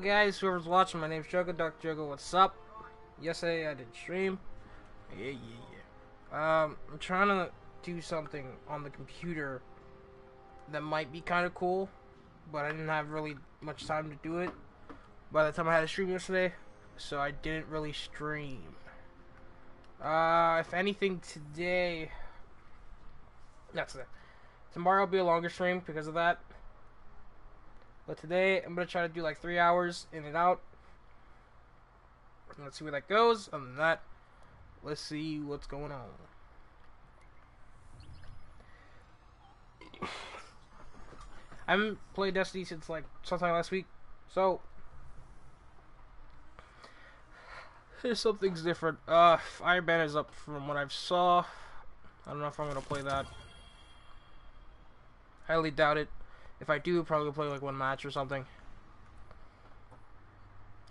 guys, whoever's watching, my name's Jogo, Dr. Jogo, what's up? Yesterday I did stream. Yeah. I'm trying to do something on the computer that might be kind of cool, but I didn't have really much time to do it by the time I had a stream yesterday, so I didn't really stream. If anything today, that's it. Tomorrow will be a longer stream because of that. But today, I'm going to try to do like 3 hours in and out. Let's see where that goes. Other than that, let's see what's going on. I haven't played Destiny since like sometime last week. So, here's something's different. Iron Banner is up from what I saw. I don't know if I'm going to play that. Highly doubt it. If I do, probably play like one match or something.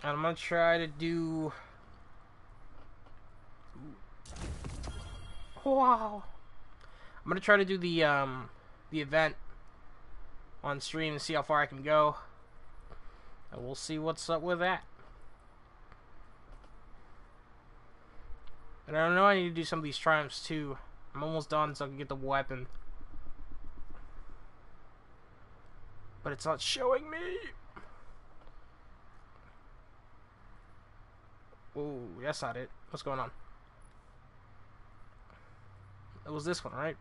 And I'm gonna try to do. Wow! I'm gonna try to do the event on stream and see how far I can go, and we'll see what's up with that. And I don't know. I need to do some of these triumphs too. I'm almost done, so I can get the weapon. But it's not showing me. Oh, that's not it. What's going on? It was this one, right?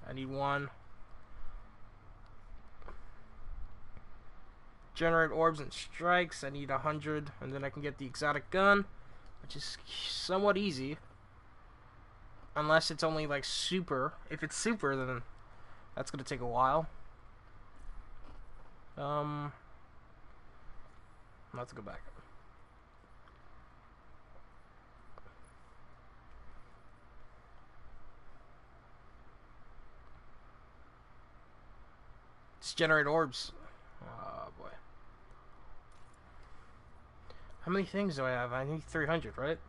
I need one. Generate orbs and strikes. I need 100, and then I can get the exotic gun, which is somewhat easy. Unless it's only like super. If it's super, then that's gonna take a while. Let's go back. Let's generate orbs. Oh boy. How many things do I have? I need 300, right?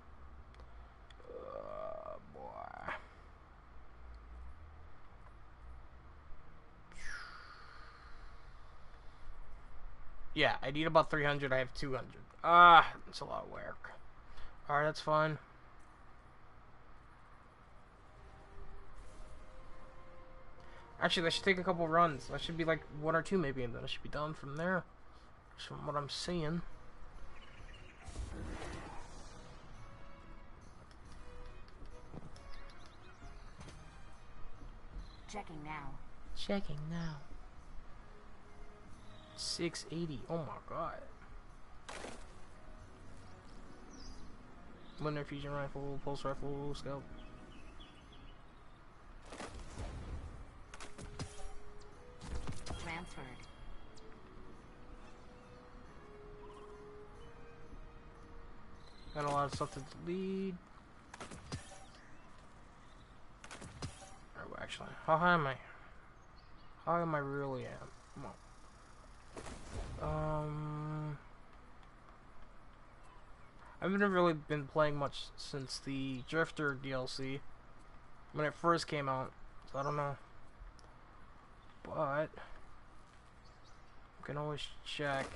Boy. Yeah, I need about 300. I have 200. It's a lot of work. Alright, that's fine. Actually, that should take a couple runs. That should be like 1 or 2 maybe, and then I should be done from there. Just from what I'm seeing. Checking now. Checking now. 680. Oh my god. Linear fusion rifle, pulse rifle, scope. Transferred. Got a lot of stuff to delete. Oh, actually, how high am I? How high am I really at? Come on. I haven't really been playing much since the Drifter DLC when it first came out, so I don't know. But you can always check.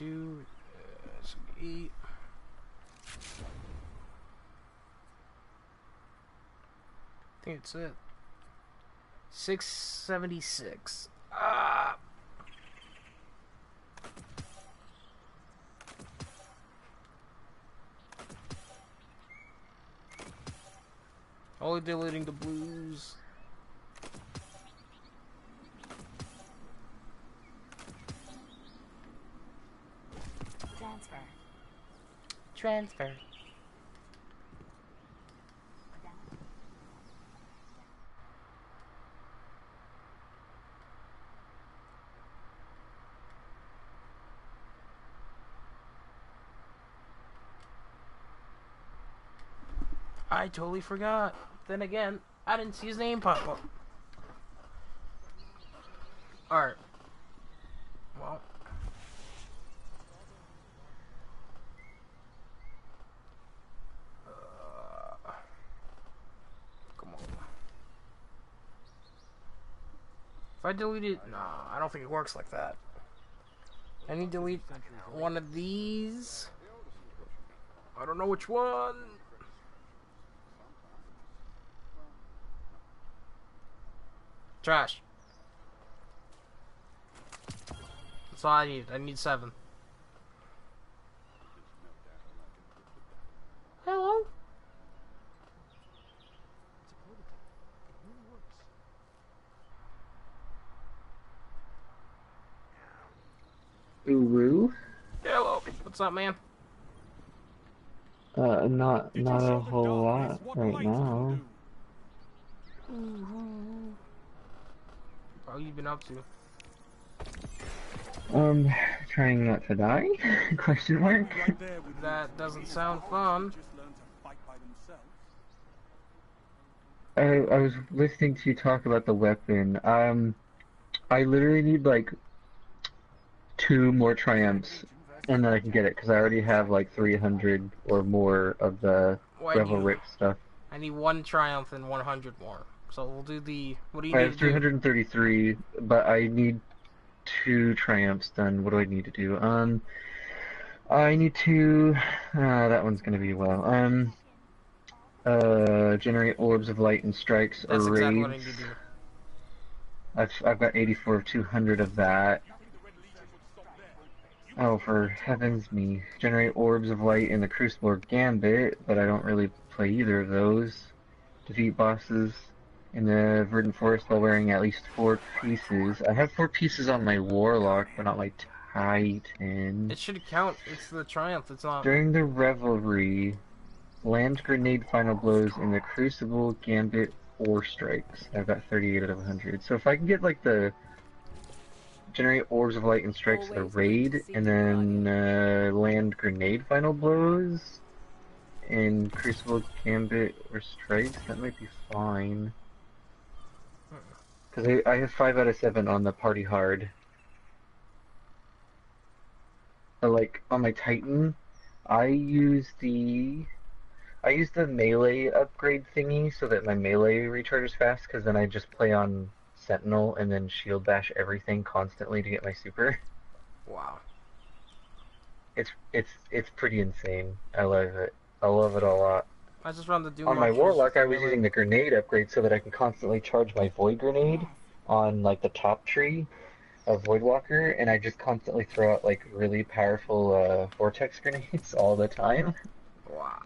$72, 8. I think it's it. 676. Only deleting the blues. Transfer. I totally forgot. Then again, I didn't see his name pop up. Alright. Well. If I delete it, no, I don't think it works like that. I need to delete one of these. I don't know which one. Trash. That's all I need. I need 7. Hello? Uru? Hello. What's up, man? Not a whole lot right now. What have you been up to? Trying not to die? Question mark? That doesn't sound fun. I was listening to you talk about the weapon. I literally need like 2 more triumphs, and then I can get it, because I already have like 300 or more of the Revel Rip stuff. I need 1 triumph and 100 more. So we'll do the... What do you I need have to 333, but I need 2 triumphs done. What do I need to do? I need to... that one's gonna be well. Generate orbs of light and strikes or That's raids. exactly what I need to do. I've got 84 of 200 of that. Oh, for heavens me. Generate orbs of light in the Crucible or Gambit, but I don't really play either of those. Defeat bosses in the Verdant Forest while wearing at least 4 pieces. I have 4 pieces on my Warlock, but not my Titan. It should count. It's the triumph. It's not... During the Revelry, land grenade final blows in the Crucible, Gambit, or Strikes. I've got 38 out of 100. So if I can get like the generate orbs of light and strikes at a raid, and then land grenade final blows in Crucible, Gambit, or Strikes, that might be fine. Because I have 5 out of 7 on the party hard. Like on my Titan, I use the melee upgrade thingy so that my melee recharges fast, because then I just play on Sentinel and then shield bash everything constantly to get my super. Wow. It's pretty insane. I love it. I love it a lot. I just run the Doom On my Archers Warlock, I was melee. using the grenade upgrade so that I can constantly charge my Void Grenade on like the top tree of Voidwalker, and I just constantly throw out like really powerful Vortex grenades all the time. Wow.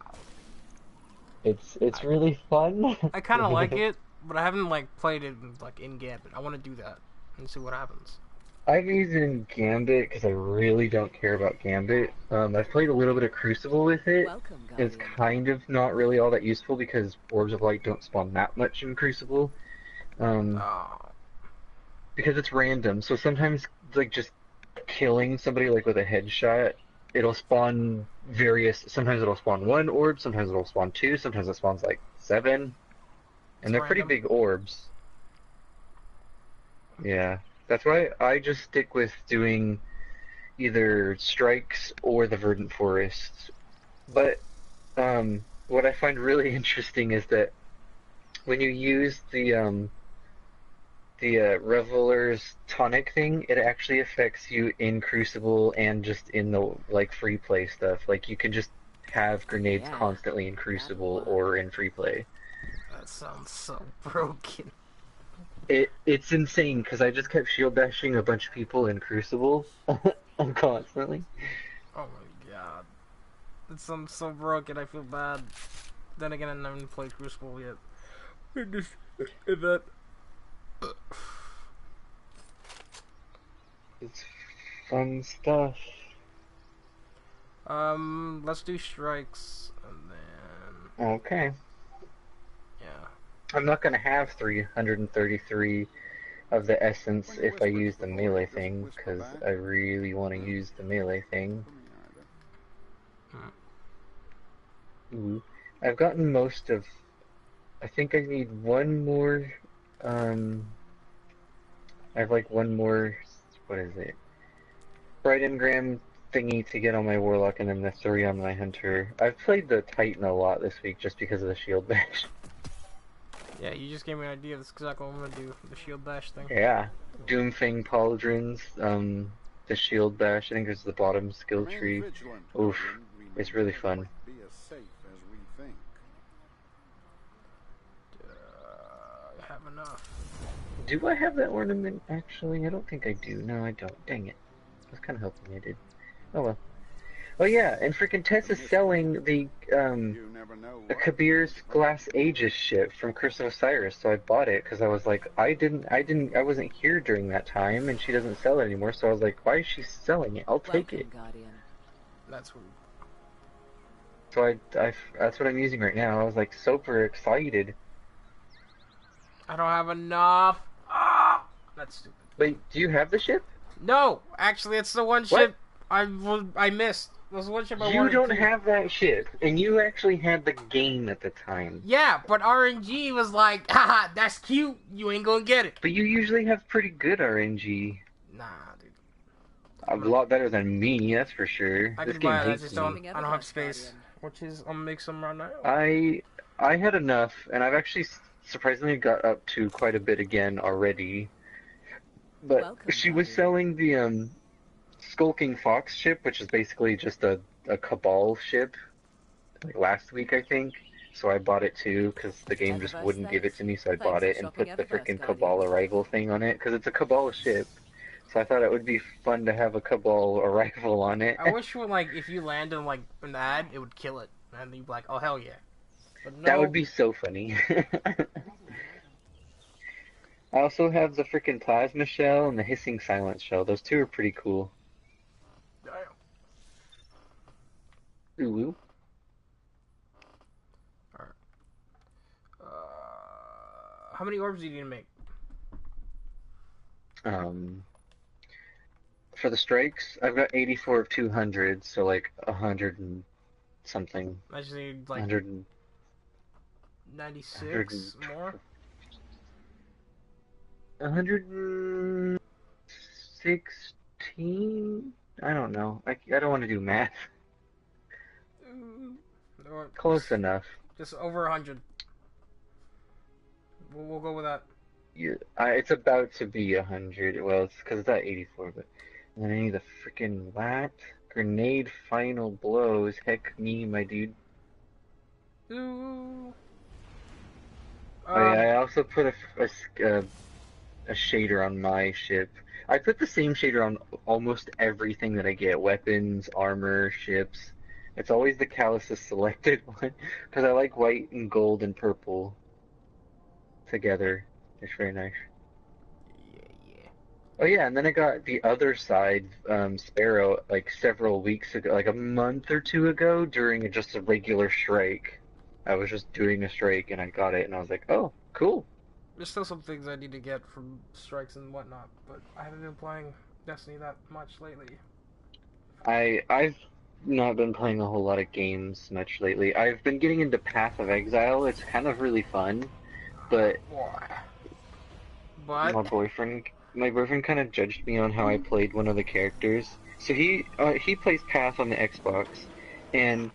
It's really fun. I kind of like it, but I haven't like played it like in Gambit. I want to do that and see what happens. I've used it in Gambit because I really don't care about Gambit. I've played a little bit of Crucible with it. It's kind of not really all that useful because Orbs of Light don't spawn that much in Crucible. Because it's random, so sometimes like just killing somebody like with a headshot, it'll spawn various. Sometimes it'll spawn 1 orb, sometimes it'll spawn 2, sometimes it spawns like 7, and they're pretty big orbs. Yeah, that's why I just stick with doing either Strikes or the Verdant Forest. But what I find really interesting is that when you use the Reveler's tonic thing, it actually affects you in Crucible and just in the like free play stuff. Like you can just have grenades constantly in Crucible or in free play. That sounds so broken. It's insane because I just kept shield bashing a bunch of people in Crucible constantly. Oh my god, that sounds so broken. I feel bad. Then again, I never played Crucible yet. It's fun stuff. Let's do Strikes, and then... Okay. Yeah. I'm not gonna have 333 of the essence if I use the melee thing, because I really want to use the melee thing. Ooh. I've gotten most of... I think I need 1 more... I have like 1 more... What is it? Bright Engram thingy to get on my Warlock, and then the 3 on my Hunter. I've played the Titan a lot this week just because of the shield bash. Yeah, you just gave me an idea. That's exactly what I'm gonna do. The shield bash thing. Yeah. Doomfang Pauldrons, the Shield Bash, I think is the bottom skill tree. Oof, it's really fun. I have enough. Do I have that ornament, actually? I don't think I do. No, I don't. Dang it. I was kind of hoping I did. Oh well. Oh yeah, and freaking Tess is selling the Kabir's Glass Aegis ship from Curse of Osiris, so I bought it because I was like, I wasn't here during that time, and she doesn't sell it anymore, so I was like, why is she selling it? I'll take it. Guardian. That's rude. So that's what I'm using right now. I was like super excited. I don't have enough. Ah, that's stupid. Wait, do you have the ship? No, actually, it's the one ship I missed. There's one ship I wanted. You don't have that ship, and you actually had the game at the time. Yeah, but RNG was like, haha, that's cute. You ain't gonna get it. But you usually have pretty good RNG. Nah, dude. A lot better than me, that's for sure. I could buy it. I don't have space. Which is, I'll make some right now. I had enough, and I've actually surprisingly got up to quite a bit again already. But she was selling the Skulking Fox ship, which is basically just a Cabal ship, like last week I think. So I bought it too, because the game just wouldn't give it to me, so I bought it and put the freaking Cabal arrival thing on it, because it's a Cabal ship. So I thought it would be fun to have a Cabal arrival on it. I wish if you land in like an ad, it would kill it, and you'd be like, oh hell yeah. But no. That would be so funny. I also have the freaking Plasma Shell and the Hissing Silence Shell. Those two are pretty cool. Damn. Ooh. Alright. How many orbs do you need to make? For the strikes, I've got 84 of 200, so like 100 and something. I just need like 96 more. 116? I don't know. I don't want to do math. Close enough. Just over 100. We'll go with that. Yeah, it's about to be 100. Well, it's because it's at 84, but and then I need the freaking what? Grenade final blows. Heck me, my dude. Ooh. I also put a shader on my ship. I put the same shader on almost everything that I get. Weapons, armor, ships. It's always the Callisis selected one, because I like white and gold and purple together. It's very nice. Yeah. Oh yeah, and then I got the other side, Sparrow, like several weeks ago, like a month or two ago, during just a regular strike. I was just doing a strike and I got it, and I was like, oh, cool. There's still some things I need to get from strikes and whatnot, but I haven't been playing Destiny that much lately. I've not been playing a whole lot of games much lately. I've been getting into Path of Exile. It's kind of really fun, but my boyfriend kind of judged me on how I played one of the characters. So he plays Path on the Xbox, and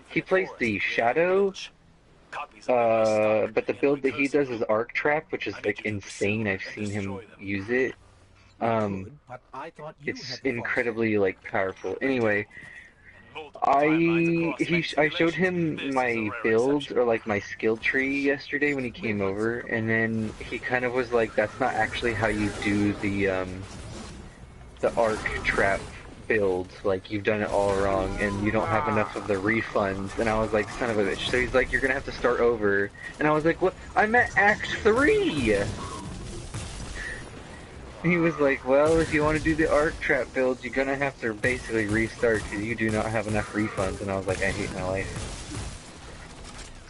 he plays the Shadow. But the build that he does is Arc Trap, which is like insane. I've seen him use it. It's incredibly like powerful. Anyway, I showed him my build or like my skill tree yesterday when he came over, and then he kind of was like, "That's not actually how you do the Arc Trap build. Like, you've done it all wrong, and you don't have enough of the refunds." And I was like, son of a bitch. So he's like, "You're gonna have to start over." And I was like, "What? I'm at Act 3! He was like, "Well, if you want to do the Arc Trap build, you're gonna have to basically restart because you do not have enough refunds." And I was like, I hate my life.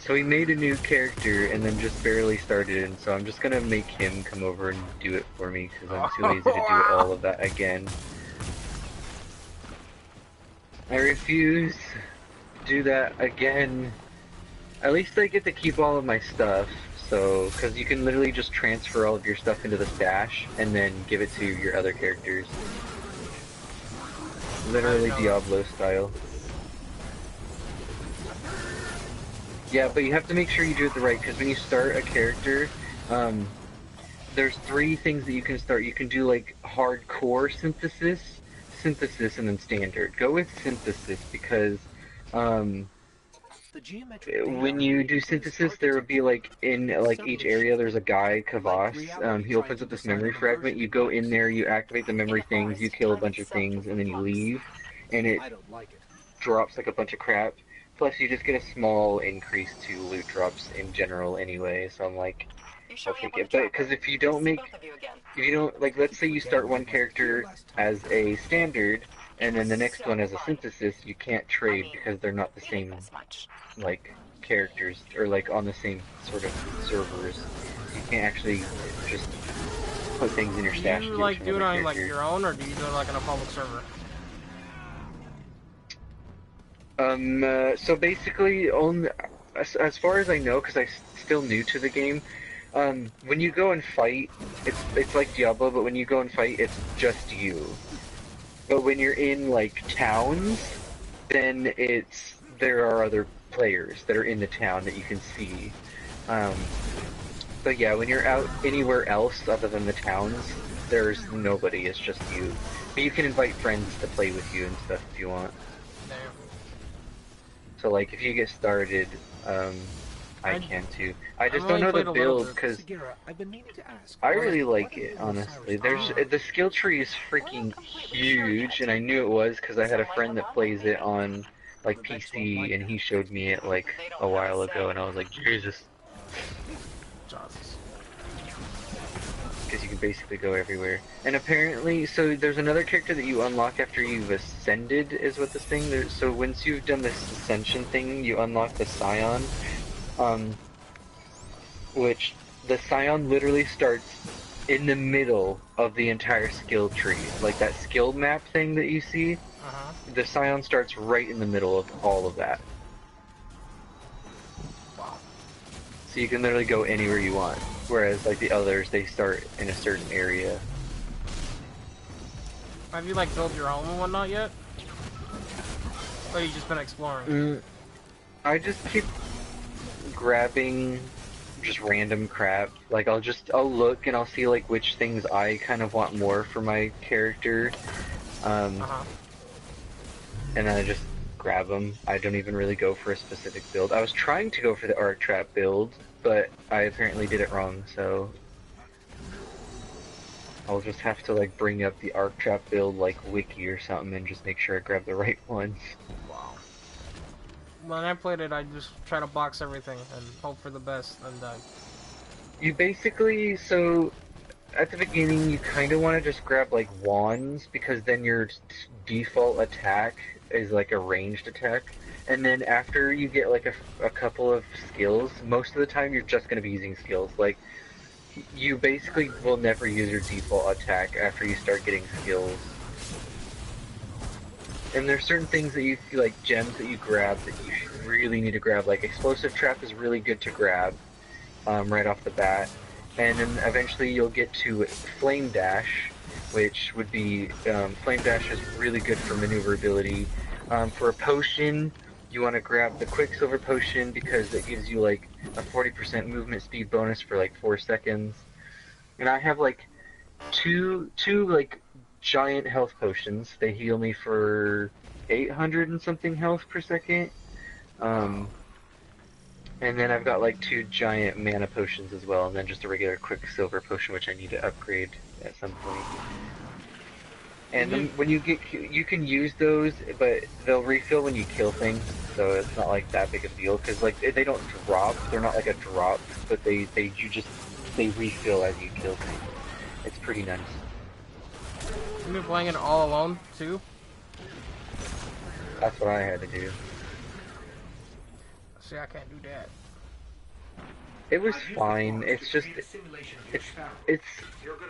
So he made a new character and then just barely started, and so I'm just gonna make him come over and do it for me because I'm too lazy to do all of that again. I refuse to do that again. At least I get to keep all of my stuff, so, because you can literally just transfer all of your stuff into the stash and then give it to your other characters. Literally Diablo style. Yeah, but you have to make sure you do it the right, because when you start a character, there's three things that you can start. You can do like hardcore synthesis, and then standard. Go with synthesis because when you do synthesis, there would be like in like each area there's a guy, Kavas. He opens up this memory fragment. You go in there, you activate the memory things, you kill a bunch of things, and then you leave, and it drops like a bunch of crap. Plus, you just get a small increase to loot drops in general anyway. So I'm like, I'll take it. But because if you don't like, let's say you start one character as a standard, and then the next one as a synthesis, you can't trade because they're not the same like characters or like on the same sort of servers. You can't actually just put things in your stash. Do you like do it on like your own, or do you do it like on a public server? So basically, as far as I know, because I'm still new to the game, when you go and fight, it's like Diablo, but when you go and fight, it's just you. But when you're in like towns, then there are other players that are in the town that you can see. But yeah, when you're out anywhere else other than the towns, there's nobody. It's just you. But you can invite friends to play with you and stuff if you want. So like, if you get started, I can too. I just don't know the build because I really like it, honestly. The skill tree is freaking huge, and I knew it was because I had a friend that plays it on like PC, and he showed me it like a while ago, and I was like, Jesus. Because you can basically go everywhere. And apparently, so there's another character that you unlock after you've ascended, is what this thing. So once you've done this ascension thing, you unlock the Scion. Which the Scion literally starts in the middle of the entire skill tree. Like that skill map thing that you see, the Scion starts right in the middle of all of that. Wow. So you can literally go anywhere you want. Whereas like the others, they start in a certain area. Have you like built your home and whatnot yet? Or you just been exploring? I just keep grabbing just random crap. Like I'll look and I'll see like which things I kind of want more for my character. And then I just grab them. I don't even really go for a specific build. I was trying to go for the Arc Trap build, but I apparently did it wrong, so I'll just have to like bring up the Arc Trap build like wiki or something and just make sure I grab the right ones. Wow. When I played it, I just try to box everything and hope for the best, and you basically, so at the beginning you kind of want to just grab like wands, because then your default attack is like a ranged attack. And then after you get like a couple of skills, most of the time you're just going to be using skills. Like, you basically will never use your default attack after you start getting skills. And there's certain things that you, like gems that you grab that you really need to grab. Like Explosive Trap is really good to grab right off the bat. And then eventually you'll get to Flame Dash, which would be, Flame Dash is really good for maneuverability. For a potion, you want to grab the Quicksilver Potion because it gives you like a 40% movement speed bonus for like 4 seconds. And I have like two like giant health potions. They heal me for 800 and something health per second. And then I've got like 2 giant mana potions as well, and then just a regular Quicksilver Potion, which I need to upgrade at some point. And then when you can use those, but they'll refill when you kill things, so it's not like that big a deal. Because like they don't drop, they're not like a drop, but they refill as you kill things. It's pretty nice. You've been playing it all alone too? That's what I had to do. See, I can't do that. It was fine. It's just it's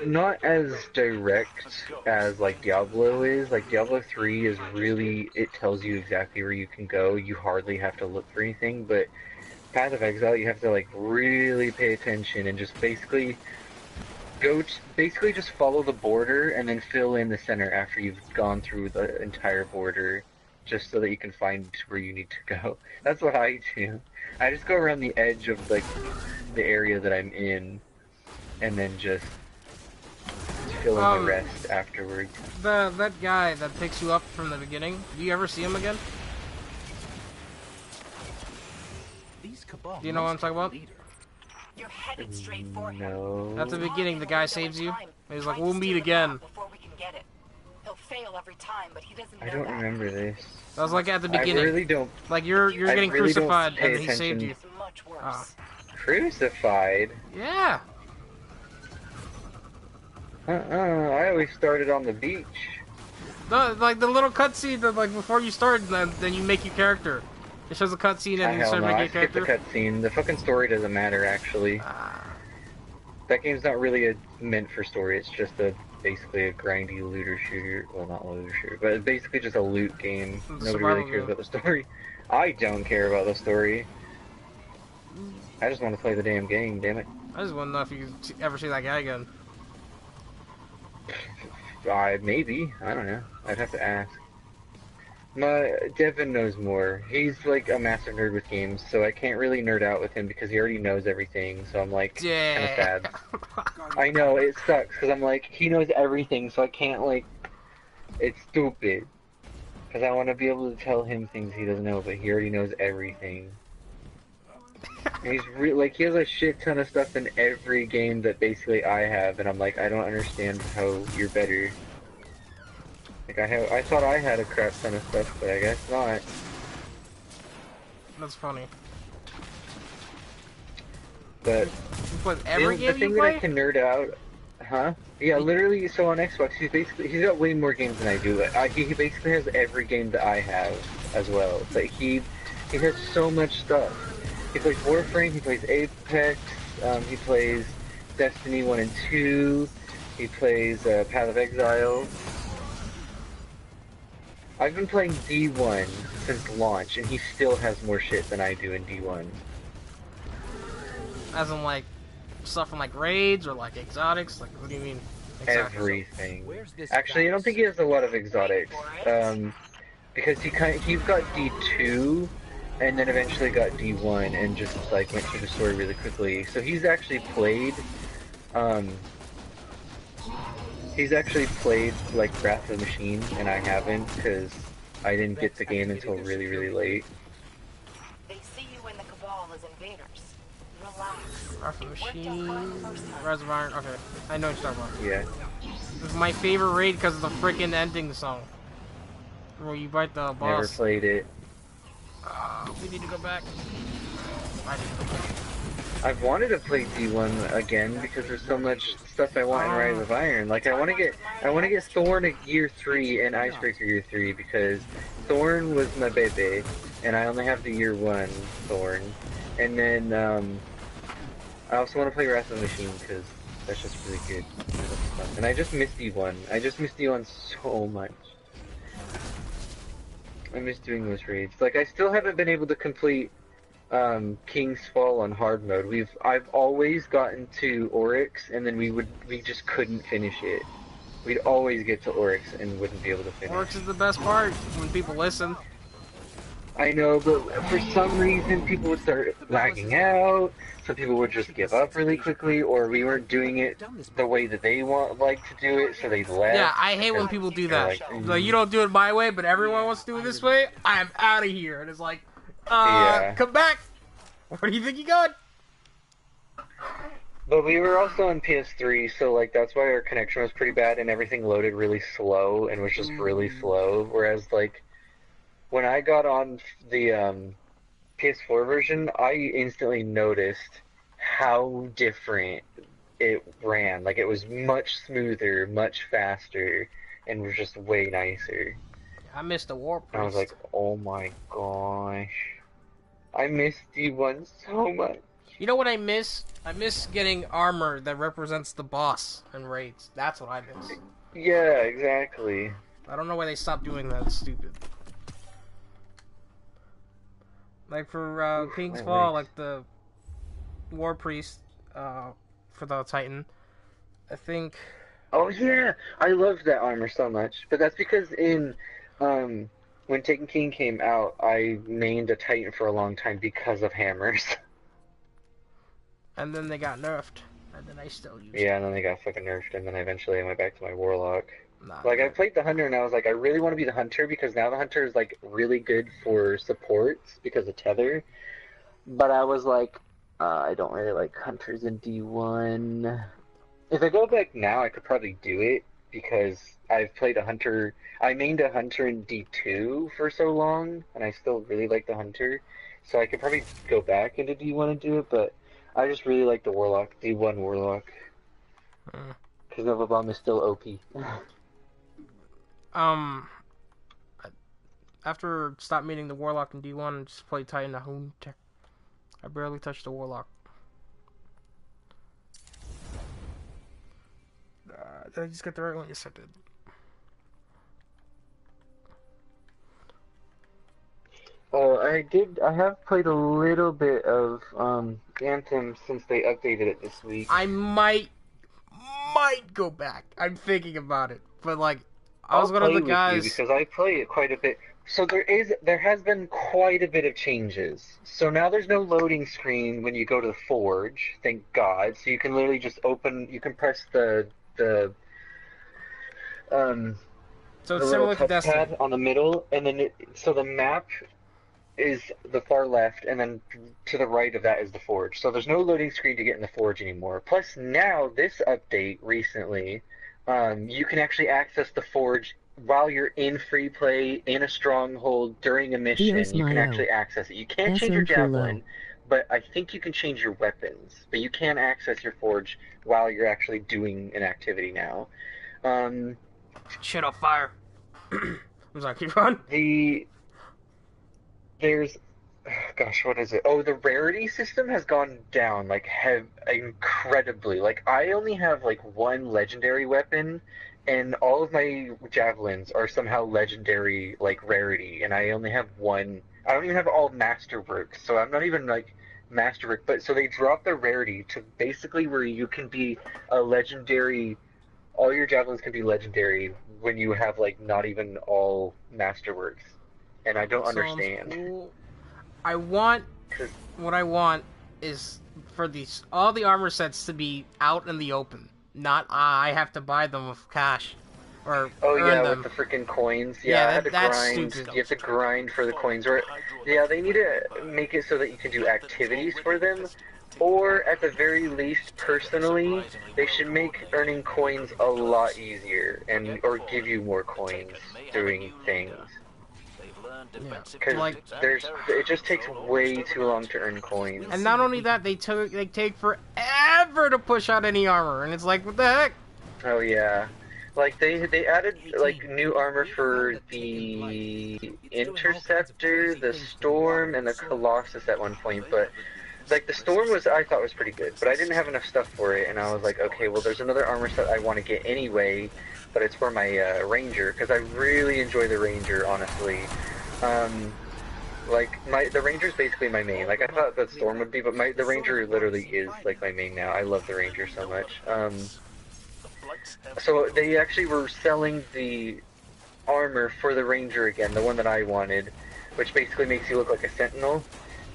not as direct as like Diablo is. Like Diablo 3 is really, it tells you exactly where you can go. You hardly have to look for anything. But Path of Exile, you have to like really pay attention and just basically just follow the border and then fill in the center after you've gone through the entire border, just so that you can find where you need to go. That's what I do. I just go around the edge of like the area that I'm in, and then just fill in the rest afterwards. That guy that picks you up from the beginning, do you ever see him again? Do you know what I'm talking about? You're headed straight for him. No. At the beginning, the guy saves you. He's like, "We'll meet again." Before we can get it. He'll fail every time, but he doesn't know I don't that. remember this. That was like at the beginning. I really don't. Like you're getting really don't crucified pay and he saved you. It's much worse. Oh. Crucified? Yeah. I always started on the beach. Like the little cutscene that like before you start, then you make your character. It shows a cutscene and you start making I your skipped the character. cutscene. The fucking story doesn't matter, actually. That game's not really meant for story. It's just basically a grindy looter shooter. Well, not looter shooter, but it's basically just a loot game. Nobody really cares about the story. I don't care about the story. I just want to play the damn game, damn it. I just want to know if you ever see that guy again. Maybe. I don't know. I'd have to ask. Devin knows more. He's like a massive nerd with games, so I can't really nerd out with him because he already knows everything, so I'm like, kind of sad. I know, it sucks, because I'm like, he knows everything, so I can't like, it's stupid. Because I want to be able to tell him things he doesn't know, but he already knows everything. And he's like, he has a shit ton of stuff in every game that basically I have, and I'm like, I don't understand how you're better. Like I thought I had a crap ton of stuff, but I guess not. That's funny. But every game the thing you that play? I can nerd out, huh? Yeah, literally. So on Xbox, he's got way more games than I do. He basically has every game that I have as well. But he has so much stuff. He plays Warframe. He plays Apex. He plays Destiny 1 and 2. He plays Path of Exile. I've been playing D1 since launch, and he still has more shit than I do in D1. As in, like, stuff from, like, raids or, like, exotics? Like, what do you mean? Exotics? Everything. Actually, I don't think he has a lot of exotics. Because he's got D2, and then eventually got D1, and just, like, went through the story really quickly. So he's actually played, like, Wrath of the Machine, and I haven't, because I didn't get the game until really, really late. They see you in the Cabal as invaders. Relax. Wrath of the Machine, Rise of Iron, okay. I know what you're talking about. Yeah. This is my favorite raid because of the freaking ending song. Where you fight the boss. Never played it. We need to go back. I need to go back. I've wanted to play D1 again because there's so much stuff I want in Rise of Iron. Like I want to get Thorn at Year 3 and Icebreaker Year 3 because Thorn was my baby, and I only have the Year 1 Thorn. And then I also want to play Wrath of the Machine because that's just really good. And I just miss D1. I just miss D1 so much. I miss doing those raids. Like I still haven't been able to complete King's Fall on hard mode. I've always gotten to Oryx, and then we just couldn't finish it. We'd always get to Oryx and wouldn't be able to finish. Oryx is the best part when people listen. I know, but for some reason people would start lagging out. Some people would just give up really quickly, or we weren't doing it the way that they like to do it, so they left. Yeah, I hate when people do that. Like, you don't do it my way, but everyone wants to do it this way. I'm out of here. And it's like, yeah. Come back. Where do you think you going? But we were also on PS3, so like that's why our connection was pretty bad and everything loaded really slow and was just really slow. Whereas like when I got on the PS4 version, I instantly noticed how different it ran. Like it was much smoother, much faster, and was just way nicer. I missed the War Priest. I was like, oh my gosh. I miss D1 so much. You know what I miss? I miss getting armor that represents the boss in raids. That's what I miss. Yeah, exactly. I don't know why they stopped doing that. It's stupid. Like for King's Fall, like the War Priest for the Titan, I think... Oh yeah! I loved that armor so much. But that's because in... when Taken King came out, I mained a Titan for a long time because of hammers. And then they got nerfed. and then I still use Yeah, it. and then they got fucking nerfed, and then eventually I went back to my Warlock. Nah, Like, I played the Hunter, and I was like, I really want to be the Hunter, because now the Hunter is, like, really good for supports, because of Tether. But I was like, I don't really like Hunters in D1. If I go back now, I could probably do it, because I've played a Hunter... I mained a Hunter in D2 for so long, and I still really like the Hunter. So I could probably go back into D1 and do it, but I just really like the Warlock, D1 Warlock. Because Nova Bomb is still OP. After stop meeting the Warlock in D1, just play Titan Nahum. I barely touched the Warlock. Did I just get the right one? Yes, I did. Oh, I have played a little bit of Anthem since they updated it this week. I might go back. I'm thinking about it, but like, I was one of the guys because I play it quite a bit. So there has been quite a bit of changes. So now there's no loading screen when you go to the Forge, thank God. So you can literally just you can press the so it's the similar little to Destiny. touchpad on the middle, and then so the map is the far left, and then to the right of that is the Forge. So there's no loading screen to get in the Forge anymore. Plus now, this update recently, you can actually access the Forge while you're in free play, in a stronghold, during a mission. You can actually access it. You can't change your javelin, but I think you can change your weapons. But you can access your Forge while you're actually doing an activity now. Shit on fire. I'm sorry, keep on. There's, gosh, what is it? Oh, the rarity system has gone down, like, incredibly. Like, I only have, like, one legendary weapon, and all of my javelins are somehow legendary, like, rarity, and I only have one. I don't even have all masterworks, so I'm not even, like, masterwork. But, so they dropped the rarity to basically where you can be a legendary, all your javelins can be legendary when you have, like, not even all masterworks. And I don't understand. Cool. What I want is for all the armor sets to be out in the open, not I have to buy them with cash or earn them. With the freaking coins. Yeah, I had to that's grind. stupid. You have to grind for the coins. Or yeah, they need to make it so that you can do activities for them. Or at the very least, personally, they should make earning coins a lot easier, or give you more coins doing things. Because it just takes way too long to earn coins. And not only that, they take forever to push out any armor, and it's like, what the heck? Oh yeah, like they added like new armor for the Interceptor, the Storm, and the Colossus at one point, but like the Storm I thought was pretty good, but I didn't have enough stuff for it, and I was like, okay, well there's another armor set I want to get anyway, but it's for my Ranger, because I really enjoy the Ranger, honestly. The Ranger's basically my main. Like, I thought the Storm would be, but the Ranger literally is, like, my main now. I love the Ranger so much. So they actually were selling the armor for the Ranger again, the one that I wanted, which basically makes you look like a Sentinel.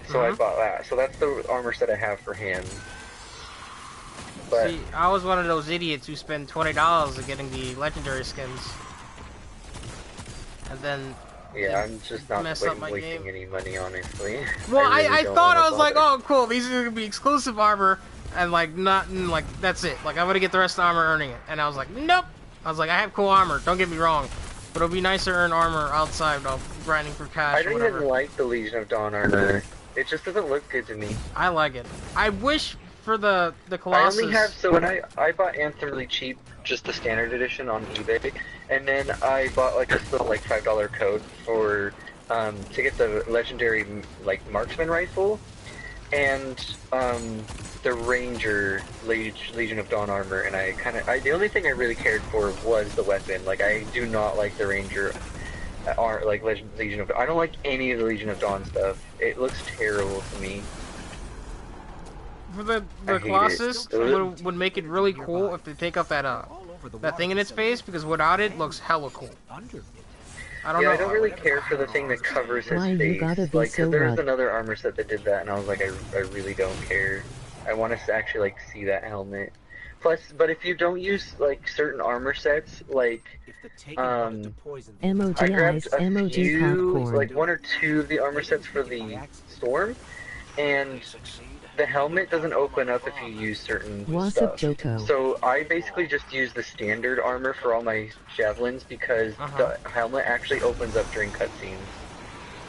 So I bought that. So that's the armor set I have for him. But, see, I was one of those idiots who spend $20 on getting the legendary skins. And then... yeah, I'm just not wasting any money, honestly. Well, I thought, I was like, oh, cool, these are going to be exclusive armor, and, like, like, that's it. Like, I'm going to get the rest of the armor earning it. And I was like, nope. I was like, I have cool armor, don't get me wrong. But it'll be nice to earn armor outside of grinding for cash or whatever. I don't even like the Legion of Dawn armor. It just doesn't look good to me. I like it. I wish for the Colossus... I only have, so when I bought Anthem really cheap, just the standard edition on eBay, and then I bought like this little like $5 code for to get the legendary like marksman rifle and the Ranger Legion of Dawn armor, and the only thing I really cared for was the weapon. Like, I do not like the Ranger Legion of Dawn. I don't like any of the Legion of Dawn stuff. It looks terrible to me. For the Colossus, it would make it really cool if they take off that thing in its face, because without it looks hella cool. I don't really care for the thing that covers his face. Like, there's another armor set that did that, and I was like, I really don't care. I want to actually like see that helmet. Plus, but if you don't use like certain armor sets, like I grabbed a few, like one or two of the armor sets for the storm, and the helmet doesn't open up if you use certain stuff. So I basically just use the standard armor for all my javelins because the helmet actually opens up during cutscenes,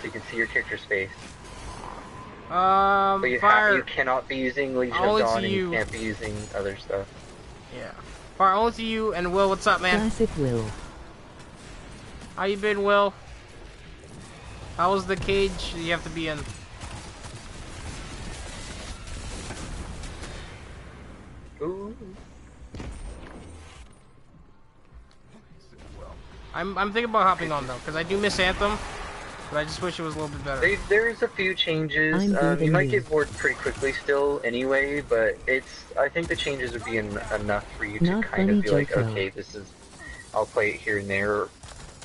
so you can see your character's face. But you cannot be using Legion of Dawn, and you can't be using other stuff. Yeah. Fire only to you, and Will, what's up, man? Classic Will. How you been, Will? How was the cage you have to be in? Ooh. I'm thinking about hopping on though, because I do miss Anthem, but I just wish it was a little bit better. There's a few changes. You might get bored pretty quickly still anyway, but I think the changes would be enough for you to kind of be like, okay, I'll play it here and there,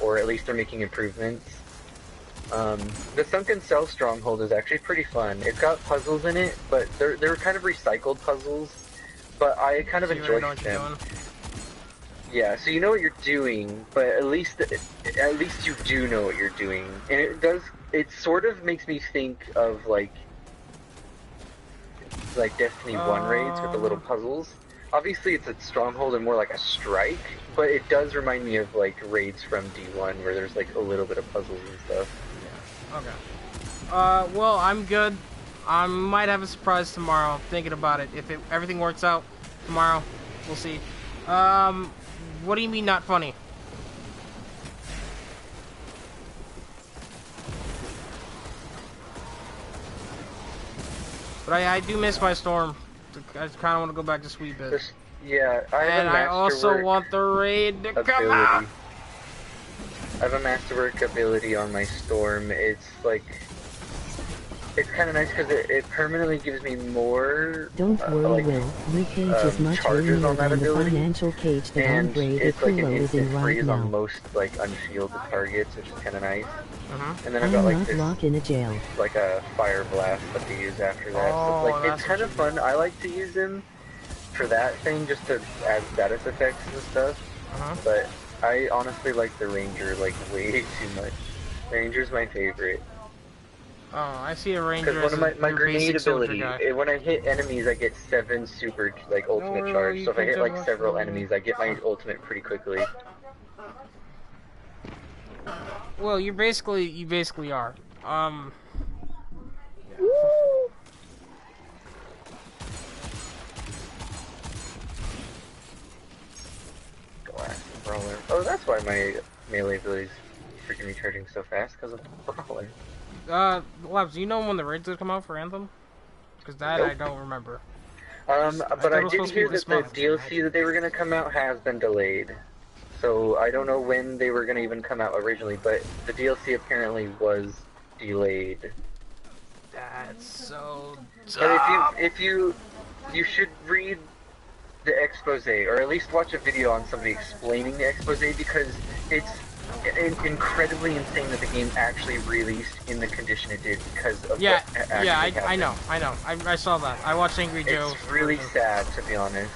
or at least they're making improvements. The Sunken Cell Stronghold is actually pretty fun. It's got puzzles in it, but they're kind of recycled puzzles, but I kind of enjoy them. Yeah, so you know what you're doing, but at least you do know what you're doing, and it sort of makes me think of like Destiny 1 raids with the little puzzles. Obviously it's a stronghold and more like a strike, but it does remind me of like raids from D1 where there's like a little bit of puzzles and stuff. Yeah. Okay. Well, I'm good. I might have a surprise tomorrow. I'm thinking about it. If everything works out tomorrow, we'll see. What do you mean not funny? But I do miss my storm. I just kind of want to go back to Sweet Bit. Yeah, I also want the raid to come out. I have a masterwork ability on my storm. It's like, it's kind of nice because it permanently gives me more. Don't worry, Will. Your cage is much earlier than the financial cage that Andre the Kulo is in right now. On most like unshielded targets, which is kind of nice. And then I I've got like am this, locked in a jail. like a fire blast that they use after that. So, like it's kind of fun. I like to use them for that thing, just to add status effects and stuff. But I honestly like the Ranger like way too much. Ranger's my favorite. Oh, I see a Ranger. Because one of my grenade ability, when I hit enemies, I get 7 super like ultimate charge. So if I hit like several enemies, I get my ultimate pretty quickly. Well, you basically are. Brawler. Oh, that's why my melee ability's freaking recharging so fast, because of Brawler. Labs, do you know when the raid's gonna come out for Anthem? Because that I don't remember. But I did hear that the DLC that they were gonna come out has been delayed. So I don't know when they were gonna even come out originally, but the DLC apparently was delayed. That's so dumb. But if you should read the expose, or at least watch a video on somebody explaining the expose, because it's incredibly insane that the game actually released in the condition it did because of what actually happened. I know. I saw that. I watched Angry Joe. It's really sad, to be honest.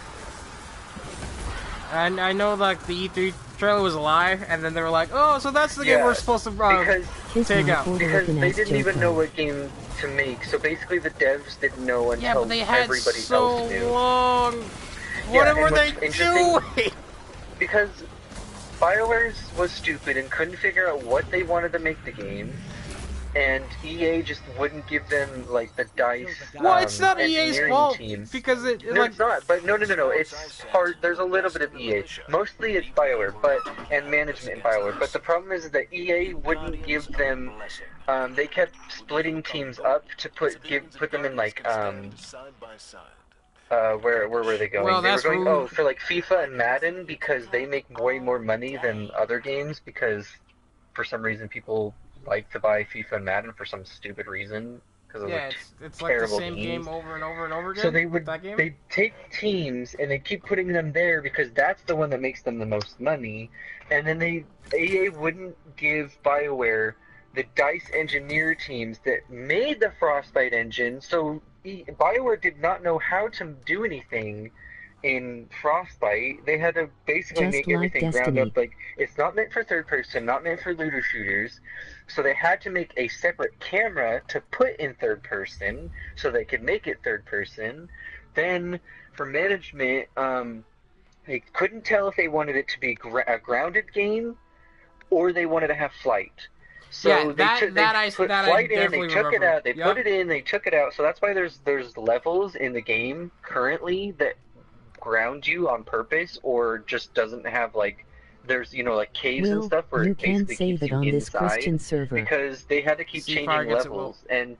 And I know, like, the E3 trailer was a lie, and then they were like, oh, so that's the game we're supposed to take out. Because they didn't even know what game to make, so basically the devs didn't know until but they had everybody so else knew. long. What were they doing? Because BioWare was stupid and couldn't figure out what they wanted to make the game, and EA just wouldn't give them like the DICE. Well, it's not EA's fault because no, it's not. But no. It's part. There's a little bit of EA. Mostly it's BioWare, and management in BioWare. But the problem is that EA wouldn't give them. They kept splitting teams up to put them in like where were they going? Well, they were going for like FIFA and Madden because they make way more money than other games because for some reason people like to buy FIFA and Madden for some stupid reason because of it's like the same game over and over and over again. So they take teams and they keep putting them there because that's the one that makes them the most money, and then EA wouldn't give BioWare the DICE engineer teams that made the Frostbite engine. So BioWare did not know how to do anything in Frostbite. They had to basically make everything ground up. Like, it's not meant for third person, not meant for looter shooters. So they had to make a separate camera to put in third person so they could make it third person. Then for management, they couldn't tell if they wanted it to be a grounded game or they wanted to have flight. So Yeah, they put flight in, they took it out, they put it in, they took it out. So that's why there's levels in the game currently that ground you on purpose, or just doesn't have, like, there's, you know, like caves and stuff where it basically keeps you inside, because they had to keep changing levels. And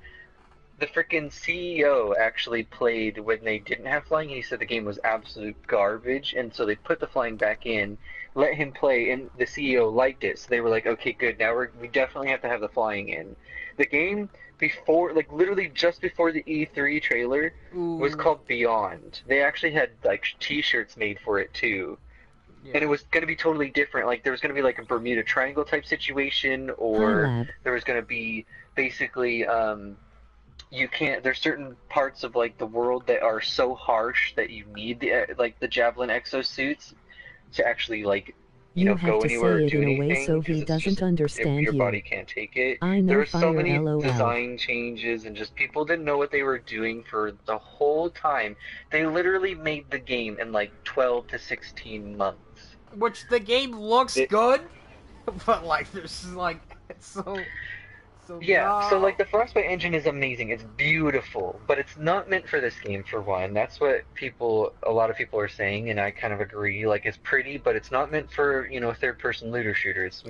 the freaking CEO actually played when they didn't have flying. He said the game was absolute garbage, and so they put the flying back in, let him play, and the CEO liked it. So they were like, okay, good, now we definitely have to have the flying in. The game before, like literally just before the E3 trailer, was called Beyond. They actually had like t-shirts made for it too. Yeah. And it was going to be totally different. Like there was going to be like a Bermuda Triangle type situation, or there was going to be basically there's certain parts of like the world that are so harsh that you need the Javelin exosuits to actually like you know go anywhere or do anything, so he doesn't understand your body can't take it. There were so many design changes, and just people didn't know what they were doing for the whole time. They literally made the game in like 12 to 16 months. Which the game looks good, but like there's like it's so yeah, so like the Frostbite engine is amazing. It's beautiful, but it's not meant for this game for one. That's what a lot of people are saying, and I kind of agree. Like it's pretty, but it's not meant for, you know, third-person looter shooters.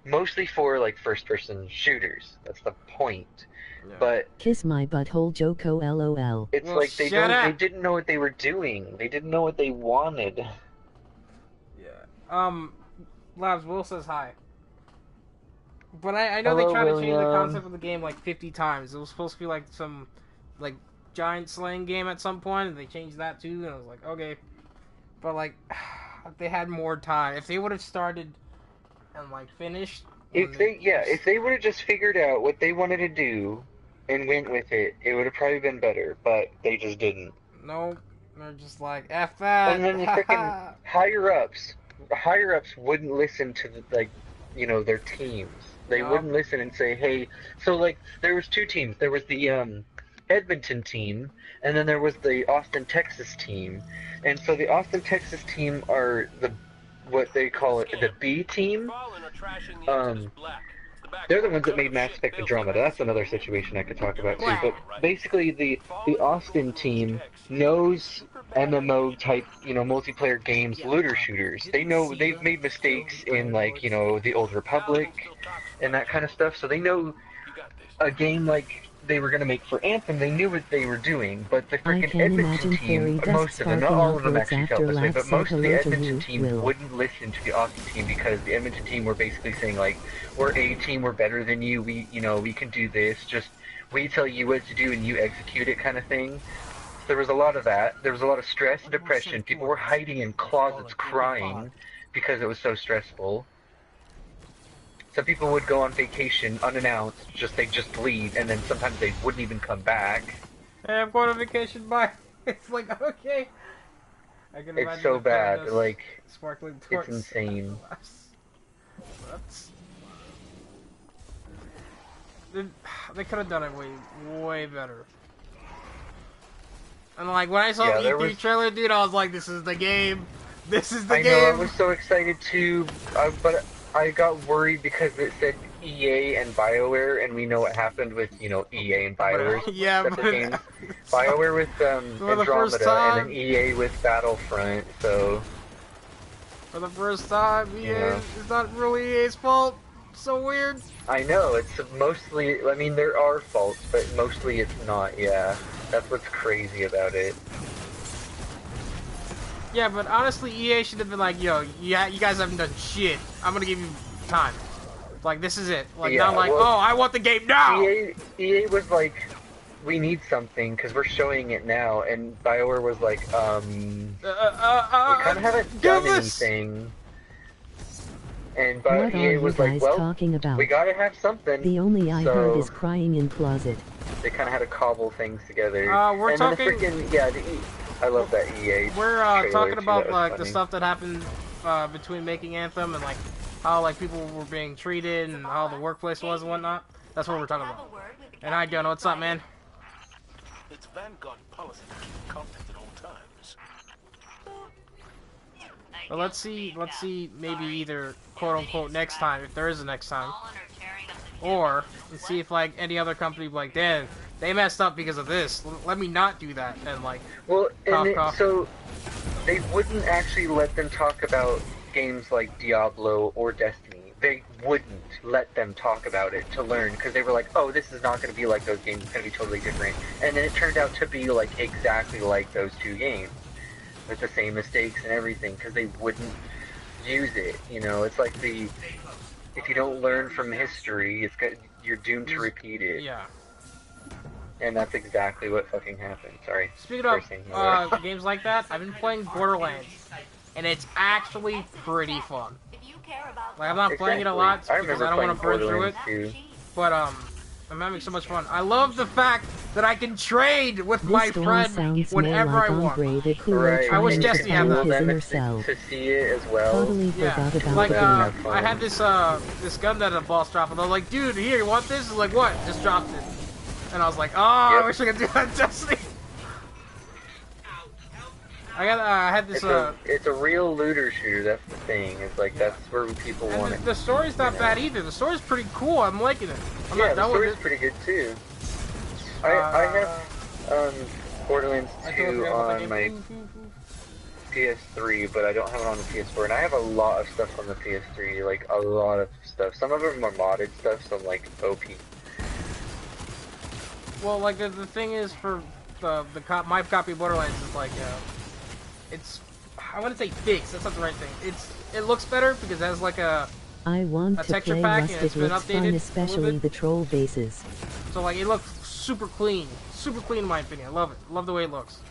Mostly for like first-person shooters. That's the point. Yeah. But kiss my butthole, Joko, LOL. It's like they didn't know what they were doing. They didn't know what they wanted. Yeah. Labs, Will says hi. But I know they tried to change the concept of the game like 50 times. It was supposed to be like some like giant slaying game at some point, and they changed that too, and I was like, okay. But like they had more time. If they would have started and like finished, if they would have just figured out what they wanted to do and went with it, it would have probably been better, but they just didn't. No, they're just like F that. And then the freaking higher ups wouldn't listen to you know, their teams. They wouldn't listen and say, hey, so like there was two teams. There was the Edmonton team, and then there was the Austin, Texas team. And so the Austin, Texas team are what they call it, the B team. They're the ones that made Mass Effect Andromeda. That's another situation I could talk about too. But basically, the Austin team knows MMO type, you know, multiplayer games, looter shooters. They know they've made mistakes in like, you know, the Old Republic and that kind of stuff. So they know a game like they were going to make for Anthem. They knew what they were doing. But the freaking Edmonton team, most of them, not all of them actually felt this way, but most of the Edmonton team wouldn't listen to the Austin team, because the Edmonton team were basically saying like, we're A team, we're better than you, we can do this, just we tell you what to do and you execute it kind of thing. So there was a lot of that. There was a lot of stress and depression. People were hiding in closets crying because it was so stressful. Some people would go on vacation unannounced, they'd just leave, and then sometimes they wouldn't even come back. Hey, I'm going on vacation, bye. It's like, okay. I can imagine it's so bad, like, sparkling it's insane. They could have done it way better. And like, when I saw the E3 trailer, dude, I was like, this is the game. This is the game. I know, I was so excited too, but I got worried because it said EA and BioWare, and we know what happened with, you know, EA and BioWare separate games. BioWare with Andromeda, and then EA with Battlefront, so... For the first time, it's not really EA's fault. So weird. I know, it's mostly, I mean, there are faults, but mostly it's not, yeah. That's what's crazy about it. Yeah, but honestly, EA should have been like, yo, yeah, you guys haven't done shit. I'm gonna give you time. Like, this is it. Like, not like, oh, I want the game now! EA was like, we need something, because we're showing it now, and BioWare was like, we kind of haven't done anything. And What EA are you was guys like, well, talking about? we gotta have something. The only I so heard is crying in closet. they kind of had to cobble things together. We're and talking. Then the freaking, yeah, I love that EA. We're trailer talking too, about that was like the funny. stuff that happened between making Anthem and like how like people were being treated and how the workplace was and whatnot. That's what we're talking about. And I don't know what's up, man. It's Vanguard policy to keep contact at all times. But let's see, maybe either quote unquote next time, if there is a next time, or let's see if like any other company be like, damn, they messed up because of this. Let me not do that, and like, well, cough. so they wouldn't actually let them talk about games like Diablo or Destiny. They wouldn't let them talk about it to learn, because they were like, oh, this is not going to be like those games, it's going to be totally different. And then it turned out to be like exactly like those two games, with the same mistakes and everything, because they wouldn't use it. You know, it's like if you don't learn from history, you're doomed to repeat it. Yeah. And that's exactly what fucking happened. Sorry. Speaking of games like that, I've been playing Borderlands, and it's actually pretty fun. Like, I'm not playing it a lot because I don't want to burn through it, but I'm having so much fun. I love the fact that I can trade with my friend whenever I want. Right. I wish Destiny had that. To see it as well. Totally Yeah, like I had this gun that a boss dropped, and I was like, dude, here, you want this? He's like, what? Just dropped it. And I was like, oh, Yep. I wish I could do that in Destiny. I had this. It's a real looter shooter. That's the thing. It's like that's where people want it. The story's not bad either. The story's pretty cool. I'm liking it. Yeah, the story's pretty good too. I have Borderlands 2 on my PS3, but I don't have it on the PS4. And I have a lot of stuff on the PS3, like a lot of stuff. Some of them are modded stuff, some like OP. Well, like the thing is for my copy of Borderlands is like it's, I wouldn't say fixed. That's not the right thing. It looks better because it has like a texture pack and it's been updated, especially the troll bases. So like it looks super clean in my opinion. I love it. Love the way it looks,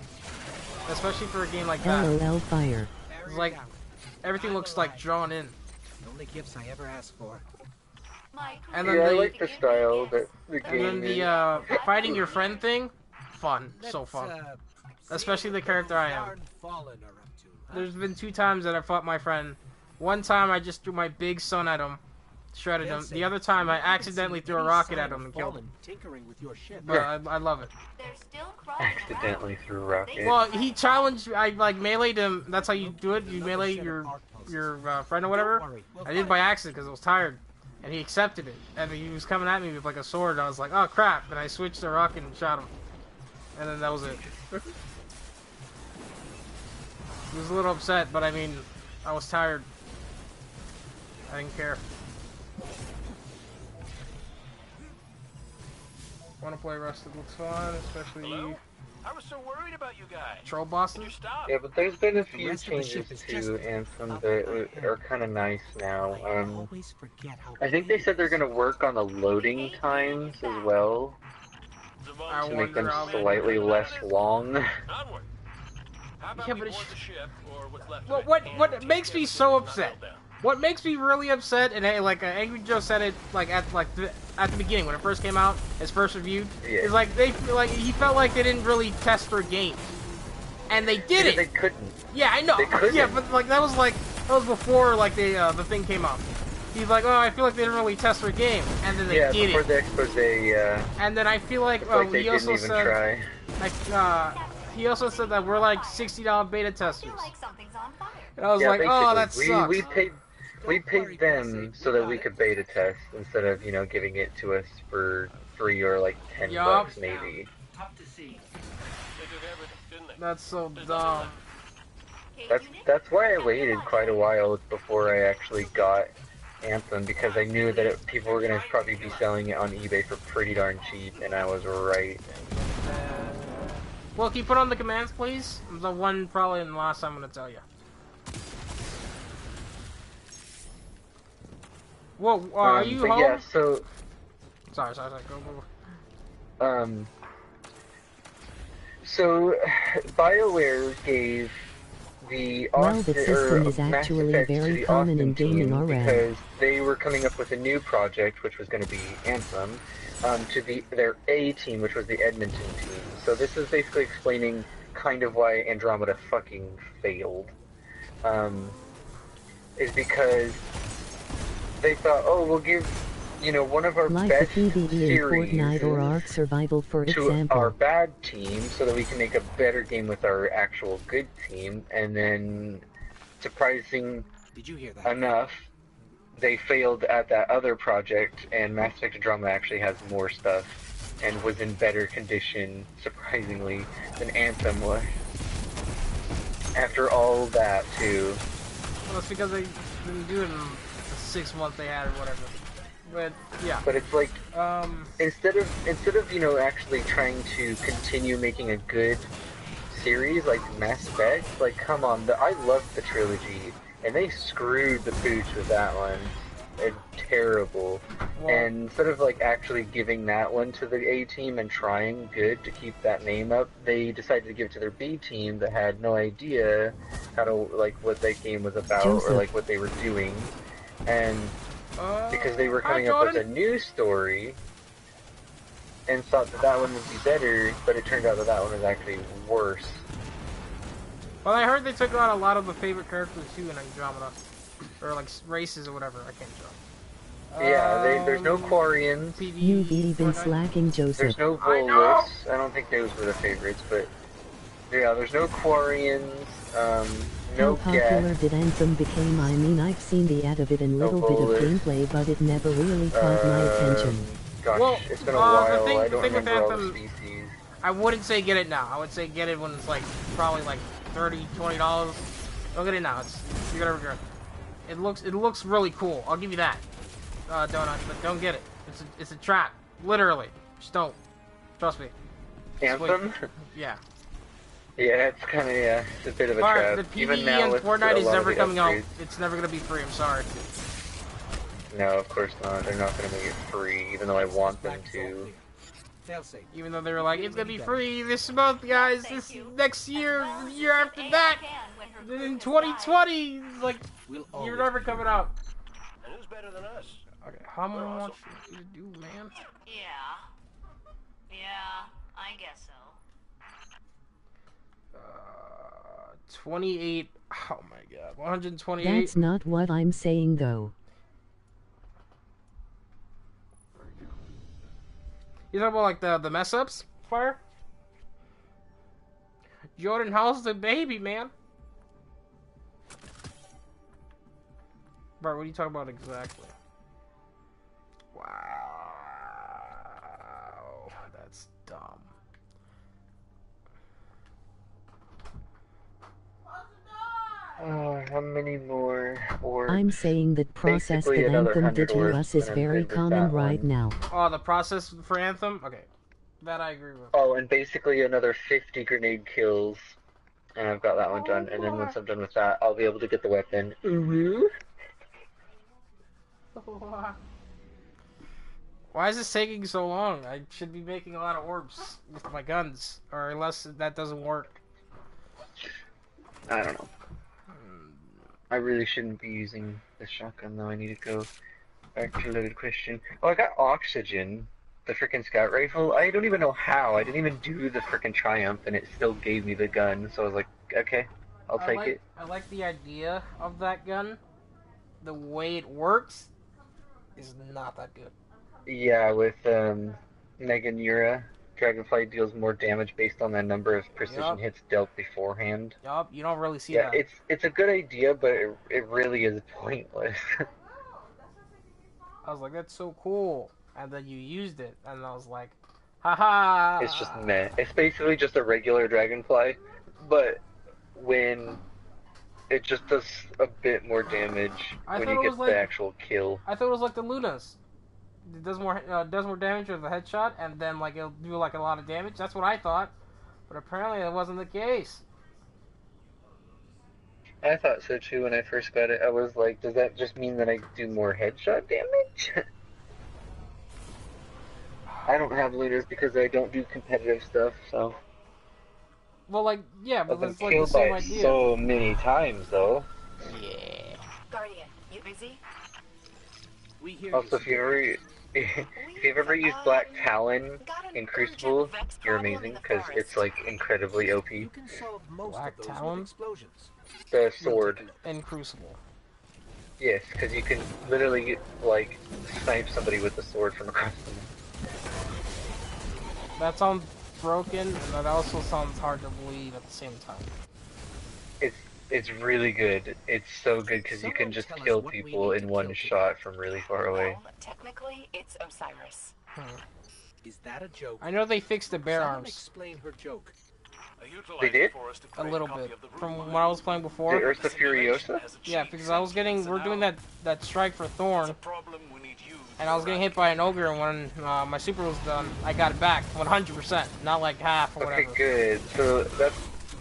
especially for a game like that. LOL fire. It's like everything looks like drawn in. The only gifts I ever asked for. And then I like the style that the game. And then the fighting your friend thing, fun, so fun. Especially the character I am. There's been 2 times that I fought my friend. One time I just threw my big son at him, shredded him. The other time I accidentally threw a rocket at him and killed him. But I love it. Accidentally threw a rocket. Well, he challenged. I like meleeed him. That's how you do it. You melee your friend or whatever. I did it by accident because I was tired, and he accepted it. And he was coming at me with like a sword. And I was like, oh crap! And I switched the rocket and shot him. And then that was it. He was a little upset, but I mean, I was tired. I didn't care. Want to play Rusted? Looks fun, especially. Hello? I was so worried about you guys. Troll bosses. Yeah, but there's been a few changes to Anthem that are kind of nice now. I think they said they're going to work on the loading times as well to make them slightly less long. Yeah, but what makes me so upset? What makes me really upset, and like Angry Joe said it like at the beginning when it first came out, his first review, is like he felt like they didn't really test their game, and they did it. They couldn't. Yeah, I know. Yeah, but like that was before like the thing came out. He's like, oh, I feel like they didn't really test their game, and then they did it. Yeah, before the expose, yeah. And then I feel like, they he also didn't even said, try. like he also said that we're like $60 beta testers. And I was like, basically, oh, that sucks. We paid them so that we could beta test instead of, you know, giving it to us for free or like $10 maybe. That's so dumb. That's why I waited quite a while before I actually got Anthem, because I knew that people were gonna probably be selling it on eBay for pretty darn cheap, and I was right. Well, can you put on the commands, please? The one probably in the last I'm gonna tell you. Whoa, are you home? Yeah, so... Sorry, go. So, BioWare gave the Well, the system is Mass actually Effect to very the common in Austin gaming team already. because they were coming up with a new project, which was going to be Anthem, to their A team, which was the Edmonton team. So this is basically explaining kind of why Andromeda fucking failed. Is because they thought, oh, we'll give, one of our Like best the PvE in series Fortnite or Ark Survival, for to example. our bad team so that we can make a better game with our actual good team, and then, surprising Did you hear that? enough, they failed at that other project, and Mass Effect Andromeda actually has more stuff, and was in better condition, surprisingly, than Anthem was. After all that, too. Well, it's because they didn't do it in the 6 months they had or whatever. But yeah. But it's like, instead of actually trying to continue making a good series like Mass Effect, like, come on, I loved the trilogy, and they screwed the pooch with that one. It's terrible. Well, and instead of like actually giving that one to the A team and trying good to keep that name up, they decided to give it to their B team that had no idea how to, like, what that game was about or like what they were doing, and because they were coming up with a new story and thought that one would be better, but it turned out that one was actually worse. Well, I heard they took on a lot of the favorite characters too in Andromeda, or like races or whatever. I can't tell. Yeah, there's no Quarians. You've even been slacking, Joseph. There's no Volus. I don't think those were the favorites, but yeah, there's no Quarians. No How popular Geth. did Anthem become? I mean, I've seen the ad of it and little bit of gameplay, but it never really caught my attention. Gosh, Well, it's been a while. I don't the thing with remember all the Anthem, species. I wouldn't say get it now. I would say get it when it's like probably like $30, $20. Don't get it now. You're gonna regret it. It looks really cool. I'll give you that, Donut. But don't get it. It's a trap. Literally, just don't. Trust me. Anthem? Yeah. Yeah, it's kind of, it's a bit of a trap. The PvE Even now in with Fortnite a is lot never of the coming out. upgrades. It's never gonna be free. I'm sorry. No, of course not. They're not going to make it free, even though I want them to. Even though they were like, it's gonna be free this month, guys. This next year, the year after that, in 2020, like, you're never coming out. And who's better than us? Okay, how much do you do, man? Yeah, I guess so. 28. Oh my god, 128. That's not what I'm saying, though. You talking about like the mess ups, Fire? Jordan, how's the baby, man? Bart, what are you talking about exactly? Wow, that's dumb. Oh, how many more orbs? I'm saying that process that Basically another Anthem 100 did to orbs, us is and I'm very good with common that right one. now. Oh, the process for Anthem? Okay, that I agree with. Oh, and basically another 50 grenade kills. And I've got that one done. And then once I'm done with that, I'll be able to get the weapon. Why is this taking so long? I should be making a lot of orbs with my guns, or unless that doesn't work. I don't know. I really shouldn't be using the shotgun though. I need to go back to loaded question. Oh, I got oxygen. The frickin' scout rifle. I don't even know how. I didn't even do the frickin' triumph, and it still gave me the gun. So I was like, okay, I'll take it. I like the idea of that gun. The way it works is not that good. Yeah, with Megan Yura, Dragonfly deals more damage based on the number of precision hits dealt beforehand. Yup, you don't really see Yeah, that. it's a good idea, but it really is pointless. I was like, that's so cool. And then you used it, and I was like, haha. It's just meh. It's basically just a regular Dragonfly, but when it just does a bit more damage when you get the actual kill. I thought it was like the Lunas. It does more damage with a headshot, and then like it'll do like a lot of damage. That's what I thought, but apparently that wasn't the case. I thought so too when I first got it. I was like, does that just mean that I do more headshot damage? I don't have Lunas because I don't do competitive stuff, so. Well, like, yeah, but I've been that's like the killed same by idea. so many times, though. Yeah. Guardian, you busy? We hear Also, you. if you ever, if you've ever used Black Talon Got an in urgent Crucible, Vex you're problem amazing in the because it's forest. like incredibly OP. You can solve most Black of those Talon? with explosions. The We'll sword, take a look. In Crucible. yes, because you can literally like snipe somebody with the sword from across the map. That sounds broken, and that also sounds hard to believe at the same time. It's really good. It's so good because you can Someone just tell us kill what we people need in to one kill shot from really far away. Well, technically, it's Osiris. Is that a joke? I know they fixed the bear Someone arms explain her joke. They did? a little bit from when I was playing The before. Ursa Furiosa? Yeah, because I was we're doing that strike for Thorn, and I was getting hit by an ogre, and when my super was done, I got it back 100%, not like half or Okay, whatever. good. So that's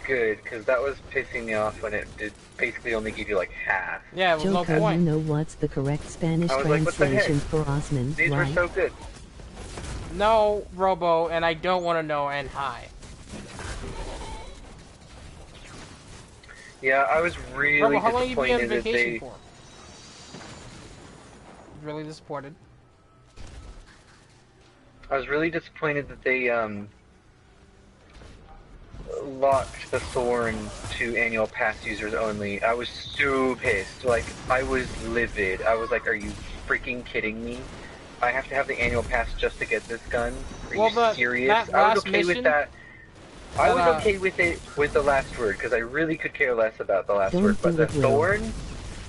good because that was pissing me off when it did basically only give you like half. Yeah, it was no Joker, you point. know what's the correct Spanish I was like, what the heck? translation for Osman, These were right? so good. No, Robo, and I don't want to know, and hi. Yeah, I was really Robo, how long have you been on disappointed that vacation they. for? Really disappointed. I was really disappointed that they locked the Thorn to annual pass users only. I was so pissed. Like, I was livid. I was like, are you freaking kidding me? I have to have the annual pass just to get this gun? Are you serious? That I was last okay mission, with that. I was okay with it with the last word, because I really could care less about the last word. But the Thorn?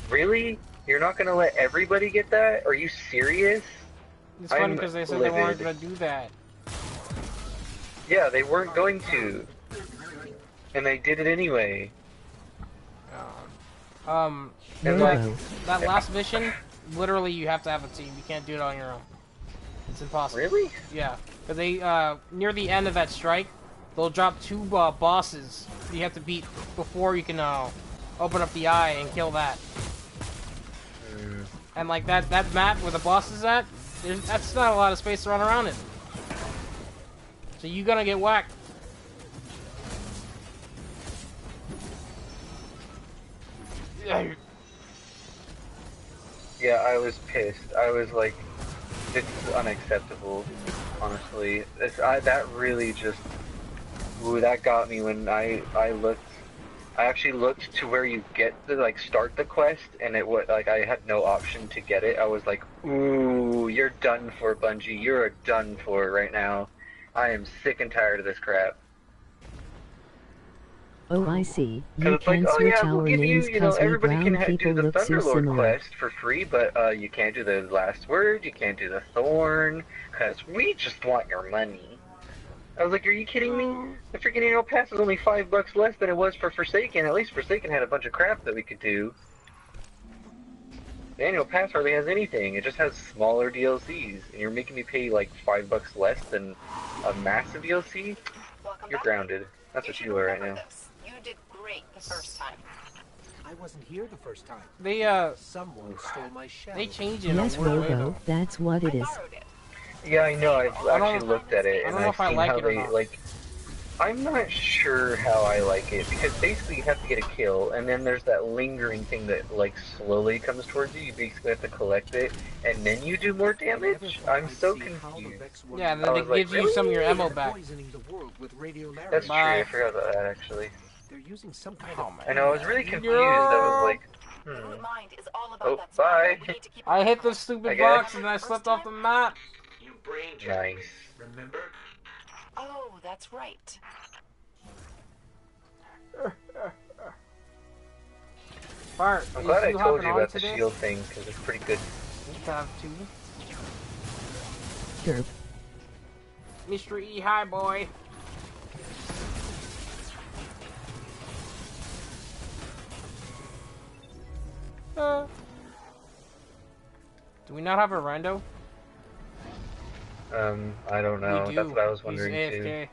Really? You're not gonna let everybody get that? Are you serious? It's funny because they said they weren't going to do that. Yeah, they weren't going to. And they did it anyway. And like, that last mission, literally you have to have a team. You can't do it on your own. It's impossible. Really? Yeah, because they near the end of that strike, they'll drop 2 bosses you have to beat before you can open up the eye and kill that. And like that map where the boss is at, that's not a lot of space to run around in. So you're gonna get whacked. Yeah, I was pissed. I was like, this is unacceptable, honestly. That really just, ooh, that got me when I looked. I actually looked to where you get to, like, start the quest, and it was, like, I had no option to get it. I was like, ooh, you're done for, Bungie. You're done for right now. I am sick and tired of this crap. Oh, I see. So You it's like, can oh switch yeah, we'll our give names you know, cause we everybody brown can people do the look so Thunderlord similar. quest for free, but you can't do the last word, you can't do the Thorn, because we just want your money. I was like, are you kidding me? The freaking annual pass is only $5 less than it was for Forsaken. At least Forsaken had a bunch of crap that we could do. The annual pass hardly has anything. It just has smaller DLCs, and you're making me pay like $5 less than a massive DLC? You're grounded. That's what you are right now. You did great the first time. I wasn't here the first time. They Someone stole my shell. they changed it in Yes, a weird way Robo, though. that's what it is. Yeah, I know. I've actually looked at it, I and don't know I've if I seen like how it or they not. like. I'm not sure how I like it because basically you have to get a kill, and then there's that lingering thing that like slowly comes towards you. You basically have to collect it, and then you do more damage. I'm so confused. Yeah, then it gives you some of your ammo back. That's true. I forgot about that actually. They're using some kind Oh of my I know. I was really confused. I was like, Oh, bye. I hit the stupid box and I slipped off the map. You brain Nice. remember? Oh, that's right. Bart, I'm glad I you told hopping you on about the today? shield thing because it's pretty good. You have two. Derp. Mr. E, hi boy. Do we not have a rando? I don't know. We do. That's what I was He's wondering AFK. too.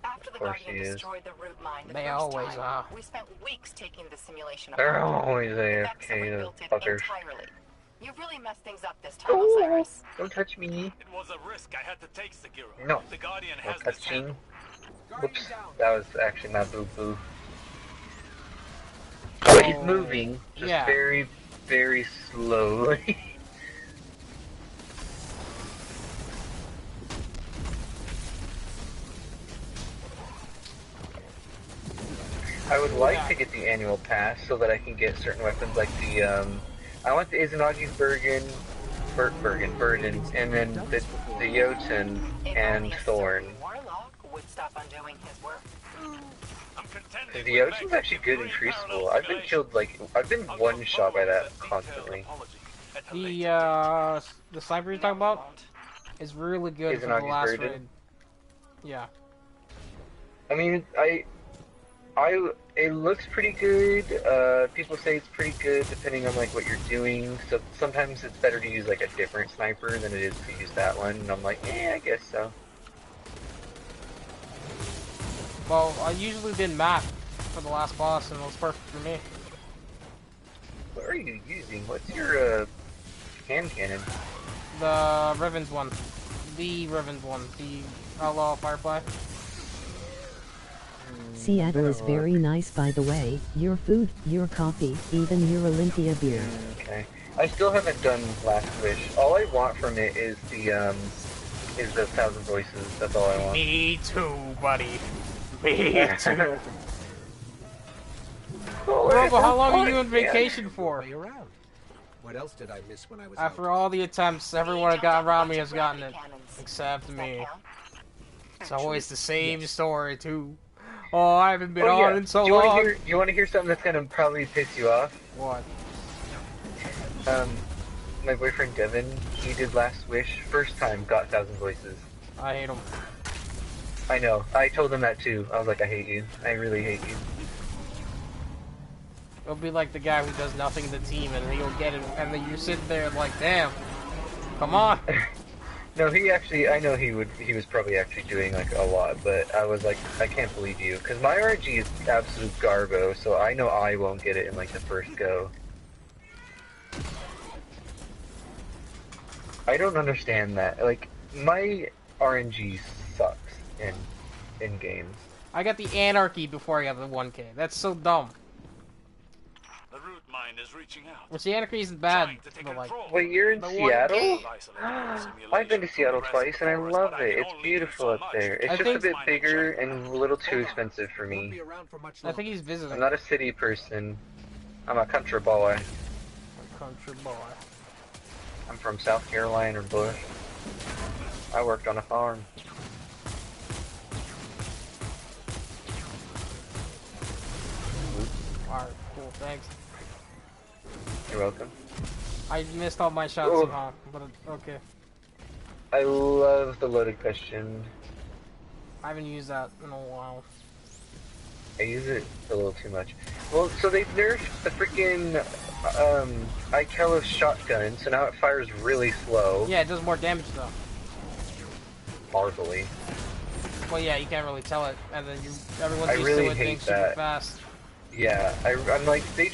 After the Of course Guardian he is. destroyed the root mine the They first always time, are. we spent weeks taking the simulation They're apart. always The Vex AFK, rebuilt the it fuckers. entirely. You've really messed things up this time, Oh, Osiris. don't touch me. It was a risk I had to take, Segura. No. The Guardian No has this touching. handle. Whoops. That was actually my boo-boo. Oh, he's moving. Just yeah. very, very slowly. I would like to get the annual pass so that I can get certain weapons like the, I want the Izanagi's Burden, and then the Jotun and Thorn. Warlock would stop undoing his work. The Jotun's actually good in Crucible. I've been killed, like, I've been one-shot by that constantly. The sniper you're talking about is really good for the Izanagi's last Burden? raid. Yeah. I mean, it looks pretty good. People say it's pretty good depending on like what you're doing. So sometimes it's better to use like a different sniper than it is to use that one. And I'm like, yeah, I guess so. Well, I usually did map for the last boss, and it was perfect for me. What are you using? What's your hand cannon? The Riven's one. The Riven's one. The Outlaw Firefly. Seattle is very nice, by the way. Your food, your coffee, even your Olympia beer. Okay. I still haven't done Last Wish. All I want from it is the 1,000 voices. That's all I want. Me too, buddy. Me too. Bro, but how long are you on vacation for? Way around. What else did I miss when I was After out? all the attempts, everyone that got around me has gotten it. Except me. It's always the same story, too. Oh, I haven't been on in so long. You want to hear something that's gonna probably piss you off? What? My boyfriend Devin, he did Last Wish, first time, got 1,000 voices. I hate him. I know. I told him that too. I was like, I hate you. I really hate you. It'll be like the guy who does nothing in the team, and he'll get it, and then you're sitting there like, damn, come on. No, he actually, I know he was probably actually doing like a lot, but I was like, I can't believe you. Because my RNG is absolute garbo, so I know I won't get it in like the first go. I don't understand that. Like, my RNG sucks in games. I got the Anarchy before I got the 1K. That's so dumb. The root mind is reaching out. Which the Anarchy isn't bad, but like... Wait, you're in The Seattle? 1K. I've been to Seattle twice and I love it. It's beautiful up there. It's just a bit bigger and a little too expensive for Won't me. be around for much I think he's I'm visiting. not a city person. I'm a country boy. Country boy. I'm from South Carolina, Bush. I worked on a farm. Alright, cool, thanks. You're welcome. I missed all my shots Oh. somehow, but okay. I love the loaded question. I haven't used that in a while. I use it a little too much. Well, so they've nerfed the freaking Ikelos shotgun, so now it fires really slow. Yeah, it does more damage though. Marvelly. Well, yeah, you can't really tell it, and then everyone's I used really to it being hate super that. fast. Yeah, I'm like, they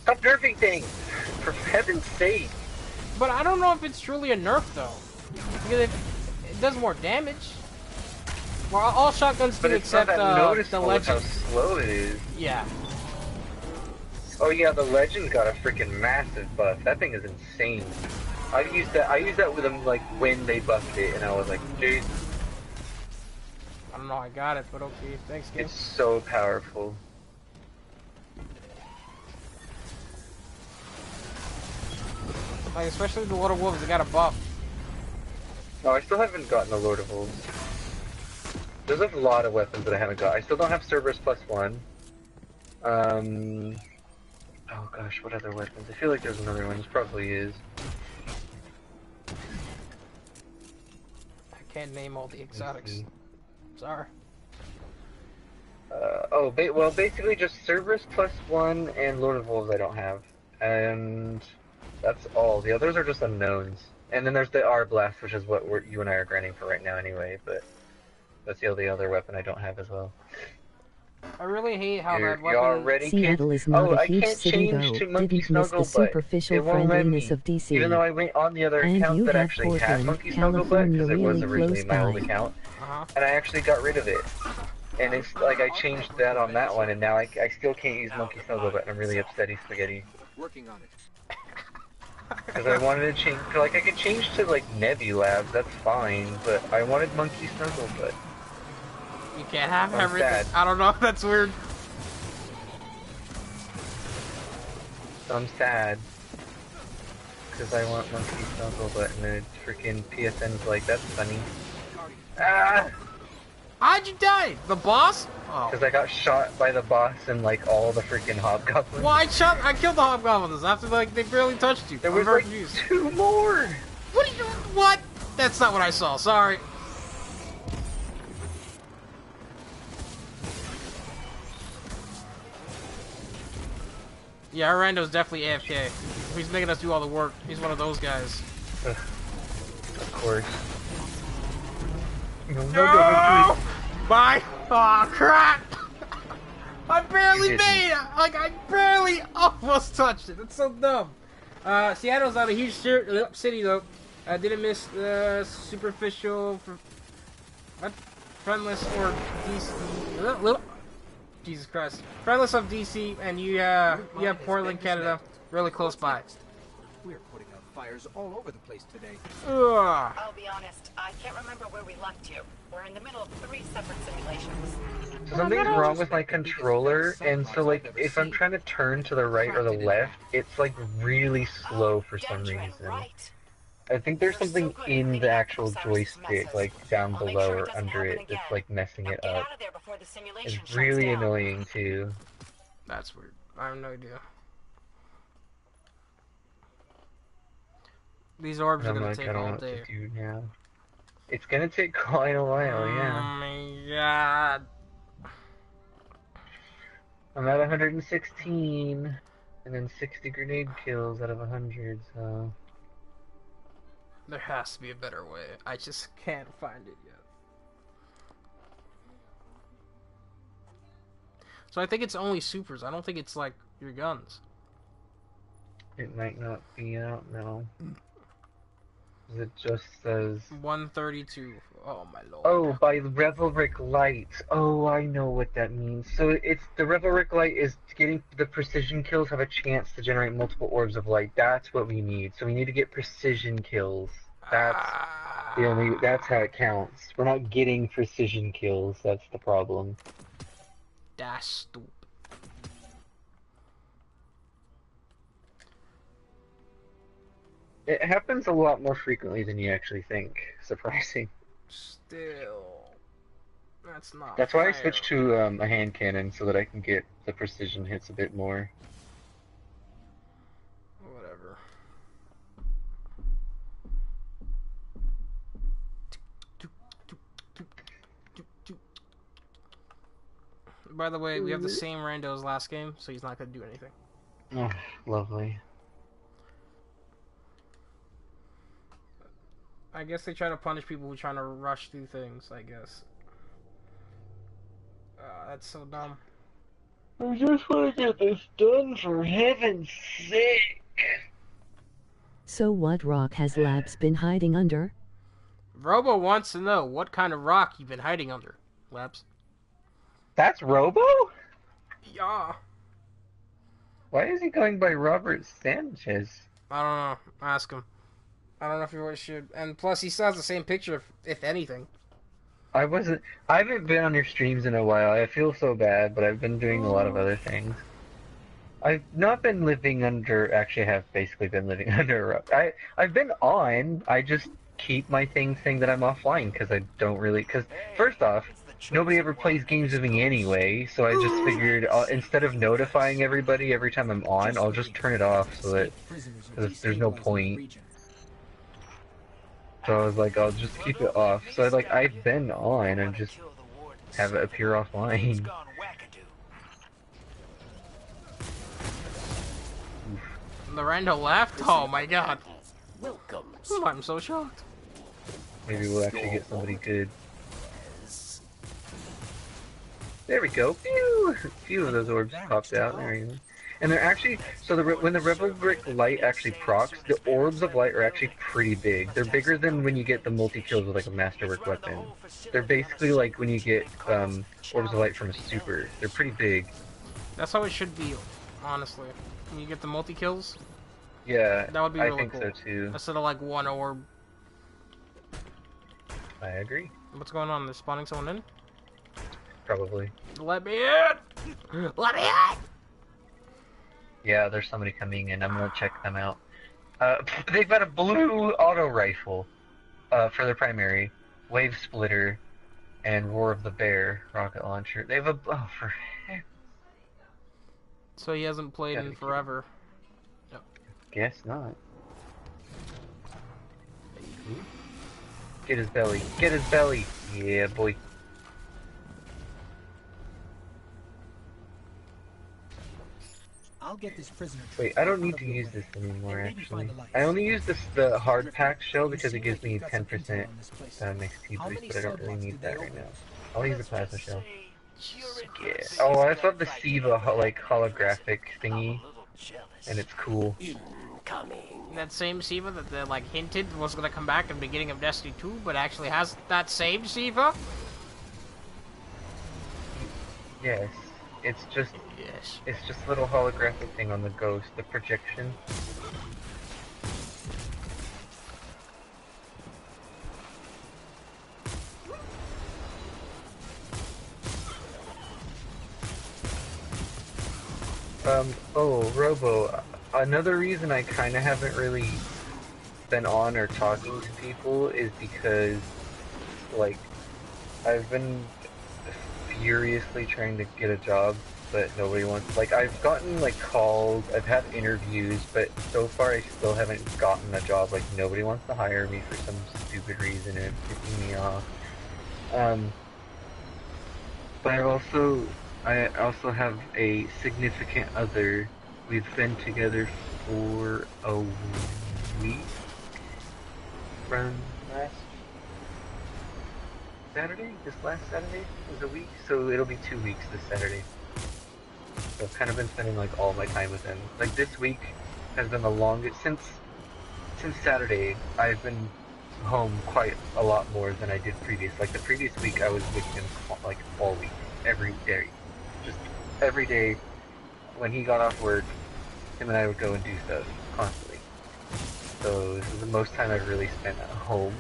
stop nerfing things! For heaven's sake! But I don't know if it's truly a nerf though, because it does more damage. Well, all shotguns do But it's not except that the noticeable with how legend. slow it is. Yeah. Oh yeah, the legend got a freaking massive buff. That thing is insane. I used that with them like when they buffed it, and I was like, dude, I don't know how I got it, but okay, thanks, game. it's so powerful. Like, especially the Lord of Wolves, they got a buff. No, I still haven't gotten the Lord of Wolves. There's a lot of weapons that I haven't got. I still don't have Cerberus +1. Oh gosh, what other weapons? I feel like there's another one. There probably is. I can't name all the exotics. Sorry. Well, basically just Cerberus +1 and Lord of Wolves I don't have. And that's all. The others are just unknowns. And then there's the R-Blast, which is what you and I are grinding for right now anyway, but that's the only other weapon I don't have as well. I really hate how that You weapon... already Seattle is not a I huge can't city change though. to Monkey Didn't miss the Snuggle, but superficial it won't let friendliness me. of DC. Even though I went on the other And account you that have actually had Portland, Monkey Snuggle, California because it was really originally close my old by. account, Uh-huh. and I actually got rid of it. And it's like I changed that on that one, and now I still can't use Monkey Snuggle, but I'm really upsetty spaghetti. Working on it. Because I wanted to change, like I could change to like Nebulabs, that's fine, but I wanted Monkey Snuggle, but... You can't have I'm everything. sad. I don't know, that's weird. I'm sad. Because I want Monkey Snuggle, but and then freaking PSN's like, that's funny. Ah! How'd you die? The boss? Oh. Because I got shot by the boss and like all the freaking hobgoblins. Well, I killed the hobgoblins after like they barely touched you. There I'm was very like confused. 2 more! What are you? What? That's not what I saw. Sorry. Yeah, Rando's definitely AFK. He's making us do all the work. He's one of those guys. Of course. No! Bye! Aw, crap! I barely made it! Like, I barely almost touched it. That's so dumb. Seattle's not a huge city, though. I didn't miss the superficial... What? Friendless or DC... Jesus Christ. Friendless of DC, and you have Portland, Canada, really close by. We're putting out fires all over the place today. Ugh. I'll be honest, I can't remember where we left you. We're in the middle of 3 separate simulations. So something's wrong with my controller, and so like, if I'm trying to turn to the right or the left, it's like really slow for some reason. Right. I think there's something in the actual joystick, like down below or under it, that's like messing it up. It's really annoying too. That's weird. I have no idea. These orbs are gonna take I don't know all what day. to do now. It's gonna take quite a while, Oh yeah. my god. I'm at 116, and then 60 grenade kills out of 100, so... There has to be a better way. I just can't find it yet. So I think it's only supers. I don't think it's like your guns. It might not be out now. It just says... 132. Oh my lord. Oh, by the Revelric Light. Oh, I know what that means. So it's the Revelric Light is getting the precision kills have a chance to generate multiple orbs of light. That's what we need. So we need to get precision kills. That's how it counts. We're not getting precision kills. That's the problem. That's stupid. It happens a lot more frequently than you actually think. Surprising. Still, that's not. That's why I fair. switched to a hand cannon so that I can get the precision hits a bit more. Whatever. By the way, we have the same rando as last game, so he's not gonna do anything. Oh, lovely. I guess they try to punish people who are trying to rush through things, I guess. That's so dumb. I just want to get this done, for heaven's sake. So what rock has Labs been hiding under? Robo wants to know what kind of rock you've been hiding under, Labs. That's Robo? Yeah. Why is he going by Robert Sanchez? I don't know. Ask him. I don't know if you really should. And plus, he still has the same picture, if anything. I haven't been on your streams in a while. I feel so bad, but I've been doing a lot of other things. I've not been living under... Actually, I have basically been living under a rock. I've been on. I just keep my thing saying that I'm offline, because I don't really... Because, first off, nobody ever plays games with me anyway, so I just figured, instead of notifying everybody every time I'm on, I'll just turn it off so that there's no point. So I was like, I'll just keep it off. So I've been on and just have it appear offline. The rando left? Oh my god. I'm so shocked. Maybe we'll actually get somebody good. There we go. Phew! A few of those orbs popped out. There you go. And they're actually, so when the Rebel Brick light actually procs, the orbs of light are actually pretty big. They're bigger than when you get the multi-kills with like a Masterwork weapon. They're basically like when you get orbs of light from a super. They're pretty big. That's how it should be, honestly. When you get the multi-kills, Yeah, that would be really I think cool. so too. Instead of like one orb. I agree. What's going on? They're spawning someone in? Probably. Let me in! Let me in! Yeah, there's somebody coming in. I'm gonna check them out. They've got a blue auto rifle for their primary, wave splitter, and Roar of the Bear rocket launcher. They have a for heck. So he hasn't played in forever. Yep. Guess not. Get his belly. Get his belly. Yeah, boy. I'll get this prisoner. Wait, I don't need to use this anymore, actually. I only use the hard pack shell because it gives me 10% XP boost, but I don't really need that right now. I'll use the plasma shell. Yeah. Oh, I just love the Siva like holographic thingy, and it's cool. That same Siva that they like hinted was gonna come back in the beginning of Destiny 2, but actually has that same Siva? Yes. It's just Yes. It's just a little holographic thing on the ghost, the projection. Oh, Robo, another reason I kind of haven't really been on or talking to people is because, like, I've been furiously trying to get a job, but nobody wants, like, I've gotten, like, calls, I've had interviews, but so far I still haven't gotten a job. Like, nobody wants to hire me for some stupid reason, and it's pissing me off. But I also have a significant other. We've been together for a week from last Saturday? This last Saturday was a week, so it'll be 2 weeks this Saturday. So I've kind of been spending like all my time with him. Like this week has been the longest since Saturday. I've been home quite a lot more than I did previous. Like the previous week I was with him like all week, every day. Just every day when he got off work, him and I would go and do stuff constantly. So this is the most time I've really spent at home.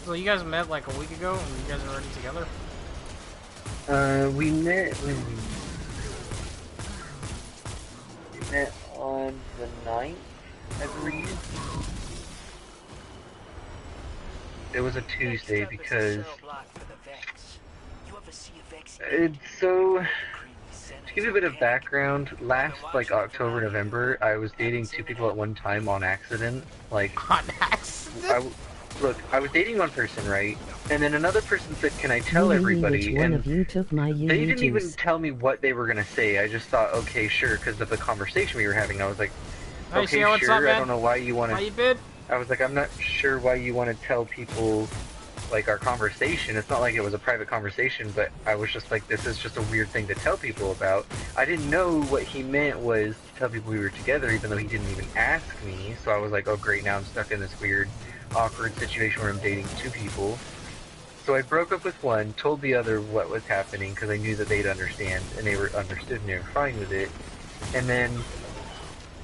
So you guys met like a week ago, and you guys are already together? We met on the 9th, I believe. It was a Tuesday because so to give you a bit of background, last like October, November, I was dating 2 people at one time on accident. Like On accident? Look, I was dating one person, right? And then another person said, "Can I tell Which everybody?" one And of you took my they didn't even juice? tell me what they were gonna say. I just thought, okay, sure, because of the conversation we were having. I was like, Hey, okay, Sierra, what's sure. up, man? I don't know why you want How to. you been? I was like, I'm not sure why you want to tell people like our conversation. It's not like it was a private conversation, but I was just like, this is just a weird thing to tell people about. I didn't know what he meant was to tell people we were together, even though he didn't even ask me. So I was like, oh great, now I'm stuck in this weird, awkward situation where I'm dating 2 people. So I broke up with one, told the other what was happening because I knew that they'd understand, and they were understood and they were fine with it. And then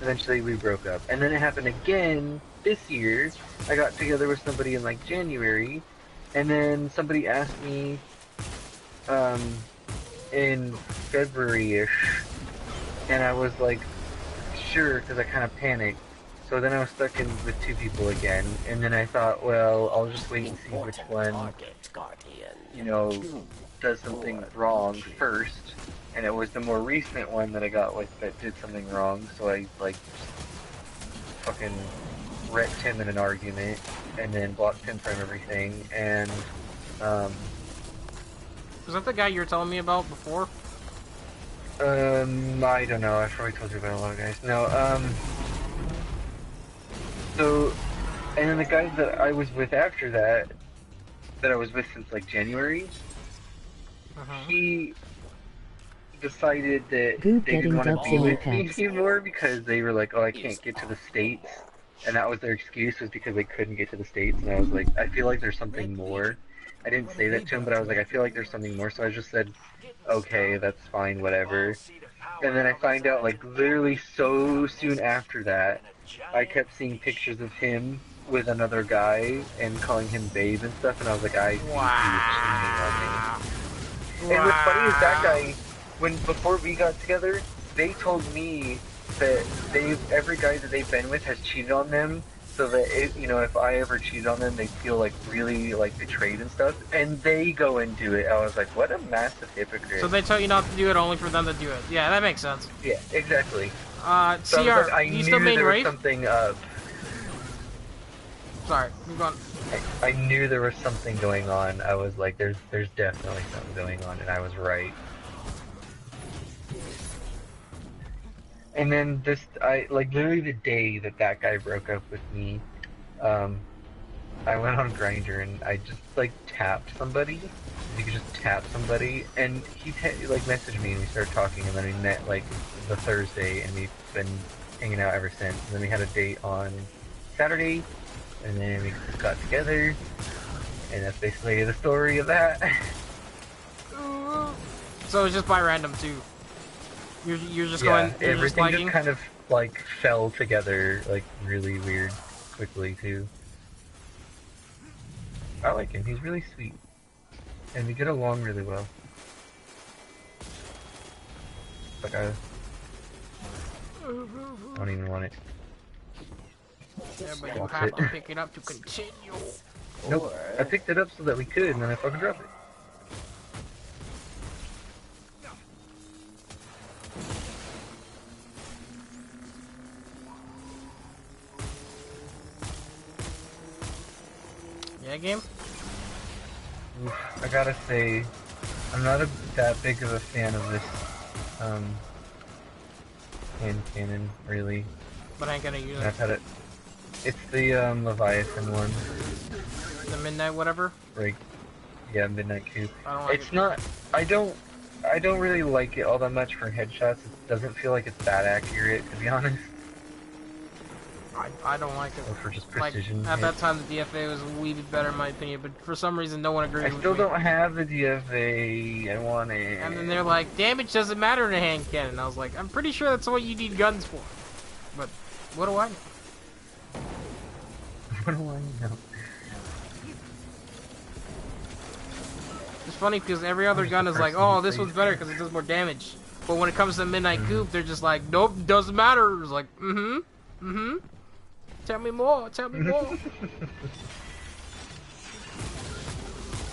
eventually we broke up. And then it happened again this year. I got together with somebody in like January, and then somebody asked me in February-ish, and I was like, sure, because I kind of panicked. So then I was stuck in with 2 people again, and then I thought, well, I'll just wait and see which one, you know, does something wrong first. And it was the more recent one that I got with that did something wrong, so I, like, fucking wrecked him in an argument, and then blocked him from everything, and, Was that the guy you were telling me about before? I don't know, I've probably told you about a lot of guys. No, so, and then the guy that I was with after that, that I was with since like January, he decided that Goop they didn't getting want to dubs be in with me Apex. anymore because they were like, oh, I can't get to the States. And that was their excuse, was because they couldn't get to the States. And I was like, I feel like there's something more. I didn't say that to him, but I was like, I feel like there's something more. So I just said, okay, that's fine, whatever. And then I find out, like, literally so soon after that, I kept seeing pictures of him with another guy and calling him babe and stuff. And I was like, I see you cheating on me. And what's funny is that guy, before we got together, they told me that every guy that they've been with has cheated on them, so that if I ever cheated on them, they feel like really like betrayed and stuff, and they go and do it. I was like, what a massive hypocrite. So they tell you not to do it, only for them to do it. Yeah, that makes sense. Yeah, exactly. CR, So I you knew still main there Wraith? was something up. Sorry, move on. I knew there was something going on. I was like, there's definitely something going on, and I was right. And then literally the day that guy broke up with me, I went on Grindr and I just like tapped somebody. You could just tap somebody, and he messaged me and we started talking, and then we met like the Thursday, and we've been hanging out ever since. And then we had a date on Saturday, and then we just got together, and that's basically the story of that. So it's just by random too. You're just Yeah, going. You're just everything liking. just kind of like fell together like really weird quickly too. I like him. He's really sweet, and we get along really well. Like I don't even want it. Yeah, but you have to pick it up to continue. Nope. I picked it up so that we could, and then I fucking dropped it. Yeah, game? I gotta say, I'm not that big of a fan of this hand cannon, really. But I ain't gonna use And it. I've had it. It's the Leviathan one. The midnight whatever? Like, yeah, Midnight Coup. I don't like It's it. not. I don't really like it all that much for headshots. It doesn't feel like it's that accurate, to be honest. I don't like it. Or for just Like, precision. at that time, the DFA was a wee bit better in my opinion, but for some reason, no one agreed with me. I still don't have the DFA. I want it. And then they're like, damage doesn't matter in a hand cannon. I was like, I'm pretty sure that's what you need guns for. But, what do I know? What do I know? It's funny because every other gun is like, oh, this one's better because it does more damage. But when it comes to Midnight Goop, they're just like, nope, doesn't matter. It's like, tell me more, tell me more.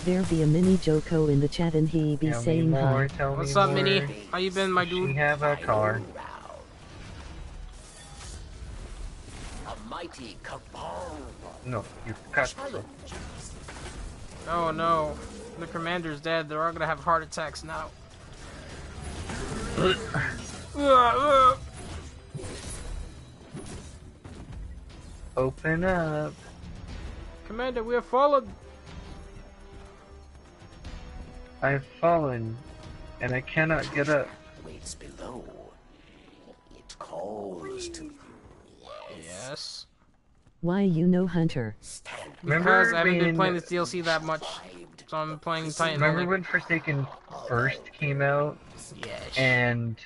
There be a mini Joko in the chat and he be Tell me saying more, hi. tell What's me up, more. Minnie? How you been, my She dude? have a car. A mighty cabal. No, you cut. Oh no, the commander's dead. They're all gonna have heart attacks now. Open up. Commander, we have fallen. I have fallen, and I cannot get up. Waits below. It calls to you. Yes. Why you know Hunter? Stand Because I haven't been when- playing this DLC that much, so I'm playing Titan Remember only. when Forsaken first came out, Yes. and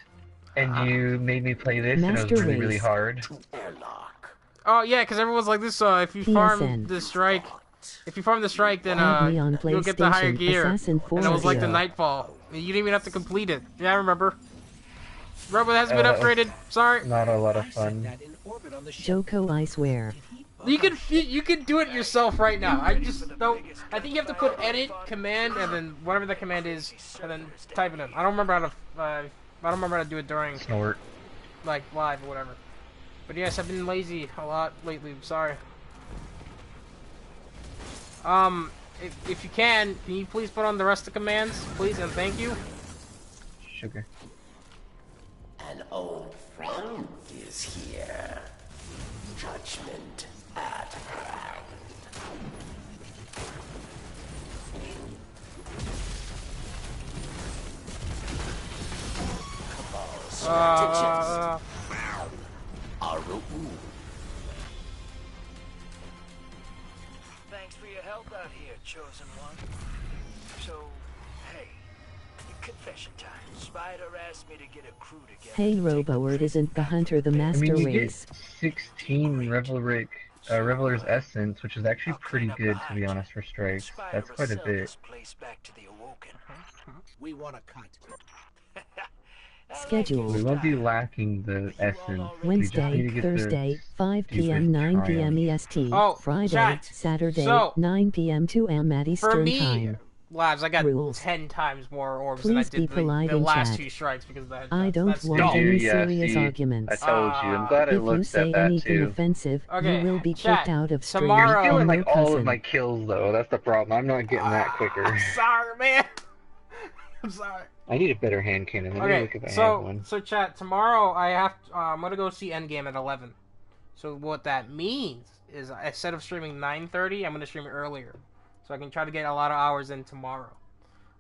you made me play this, and it Master was really, really Race. hard? to airlock. Oh yeah, because everyone's like this. If you farm PSN. the strike, then Add me on you'll get the higher PlayStation gear. Assassin 4 And it was like the audio. Nightfall. You didn't even have to complete it. Yeah, I remember. Robot hasn't been that was- upgraded. Sorry. Not a lot of fun. That in orbit on the ship. Joko, I swear. You can do it yourself right now. I just don't. I think you have to put edit command and then whatever the command is, and then type it in. I don't remember how to. I don't remember how to do it during Snort. like live or whatever. But yes, I've been lazy a lot lately. Sorry. If you can you please put on the rest of the commands, please, and thank you. Sugar. An old friend is here. Judgment at hand. Thanks for your help out here, chosen one. So, hey, confession time. Spider asked me to get a crew together. Hey Roboword, isn't the hunter the I master mean, you get race? 16 Reveler's Essence, which is actually pretty good, to be honest, for strikes. That's quite a bit. We want a cut. Schedule. We won't be lacking the Essence. We just need Wednesday, to get Thursday, 5 Deeper's p.m. 9 p.m. Triumph. EST. Oh, Friday, chat. Saturday, So, 9 p.m. 2 a.m. at For Eastern me, Time. Labs, I got Rules. 10 times more orbs than I Please did be polite the in last chat. 2 strikes because of that. I don't That's want dumb. any Yeah, serious see, arguments. I told you. I'm glad I If you looked say at that anything too. offensive, Okay, you will be chat, kicked out of stream. tomorrow- You're stealing No like all of cussing. my kills though. That's the problem. I'm not getting that quicker. I'm sorry, man. I'm sorry. I need a better hand cannon. Let me look Okay, if I have one. so chat, tomorrow I have I'm gonna go see Endgame at 11. So what that means is instead of streaming 9:30, I'm gonna stream it earlier, so I can try to get a lot of hours in tomorrow.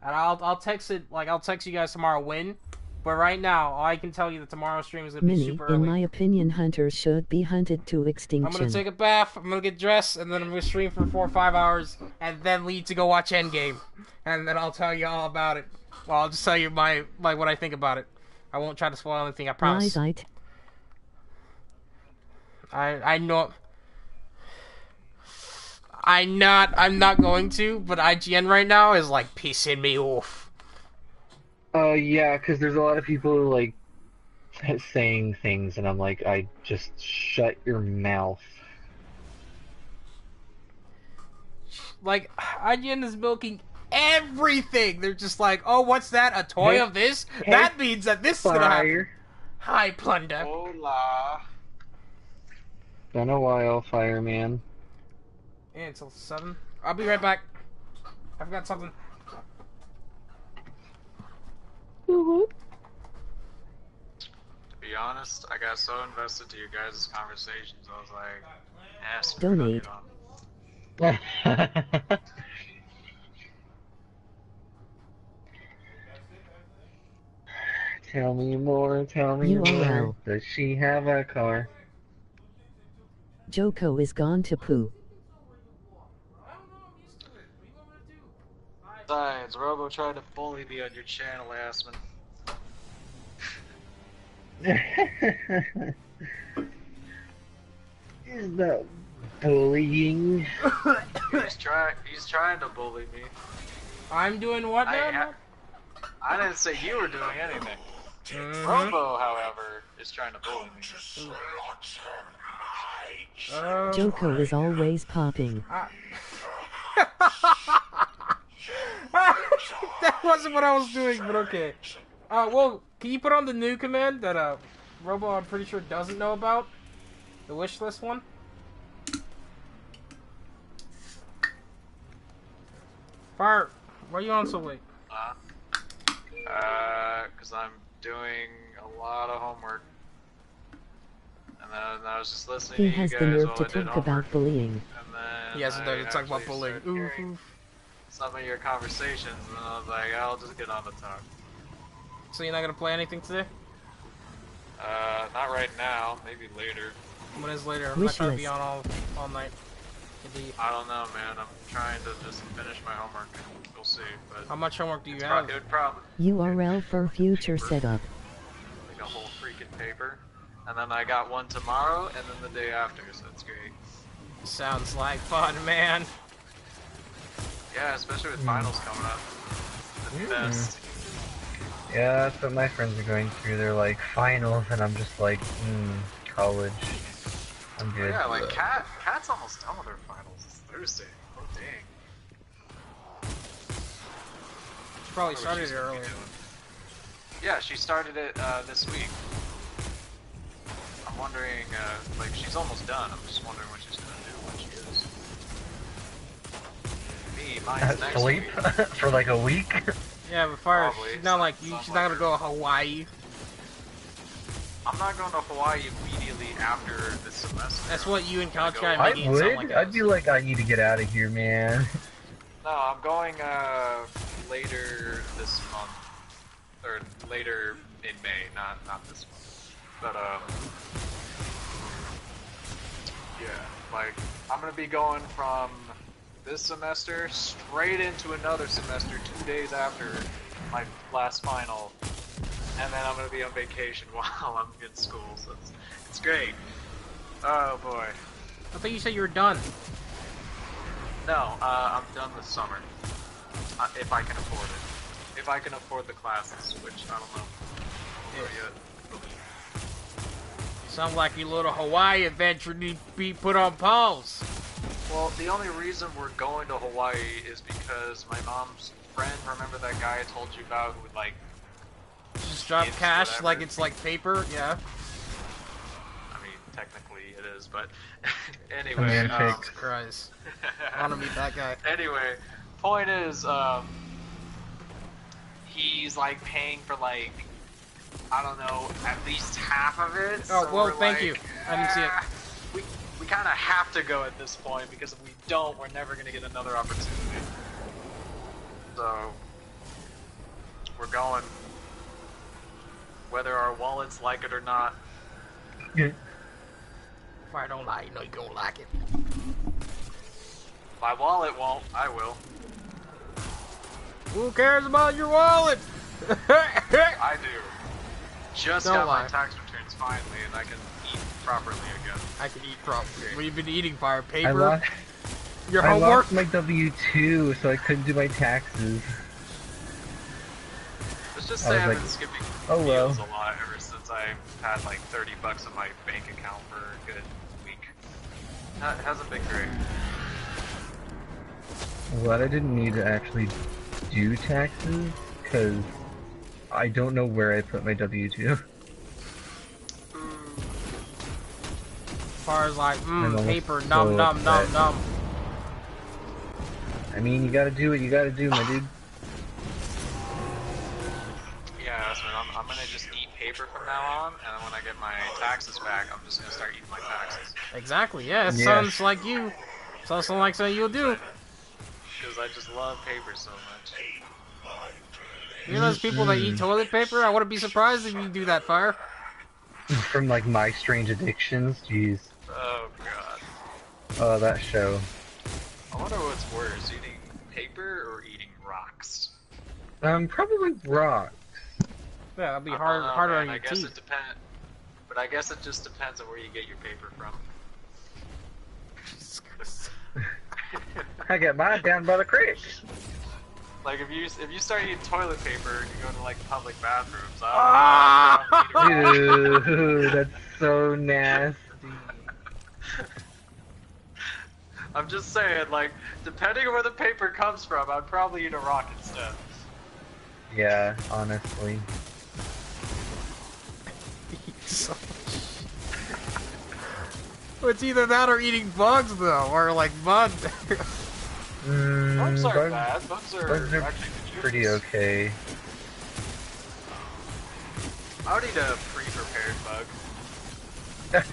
And I'll text you guys tomorrow when. But right now, all I can tell you that tomorrow's stream is gonna be Mini, super early. in my opinion, hunters should be hunted to extinction. I'm gonna take a bath, I'm gonna get dressed, and then I'm gonna stream for 4 or 5 hours, and then leave to go watch Endgame. And then I'll tell you all about it. Well, I'll just tell you what I think about it. I won't try to spoil anything, I promise. Right. I know. I'm not going to, but IGN right now is like pissing me off. Yeah, because there's a lot of people like saying things, and I'm like, I just shut your mouth. Like, IGN is milking everything. They're just like, oh, what's that? A toy of this? That means that this is gonna happen. Hi, Plunder. Hola. Been a while, fireman. Yeah, until 7. I'll be right back. I forgot something. To be honest, I got so invested to your guys' conversations, I was like, ask Donate. Tell me more, tell me more. URL. Does she have a car? Joko is gone to poo. Besides, Robo tried to bully me on your channel, Asman. Is that bullying? He's trying to bully me. I'm doing what now? I didn't say you were doing anything. Robo, however, is trying to bully me. Joko is always popping. That wasn't what I was doing, but okay. Well, can you put on the new command that Robo, I'm pretty sure, doesn't know about? The wish list one? Fire, why are you on so late? Because I'm doing a lot of homework. And then I was just listening He to you has guys the nerve while to I did talk homework. about bullying. And then Yes, it does. I It's talk about actually bullying. started hearing some of your conversations, and I was like, I'll just get on the talk. So you're not gonna play anything today? Not right now. Maybe later. When is later? I'm not trying to be on all night. I don't know, man. I'm trying to just finish my homework. We'll see. But how much homework do you have? It would probably URL for future setup. like a whole freaking paper. And then I got one tomorrow, and then the day after, so it's great. Sounds like fun, man. Yeah, especially with finals coming up. The best. Yeah, that's what my friends are going through. They're like, finals, and I'm just like, college. I'm good. Yeah, like Kat's almost done with her finals. It's Thursday. Oh dang. She probably started it earlier. Yeah, she started it this week. I'm wondering, like, she's almost done. I'm just wondering what she's gonna do when she is. Me, mine's next Sleep week. for like a week. Yeah, but Fire, Probably. she's not like you. She's not gonna go to Hawaii. I'm not going to Hawaii immediately after this semester. That's what you and Couch Guy I making it sound would. like. I'd be like, I need to get out of here, man. No, I'm going later this month, or later in May, not this one. But yeah, like I'm gonna be going from this semester straight into another semester 2 days after my last final, and then I'm gonna be on vacation while I'm in school. So it's great. Oh boy. I thought you said you were done. No, I'm done this summer. If I can afford it. If I can afford the classes, which I don't know. I don't know yet. Sounds like your little Hawaii adventure needs to be put on pause. Well, the only reason we're going to Hawaii is because my mom's friend, remember that guy I told you about who would like... Just drop cash whatever? like it's like paper, yeah. I mean, technically it is, but anyway... Jesus Christ. I want to meet that guy. Anyway, point is, he's like paying for like, I don't know, at least half of it. Oh, so well, we're thank like, you. I didn't see it. We kind of have to go at this point, because if we don't, we're never going to get another opportunity. So, we're going, whether our wallets like it or not. Yeah. If I don't like it, you know you don't like it. My wallet won't, I will. Who cares about your wallet? I do. Just Don't got lie. my tax returns finally, and I can eat properly again. I can eat properly. What have you been eating, fire? I Paper? lost, Your I homework? lost my W-2, so I couldn't do my taxes. Let's just I say was I've like, been skipping oh, well. meals a lot ever since I had like $30 in my bank account for a good week. That hasn't been great. I'm glad I didn't need to actually do taxes, because I don't know where I put my W-2. As far as like, I'm paper, so num, num, num, upset. num. I mean, you gotta do what you gotta do, my dude. Yeah, that's what I'm gonna just eat paper from now on, and when I get my taxes back, I'm just gonna start eating my taxes. Exactly, yeah, it Yeah. sounds like you. Sounds like something you'll do. Because I just love paper so much. You know those people that eat toilet paper? I wouldn't be surprised if you do that, fire. From like My Strange Addictions, jeez. Oh god. Oh, that show. I wonder what's worse, eating paper or eating rocks? Probably rocks. Yeah, that'd be I don't harder know, on man. your I guess teeth. it depends. But I guess it just depends on where you get your paper from. I get mine down by the creek. Like if you start eating toilet paper and you go to like public bathrooms, Ooh, that's so nasty. I'm just saying, like, depending on where the paper comes from, I'd probably eat a rock instead. Yeah, honestly. It's either that or eating bugs, though, or like mud. Bugs aren't bad. Bugs are actually pretty okay. I would eat a pre-prepared bug.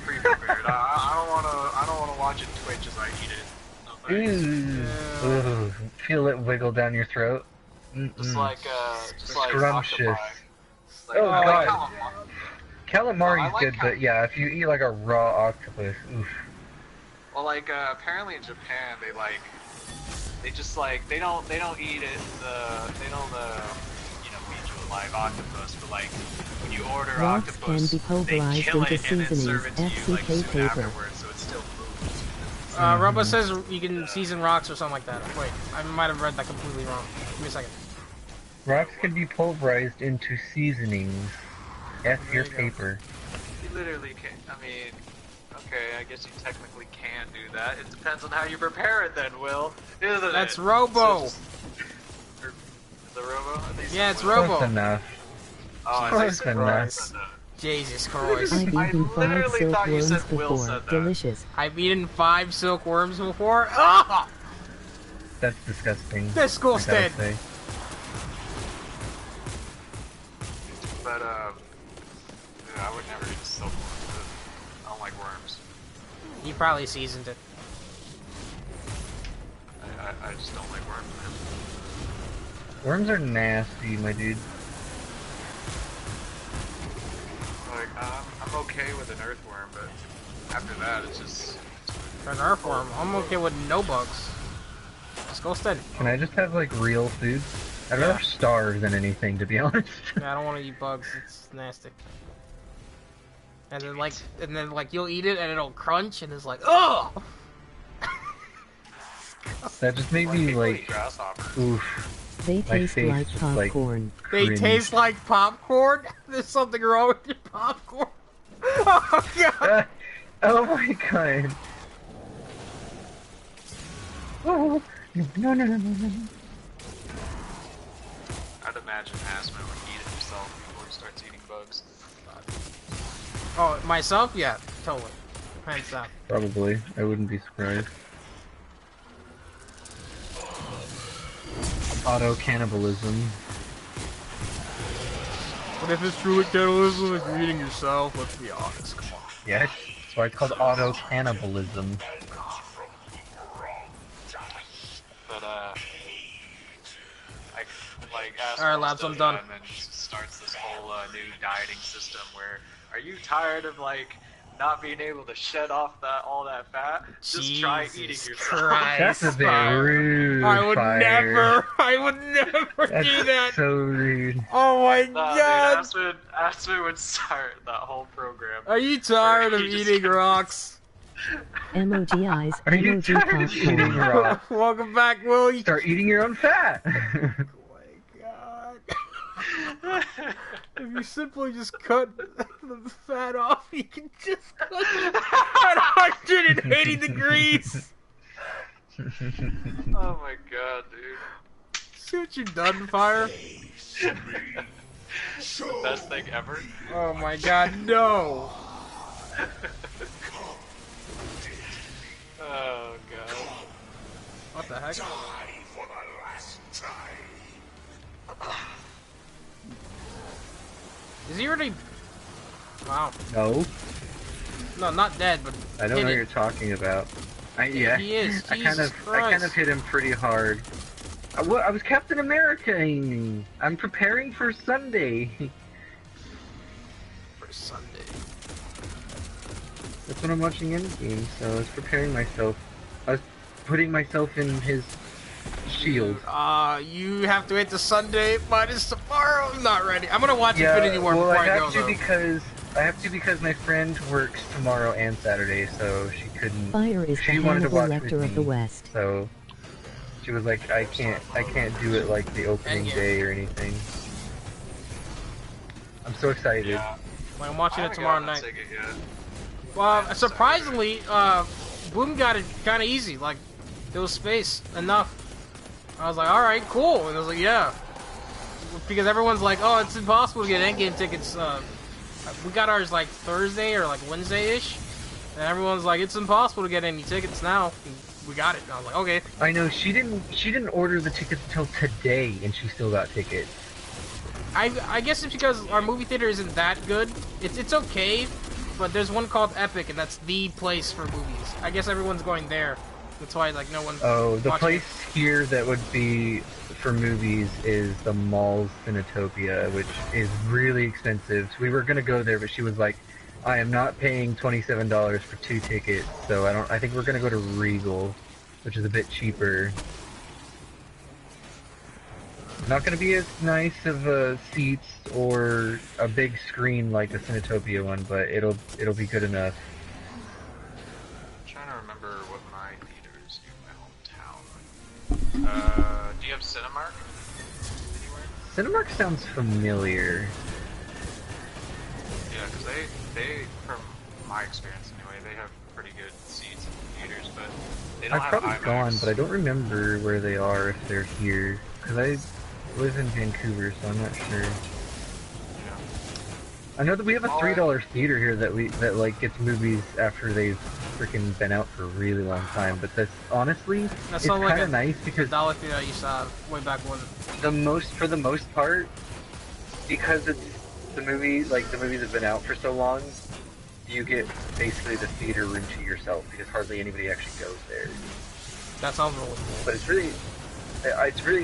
Pre-prepared. I don't wanna watch it twitch as I eat it. No thanks. Ooh, feel it wiggle down your throat. Just like Scrumptious. octopi. Like, Oh, I like God. calamari. Calamari's I like good, but yeah, if you eat like a raw octopus, oof. Well, like apparently in Japan they don't eat it. They don't feed you a live octopus, but like when you order Rocks octopus, can be they pulverized kill into it and then serve it to you like seasonings, soon FCK paper. afterwards, so it's still food. Rumba says you can season rocks or something like that. Wait, I might have read that completely wrong. Give me a second. Rocks can be pulverized into seasonings. F your paper. You literally can. I mean, okay, I guess you technically can do that. It depends on how you prepare it, then, Will. Isn't it? That's Robo. Is it Robo? I think Yeah, it's Will. Robo. Close enough. Oh, I Close think so. enough. Jesus Christ. I've I eaten 5 literally thought you silkworms said Will before. said that. Delicious. I've eaten 5 silkworms before. Ah! That's disgusting. Disgusting. I gotta say. But, yeah, I would never eat a silkworm. I don't like worms. He probably seasoned it. I just don't like worms, man. Worms are nasty, my dude. I'm okay with an earthworm, but after that, it's just... For an earthworm, I'm okay with no bugs. Just go steady. Can I just have like real food? I'd rather starve than anything, to be honest. Yeah, I don't want to eat bugs. It's nasty. And then like you'll eat it and it'll crunch and it's like, oh. That just made me like, oof. They taste like popcorn. They taste like popcorn? There's something wrong with your popcorn. Oh god. Oh my god. Oh, no. I'd imagine Asma would eat it himself before he starts eating bugs. Oh, myself? Yeah, totally. Hands down. Probably. I wouldn't be surprised. Auto-cannibalism. But if it's truly cannibalism, if you're eating yourself, let's be honest. Come on. Yes, that's why it's called auto-cannibalism. But, Asma Alright, lads, I'm done. And then starts this whole new dieting system where, are you tired of, like, not being able to shed off all that fat? Just try eating yourself. Christ. That's a bit rude. I would Fire. never That's do that. so rude. Oh my Nah, god. dude, Asma would start that whole program. Are you tired of Where he just eating goes- rocks? Emojis, Are you emoji tired of eating popcorn. raw? Welcome back, Will. You... Start eating your own fat. Oh my god. If you simply just cut the fat off, you can just cook it at 180 degrees. Oh my god, dude. See what you've done, Fire? The best thing ever. Oh my god, no. Oh god. What the heck? Is he already... Wow. No, No, not dead, but I don't know what hit you're it. talking about. Yeah, He is. I kind Jesus of Christ. hit him pretty hard. I was Captain America. I'm preparing for Sunday. For Sunday. That's when I'm watching Endgame, so I was preparing myself. I was putting myself in his shield. You have to wait to Sunday, but it's tomorrow. I'm not ready. I'm gonna watch Infinity War well, before I I go, have to though. because my friend works tomorrow and Saturday, so she couldn't. Fire is the She wanted to Hannibal watch with Lecter of the me, West. so she was like, I can't do it like the opening Endgame. day or anything. I'm so excited. Yeah. Like, I'm watching I it haven't tomorrow gotten a night. ticket yet. Well, surprisingly, Boom got it kind of easy. Like, there was space enough. I was like, all right, cool. And I was like, yeah, because everyone's like, oh, it's impossible to get Endgame tickets. We got ours like Thursday or like Wednesday-ish, and everyone's like, it's impossible to get any tickets now. And we got it. And I was like, okay. I know she didn't order the tickets until today, and she still got tickets. I guess it's because our movie theater isn't that good. It's okay, but there's one called Epic, and that's the place for movies. I guess everyone's going there. That's why like no one's. Oh, the watching place here that would be for movies is the Mall's Cinetopia, which is really expensive. So we were gonna go there, but she was like, "I am not paying $27 for 2 tickets, so I think we're gonna go to Regal, which is a bit cheaper. Not gonna be as nice of seats or a big screen like the Cinetopia one, but it'll be good enough." I'm trying to remember what my theater is in my hometown. Do you have Cinemark anywhere? Cinemark sounds familiar. Yeah, because they, from my experience anyway, they have pretty good seats in theaters, but they don't I've have probably IMAX. gone, but I don't remember where they are if they're here. Because I live in Vancouver, so I'm not sure. Yeah. I know that we have a $3 theater here that like gets movies after they've freaking been out for a really long time. But that's honestly, That it's sounds like kind a of nice because Dollar theater I used to have way back when. for the most part, because it's the movies have been out for so long, you get basically the theater room to yourself because hardly anybody actually goes there. That sounds really cool. But it's really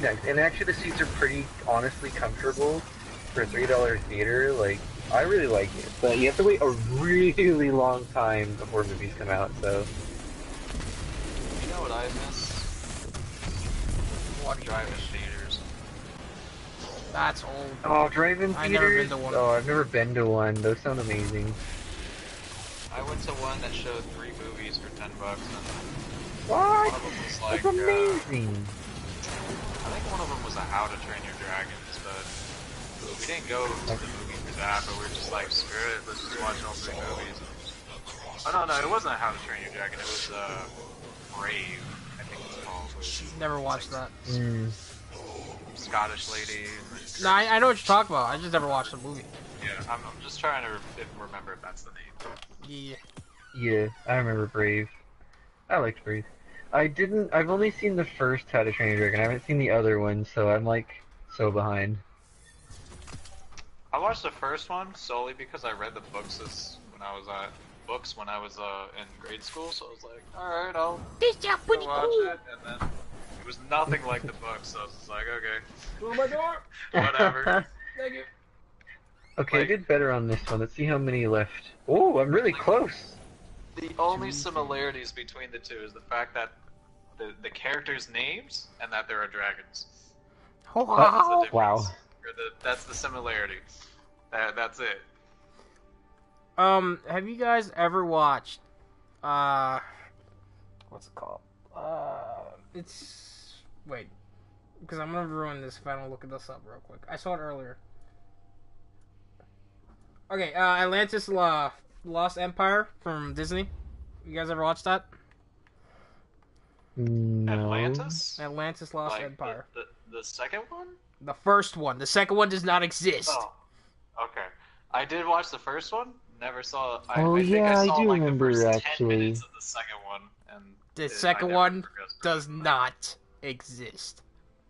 nice, and actually the seats are pretty honestly comfortable for a $3 theater. Like I really like it, but you have to wait a really long time before movies come out, so... You know what I miss? What? Drive-in theaters. That's old. Oh, drive-in theaters? I've never been to one. Oh, I've never been to one. Those sound amazing. I went to one that showed 3 movies for $10, and What? one of them was like, That's amazing! I think one of them was a How to Train Your Dragons, but we didn't go to the movie for that, but we were just like, screw it, let's just watch all 3 movies. Oh no, it wasn't How to Train Your Dragon, it was Brave, I think it's called. Never watched that. Scottish lady. No, I know what you're talking about. I just never watched the movie. Yeah, I'm just trying to remember if that's the name. Yeah. Yeah, I remember Brave. I liked Brave. I've only seen the first How to Train Your Dragon. I haven't seen the other one, so I'm like, so behind. I watched the first one solely because I read the books when I was in grade school, so I was like, alright, I'll go watch it, and then it was nothing like the books, so I was just like, okay. Oh my god! Whatever. Thank you. Okay, I did better on this one. Let's see how many left. Oh, I'm really close. The only similarities between the two is the fact that the characters' names and that there are dragons. Wow. Wow. That's the similarity. That's it. Have you guys ever watched, what's it called? Wait, because I'm gonna ruin this if I don't look this up real quick. I saw it earlier. Okay, Atlantis Lost Empire from Disney. You guys ever watched that? No. Atlantis? Atlantis Lost Like Empire. The second one? The first one. The second one does not exist. Oh, okay. I did watch the first one. Never saw. I think yeah, I saw I do like remember, the first 10 actually. minutes of the second one, and The I second never one progressed does further. not exist.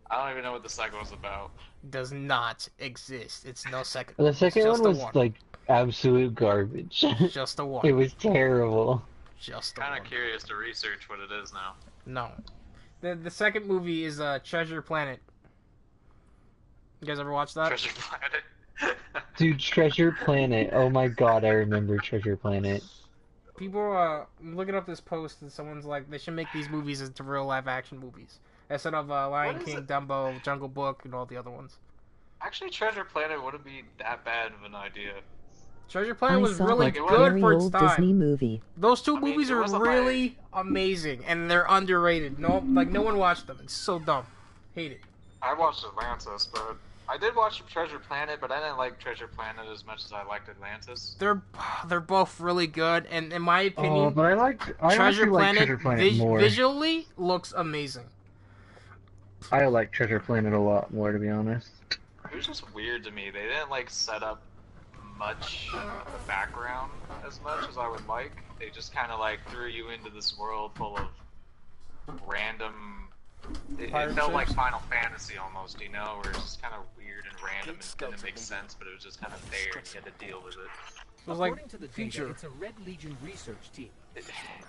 I don't even know what the second one's about. Does not exist. It's no second. The second It's one just was the one. like absolute garbage. Just the It one. was terrible. Just the Kind one. of curious to research what it is now. No. The second movie is Treasure Planet. You guys ever watch that? Treasure Planet. Dude, Treasure Planet. Oh my god, I remember Treasure Planet. People looking up this post and someone's like, they should make these movies into real live action movies instead of Lion What is King, it? Dumbo, Jungle Book, and all the other ones. Actually, Treasure Planet wouldn't be that bad of an idea. Treasure Planet I was saw really that it good very for its old time. Disney movie. Those two I mean, movies it are wasn't really amazing, and they're underrated. No one watched them. It's so dumb. Hate it. I watched Atlantis, but I did watch Treasure Planet, but I didn't like Treasure Planet as much as I liked Atlantis. They're both really good, and in my Oh, opinion, but I Treasure actually like Planet, Treasure Planet more. visually looks amazing. I like Treasure Planet a lot more, to be honest. It was just weird to me. They didn't like set up much of the background as much as I would like. They just kind of like threw you into this world full of random. It Pirate felt like ships? Final Fantasy almost, you know, where it's just kind of weird and random and didn't make sense, but it was just kind of there and you had to deal with it. It was like According to the data, future. it's a Red Legion research team.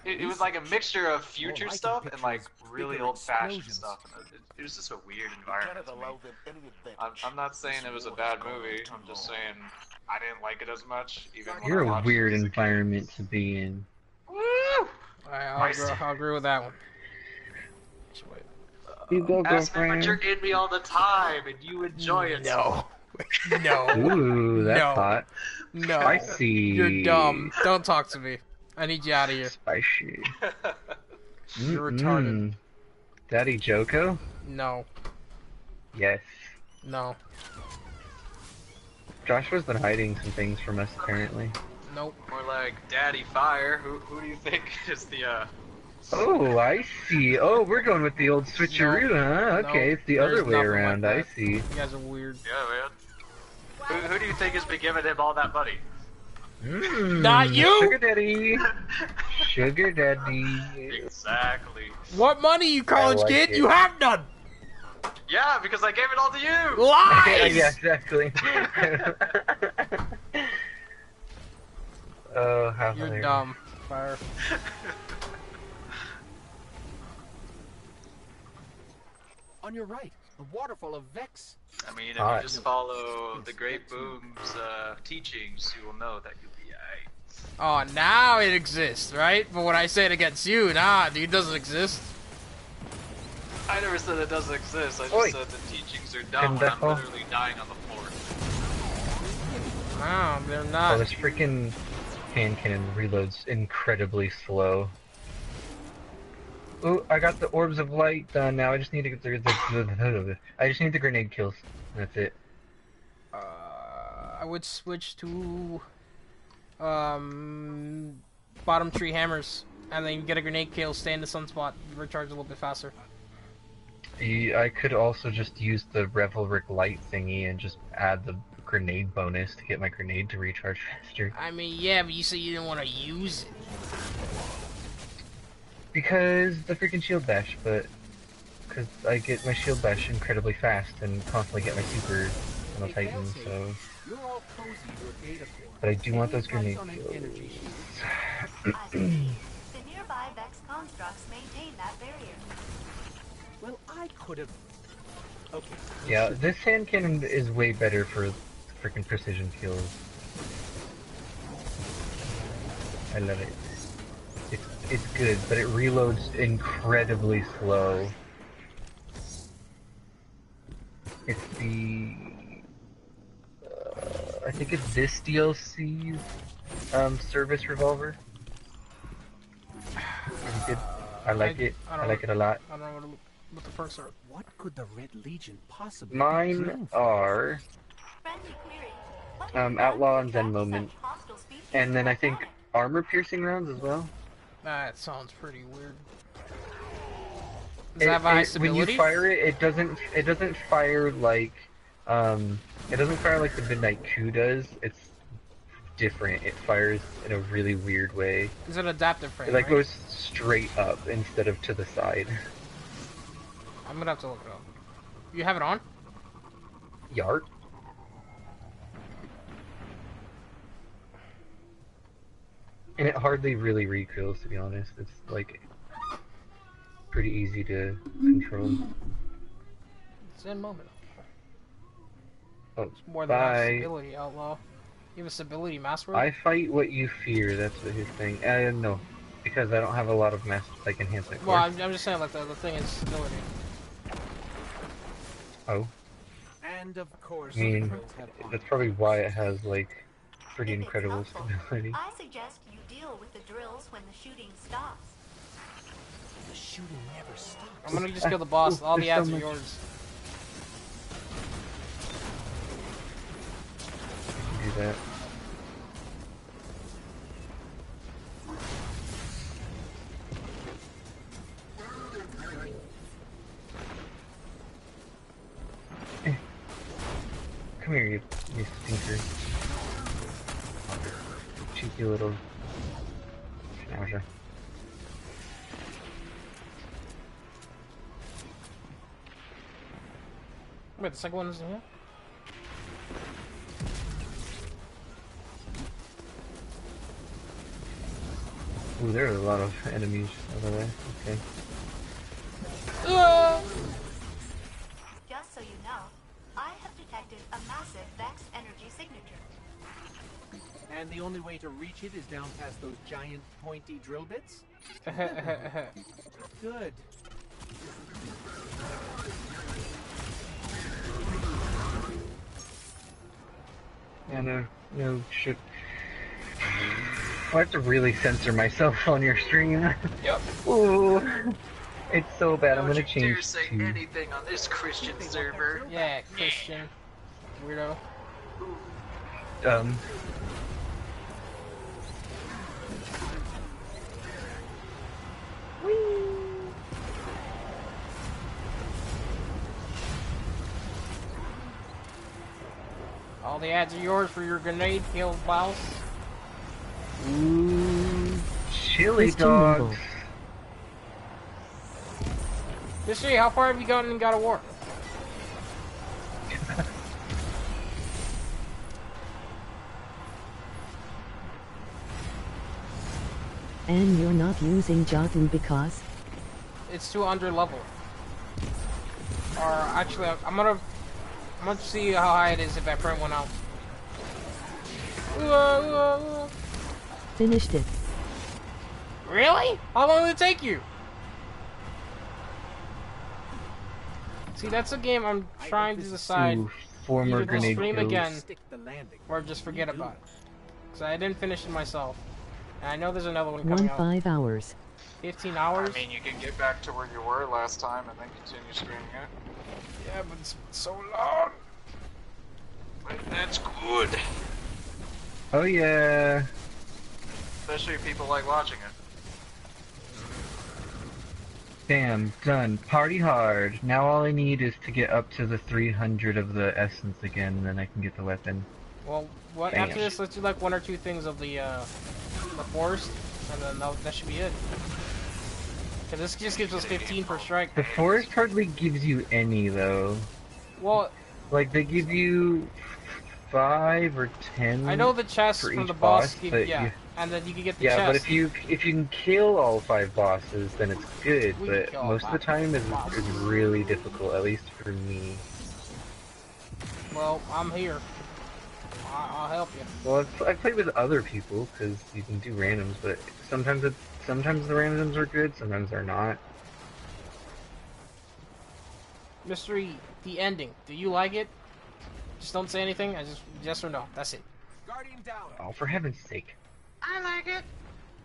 It was like a mixture of future All I can stuff picture and like is really bigger old-fashioned explosions. stuff. And it was just a weird environment to me. I'm not saying it was a bad movie. I'm just saying I didn't like it as much. Even when You're I a watched weird it as a kid. environment to be in. Woo! I'll agree with that one. You go, Aspen, but you're girlfriend. in me all the time and you enjoy it. No. No. Ooh, that's No. hot. No. Spicy. You're dumb. Don't talk to me. I need you out of here. Spicy. You're retarded. Daddy Joko? No. Yes. No. Joshua's been hiding some things from us, apparently. Nope. More like Daddy Fire. Who do you think is the Oh, I see. Oh, we're going with the old switcheroo, huh? No, Okay, it's the there's other way nothing around. like I that. see. You guys are weird. Yeah, man. Who do you think has been giving him all that money? Not you! Sugar daddy. Sugar daddy. Exactly. What money, you college like kid? it. You have none! Yeah, because I gave it all to you. Lies! Yeah, exactly. Oh, how You're hilarious. dumb. Fire. On your right, A waterfall of Vex. I mean, if you just follow the Great Boom's teachings, you will know that you'll be alright. Oh, now it exists, right? But when I say it against you, nah, dude, it doesn't exist. I never said it doesn't exist, I just said the teachings are dumb when I'm literally dying on the floor. No, they're not. Oh, this freaking hand cannon reloads incredibly slow. Ooh, I got the orbs of light done. Now I just need to get I just need the grenade kills. That's it. I would switch to bottom tree hammers, and then you get a grenade kill, stay in the sunspot, recharge a little bit faster. I could also just use the Revelric light thingy and just add the grenade bonus to get my grenade to recharge faster. I mean, yeah, but you said you didn't want to use it. Because the freaking shield bash, but because I get my shield bash incredibly fast and constantly get my super on the Titan, so. But I do want those grenade kills. The nearby Vex constructs maintain that barrier. Well, I could have. Okay. Yeah, this hand cannon is way better for freaking precision kills. I love it. It's good, but it reloads incredibly slow. It's the I think it's this DLC's service revolver. Pretty good. I like it. I like it a lot. I don't know what the perks are. What could the Red Legion possibly Mine are Outlaw and Zen Moment, and then I think armor piercing rounds as well. That sounds pretty weird. Does it have high stability? When you fire it, it doesn't fire like the Midnight Coup does. It's different. It fires in a really weird way. It's an adaptive frame, It like right? goes straight up instead of to the side. I'm gonna have to look it up. You have it on? Yart. And it hardly really recoils, to be honest. It's like pretty easy to control. It's in moment. Oh, It's more than that stability, Outlaw. You have a stability master? I fight what you fear. That's what his thing. No, because I don't have a lot of like enhancement. Well, I'm just saying, like the thing is stability. Oh. And of course, I mean, that's probably why it has like pretty incredible stability. I suggest you deal with the drills when the shooting stops. the shooting never stops. I'm gonna just kill the boss. All the ads so are much. yours. Do that. Come here, you stinker. Cheeky little schnauzer. Wait, the second one is in here? Ooh, there are a lot of enemies over there. Okay. Just so you know, I have detected a massive Vex energy signature. And the only way to reach it is down past those giant pointy drill bits? Good. Yeah, no shit. I have to really censor myself on your stream. Yep. Ooh. It's so bad. I'm Don't gonna you dare change say to... anything on this Christian server. Yeah, Christian. Weirdo. All the ads are yours for your grenade kill, boss. Ooh, chili Mr. dogs. Nimble. Just see, how far have you gotten in God of War? And you're not using Jotun because... It's too under level. Or actually, I'm gonna see how high it is if I print one out. Finished it. Really? How long did it take you? See, that's a game I'm trying to decide Ooh, 4 more either to grenade stream kills. again or just forget about it. Because I didn't finish it myself. And I know there's another one coming out. 5 hours. 15 hours? I mean, you can get back to where you were last time and then continue streaming it. Yeah, but it's been so long. But that's good. Oh yeah. Especially if people like watching it. Bam, done. Party hard. Now all I need is to get up to the 300 of the essence again, and then I can get the weapon. Well, what Damn. after this, let's do like 1 or 2 things of the forest, and then that should be it. Cause this just gives us 15 per strike. The forest hardly gives you any, though. Well, Like, they give you 5 or 10 I know the chests for from each the boss, boss, give, but yeah, you- and then you can get the Yeah, chest. but if you can kill all 5 bosses, then it's good. We can But kill all most of the 5 time is bosses. really difficult, at least for me. Well, I'm here. I'll help you. Well, I've played with other people because you can do randoms, but sometimes the randoms are good, sometimes they're not. Mystery, the ending. Do you like it? Just don't say anything. I just yes or no. That's it. Guardian down. Oh, for heaven's sake! I like it.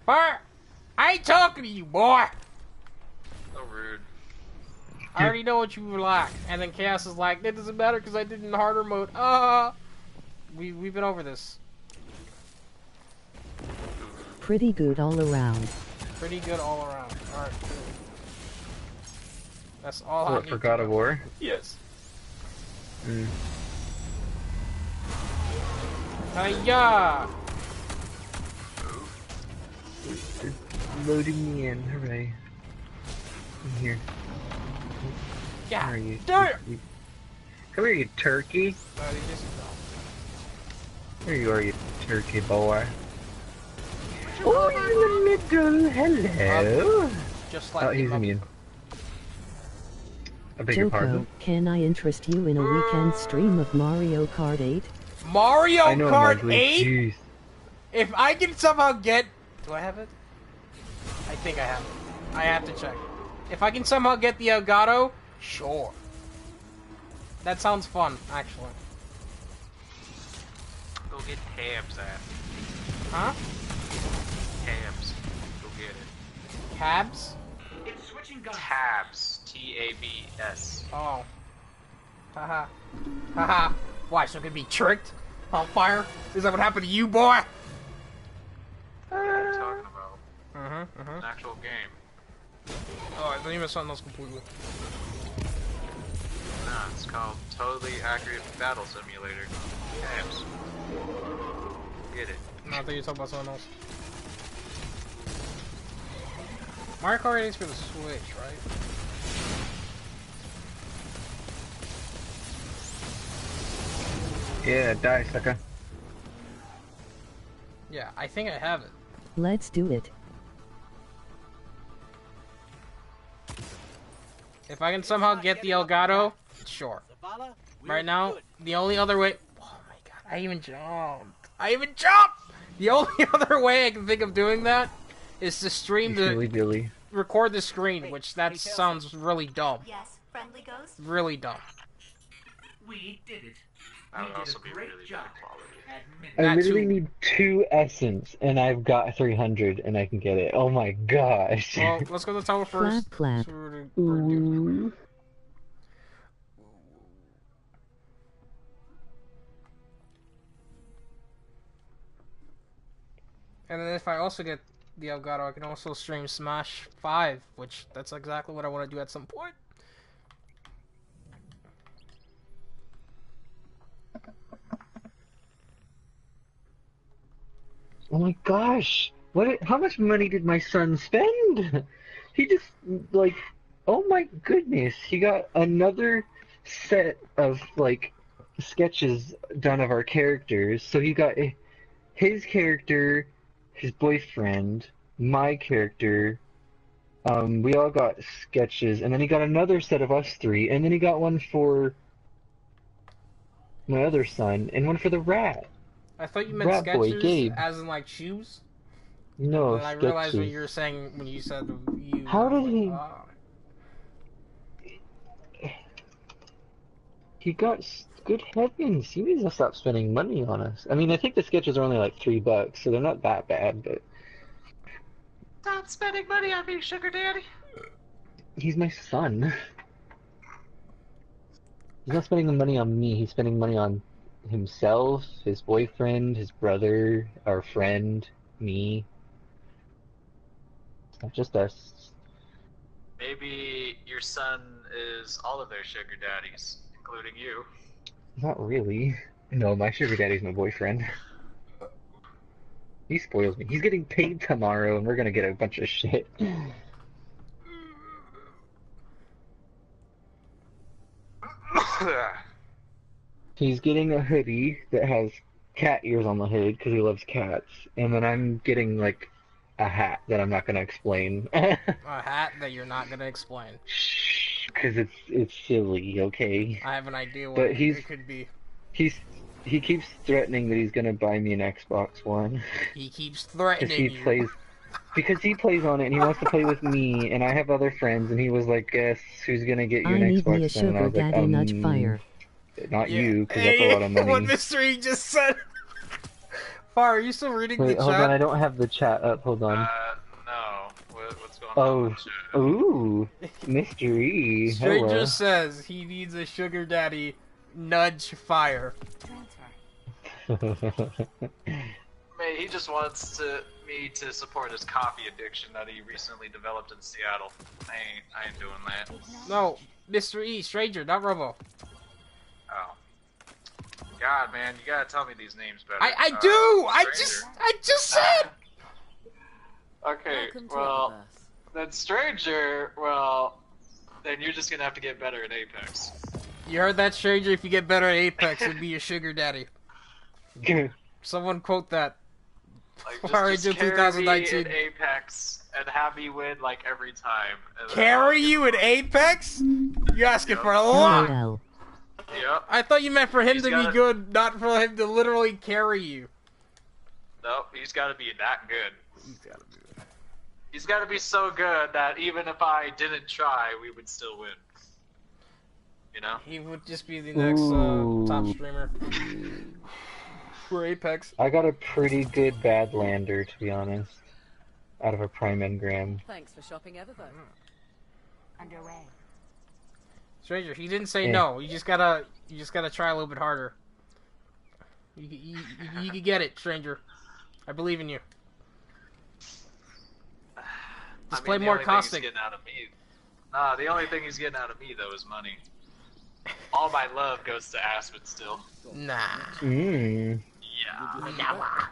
Fire! I ain't talking to you, boy. So rude. I already know what you were like. And then Chaos is like, it doesn't matter because I did it in harder mode. We've been over this. Pretty good all around. Pretty good all around. All right. That's all I What, need. for God of War? Yes. Mm. Hiya! It's loading me in, hooray. I'm here. Yeah. Where are you? There. Come here, you turkey. No, they just Here you are, you turkey boy. Oh, he's in the middle. Hello. just like Oh, he's him up. immune. I beg your Joko, pardon? can I interest you in a weekend stream of Mario Kart 8? Mario I know I'm Kart ugly. 8? Jeez. If I can somehow get... Do I have it? I think I have it. I have to check. If I can somehow get the Elgato, sure. That sounds fun, actually. Go get tabs at. Huh? Tabs. Go get it. Cabs? It's switching guns. Tabs. T-A-B-S. Oh. Haha. Haha. Why, so I could be tricked? On fire? Is that what happened to you, boy? What are you talking about? Mm-hmm. An actual game. Oh, I thought you meant something else completely. Nah, it's called Totally Accurate Battle Simulator. Tabs. Get it. No, I thought you were talking about something else. Mario Kart 8 is for the Switch, right? Yeah, die, sucker. Yeah, I think I have it. Let's do it. If I can somehow get the Elgato, sure. Zavala, Right now, the only other way... Oh my god, I even jumped! I even jumped! The only other way I can think of doing that is to stream Silly Billy. record the screen, which that sounds really dumb. Yes, friendly ghost? Really dumb. We did it. That We would did also a be great really job. bad quality. Admit I That literally too. need 2 essence, and I've got 300, and I can get it. Oh my gosh. Well, let's go to the tower first. Clap, clap. So we're gonna do- Ooh. And then if I also get the Elgato, I can also stream Smash 5, which that's exactly what I want to do at some point. Oh my gosh. How much money did my son spend? He just, like, oh my goodness. He got another set of, like, sketches done of our characters. So he got his character, his boyfriend, my character, We all got sketches, and then he got another set of us three, and then he got one for my other son, and one for the rat. I thought you meant Rat boy, sketches, Gabe. as in like shoes. No, And then I realized what sketches. you were saying when you said you. How did he? Ah. He got good heavens. He needs to stop spending money on us. I mean, I think the sketches are only like $3, so they're not that bad. But Stop spending money on me, sugar daddy. he's my son. He's not spending the money on me. He's spending money on himself, his boyfriend, his brother, our friend, me. It's not just us. Maybe your son is all of their sugar daddies, including you. Not really. No, my sugar daddy's my boyfriend. He spoils me. He's getting paid tomorrow, and we're gonna get a bunch of shit. He's getting a hoodie that has cat ears on the hood because he loves cats, and then I'm getting like a hat that I'm not gonna explain. A hat that you're not gonna explain. Shh, because it's silly, okay? I have an idea what But it could be. He keeps threatening that he's gonna buy me an Xbox One. He keeps Because threatening he you. plays, because he plays on it and he wants to play with me, and I have other friends, and he was like, "Guess who's gonna get you I an need me a Xbox One?" And I sugar was like, daddy nudge fire. Not Yeah. you, because that's a lot of money. What Mystery just said. Fire, are you still reading Wait, the hold chat? on, I don't have the chat up. Hold on. No. What's going on? Oh, ooh, mystery. Stranger Hello. says he needs a sugar daddy nudge fire. Mate, he just wants me to support his coffee addiction that he recently developed in Seattle. I ain't doing that. No, Mr. E, Stranger, not Robo. Oh. God, man, you gotta tell me these names better. I do! I Stranger. just said! Okay, well, then Stranger, then you're just gonna have to get better at Apex. You heard that, Stranger? If you get better at Apex, it'll be your sugar daddy. Someone quote that. Like, Power just Ranger carry me 2019. in Apex and have me win, like, every time. And then Carry you in Apex? You're asking for a lot! LOL. Yep. I thought you meant for him He's to gotta- be good, not for him to literally carry you. Nope, he's gotta be that good. He's gotta do it. He's gotta be so good that even if I didn't try, we would still win. You know? He would just be the next top streamer for Apex. I got a pretty good Badlander, to be honest, out of a Prime Engram. Thanks for shopping ever though. Underway. Stranger, he didn't say Yeah. no. You just gotta try a little bit harder. You can get it, Stranger. I believe in you. Just play more caustic. Nah, the only thing he's getting out of me though is money. All my love goes to Aspen still. Nah. Mmm. Yeah.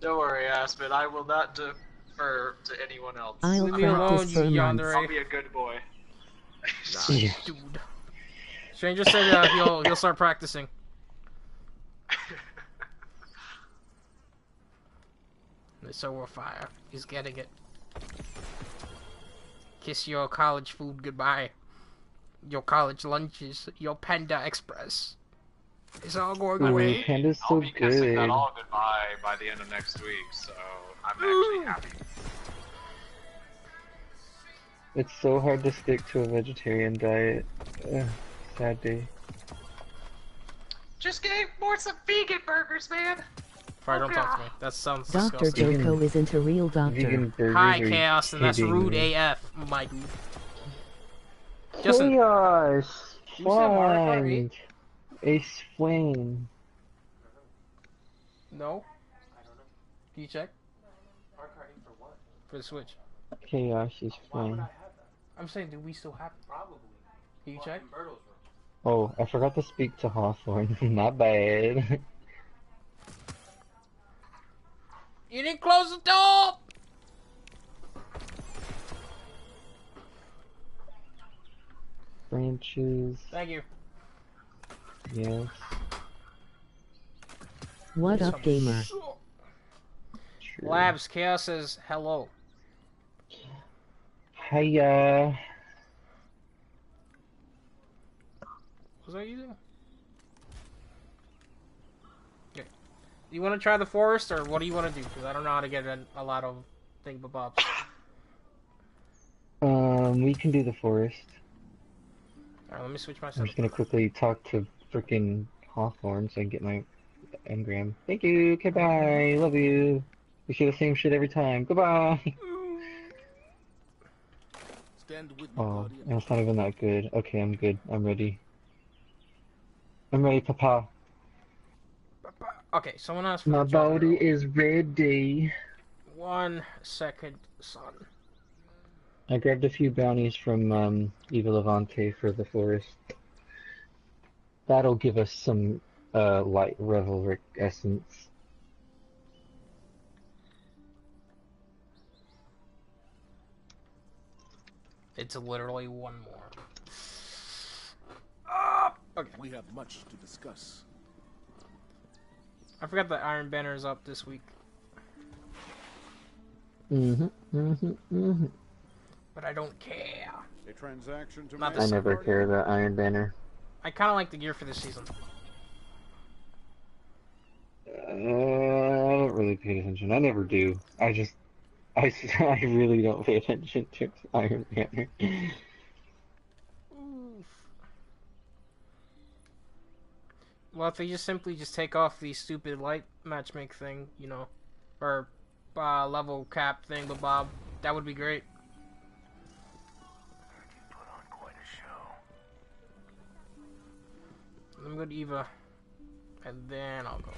Don't worry, Aspen. I will not defer to anyone else. I'll Leave me alone, practice you for months. yandere. I'll be a good boy. Yeah. Dude. Stranger said he'll start practicing. So we're fire. He's getting it. Kiss your college food goodbye. Your college lunches. Your Panda Express. It's all going away. Panda's I'll so be kissing that good. all goodbye by the end of next week, so I'm actually happy. It's so hard to stick to a vegetarian diet. Sad day. Just get more some vegan burgers, man. Fire, don't talk to me. That sounds Dr. disgusting. Joko isn't a real doctor. Vegan burgers Hi, are Chaos, and that's kidding rude me. AF, my dude. Justin, Chaos! you said Mario Kart 8? Find a Swain. No? Can you check? For the Switch. Chaos is fine. I'm saying, do we still have it? Probably. Can you check? Oh, I forgot to speak to Hawthorne. My bad. You didn't close the door! Branches. Thank you. Yes. What up, gamer? True. Labs, Chaos says hello. Hiya. What was I using? Okay. Do you want to try the forest, or what do you want to do? Because I don't know how to get a lot of thingamabobs. We can do the forest. Alright, let me switch my I'm setup. just gonna quickly talk to frickin' Hawthorne so I can get my engram. Thank you, okay, bye, love you. We say the same shit every time, goodbye! Stand with me, Oh, Guardian. and it's not even that good. Okay, I'm good, I'm ready. I'm ready, Papa. Okay, someone asked for My the job body role. is ready. 1 second, son. I grabbed a few bounties from Eva Levante for the forest. That'll give us some light revelric essence. It's literally one more. Okay. We have much to discuss. I forgot the Iron Banner is up this week. But I don't care. A transaction to Not make, this I never Guardian? care about Iron Banner. I kind of like the gear for this season. I don't really pay attention. I never do. I really don't pay attention to Iron Banner. Oof. Well, if they just simply just take off the stupid light matchmake thing, you know, or level cap thing, but Bob, that would be great. Put on quite a show. Let me go to Eva, and then I'll go.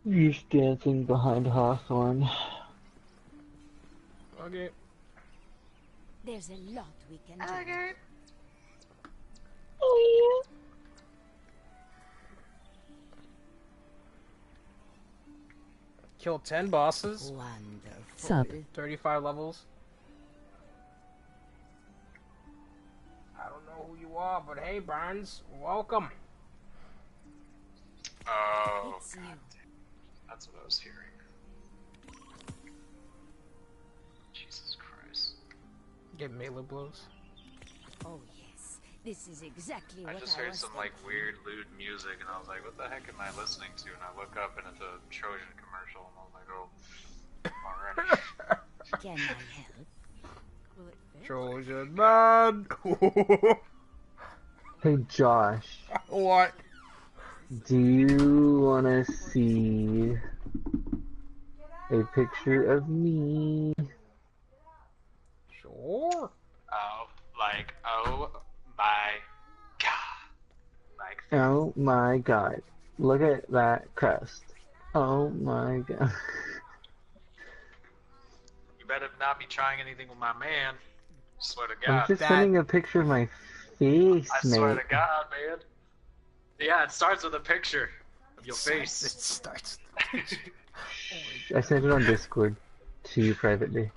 He's dancing behind Hawthorne. Okay. There's a lot we can do. Oh yeah. Kill 10 bosses. Wonderful. Sup? 35 levels. I don't know who you are, but hey, Barnes, welcome. Oh, It's you. that's what I was hearing. Jesus Christ. Get melee blows. Oh yes, this is exactly I what just I heard was some thinking. like weird lewd music and I was like, what the heck am I listening to? And I look up and it's a Trojan commercial and I'm like, oh, alright. Can I help? Will it fit? Trojan man. Hey Josh, What? do you wanna see a picture of me? Sure. Oh, like, oh my god. Like, Oh my god. Look at that crest. Oh my god. you better not be trying anything with my man. Swear to I'm God. just That- sending a picture of my face, I swear mate. to God, man. Yeah, it starts with a picture of your It face. starts. I sent it on Discord to you privately.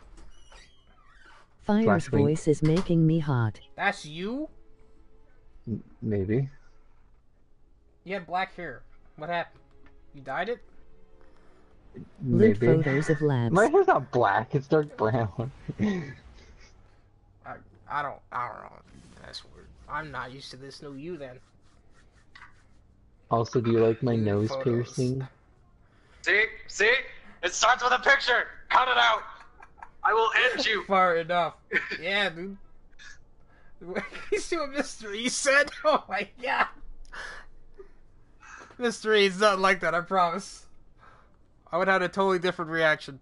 Fire's Flash wink. voice is making me hot. That's you? Maybe. You had black hair. What happened? You dyed it? Lit Maybe. photos of labs. My hair's not black, it's dark brown. I don't know. That's weird. I'm not used to this new you then. Also, do you like my Nude nose photos. piercing? See? It starts with a picture. Cut it out. I will end you. Far enough. Yeah, dude. He's doing mystery, he said. Oh my god. Mystery is not like that, I promise. I would have had a totally different reaction.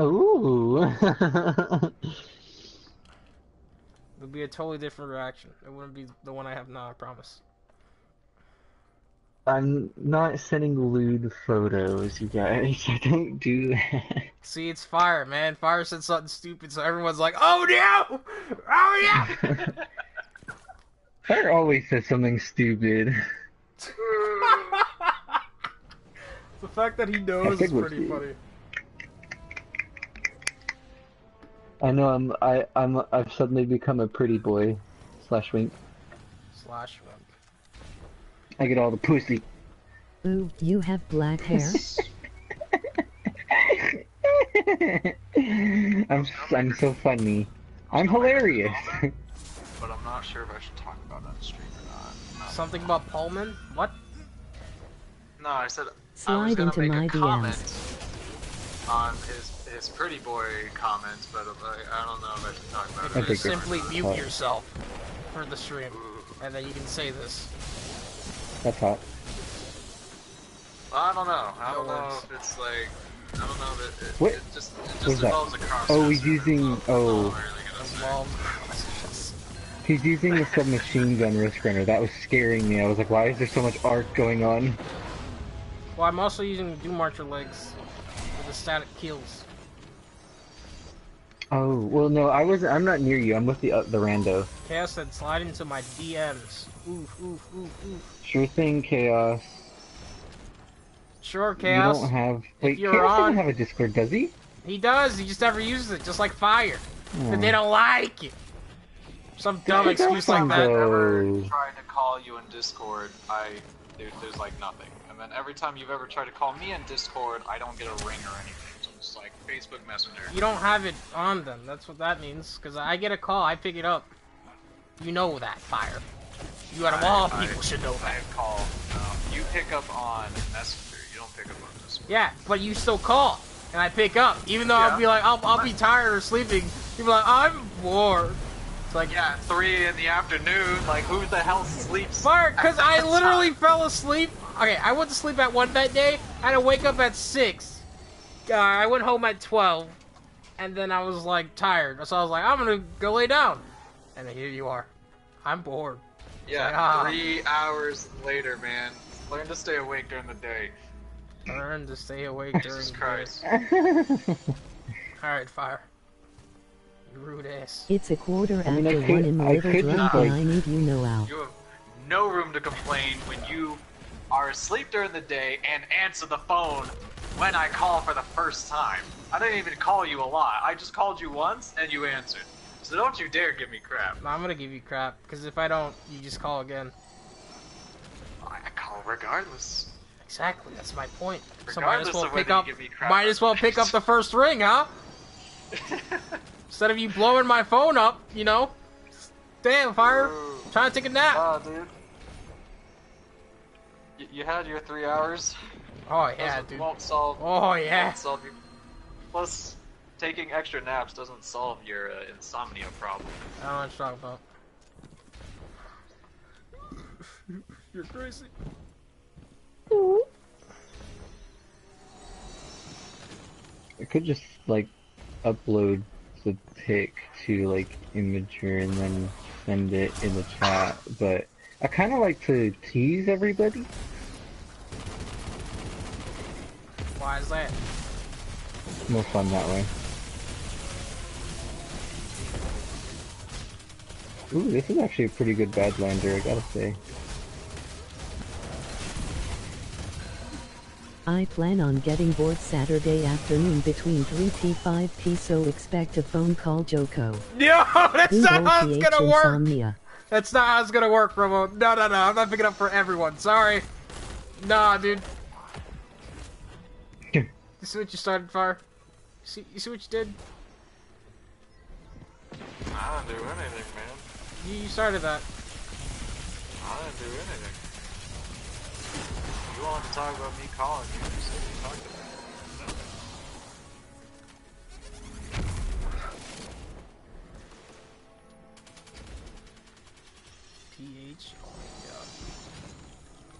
Ooh. It would be a totally different reaction. It wouldn't be the one I have now, I promise. I'm not sending lewd photos, you guys. I don't do that. See, it's Fire, man. Fire said something stupid, so everyone's like, oh no! Oh no! Fire always says something stupid. The fact that he knows is pretty funny. I know I've suddenly become a pretty boy. /wink. Slash wimp. I get all the pussy. Ooh, you have black hair? I'm so funny. I'm hilarious. But I'm not sure if I should talk about that on stream or not. Something about Pullman? What? No, I said I was Slide gonna into make my a comment DMs. on his pretty boy comments, but I don't know if I should talk about If it. you just Okay, simply good. mute yourself for the stream, and then you can say this. That's hot. I don't know. I No don't know words. if it's like I don't know if it What? it just What's that? involves a cross. Oh, he's using. Oh, Well, he's using the submachine gun risk runner. That was scaring me. I was like, why is there so much arc going on? well, I'm also using Doom Marcher legs for the static kills. Oh, well, no, I'm not near you. I'm with the rando. Chaos said slide into my DMs. Oof, oof, oof, oof. Sure thing, Chaos. Sure, Chaos. You don't have. If Wait, you're Chaos on- doesn't have a Discord, does he? He does, he just never uses it, just like fire. Oh. But they don't like it. Some dumb That's excuse like fun, that. though. Ever tried to call you in Discord, there's like nothing. And then every time you've ever tried to call me in Discord, I don't get a ring or anything. So it's like Facebook Messenger. You don't have it on them, that's what that means. Because I get a call, I pick it up. You know that, fire. You out of all people should know I that. call. You pick up on Messenger. You don't pick up on Discord. Yeah, but you still call. And I pick up. Even though I'll be like, I'll be tired or sleeping. You'll be like, I'm bored. It's like, Yeah, 3 in the afternoon. Like, who the hell sleeps? Fire, because at I that literally time? fell asleep. Okay, I went to sleep at 1 that day. I had to wake up at 6. I went home at 12. And then I was like tired. So I was like, I'm going to go lay down. And here you are. I'm bored. Yeah, like, 3 hours later, man. Learn to stay awake during the day. Learn to stay awake during Jesus the Christ. day. Alright, Fire. You rude ass. It's a quarter I mean, after I could- 1 in the I little could drunk just, and like- I need you know out. You have no room to complain when you are asleep during the day and answer the phone when I call for the first time. I didn't even call you a lot. I just called you once and you answered. So don't you dare give me crap. No, I'm gonna give you crap, because if I don't, you just call again. I call regardless. Exactly, that's my point. So Regardless might as well of pick whether you up. give me crap Might or as well pick up the first ring, huh? Instead of you blowing my phone up, you know. Damn, Fire. Ooh. Trying to take a nap. Dude. You had your 3 hours. Oh yeah, Doesn't- dude. Won't solve. Oh yeah. Won't solve your... Plus, taking extra naps doesn't solve your insomnia problem. I don't know what you're talking about. You're crazy. I could just like upload the pic to like Imager and then send it in the chat, but I kind of like to tease everybody. Why is that? More fun that way. Ooh, this is actually a pretty good Badlander, I gotta say. I plan on getting bored Saturday afternoon between 3p-5p, so expect a phone call, Joko. No, that's Who not how knows it's the gonna work. insomnia? That's not how it's gonna work, Romo. No, I'm not picking up for everyone. Sorry. Nah, dude. You see what you started, Fire? You see what you did? I didn't do anything, man. You started that. I didn't do anything. You wanted to talk about me calling you, so you talked about it. PH. Oh my god.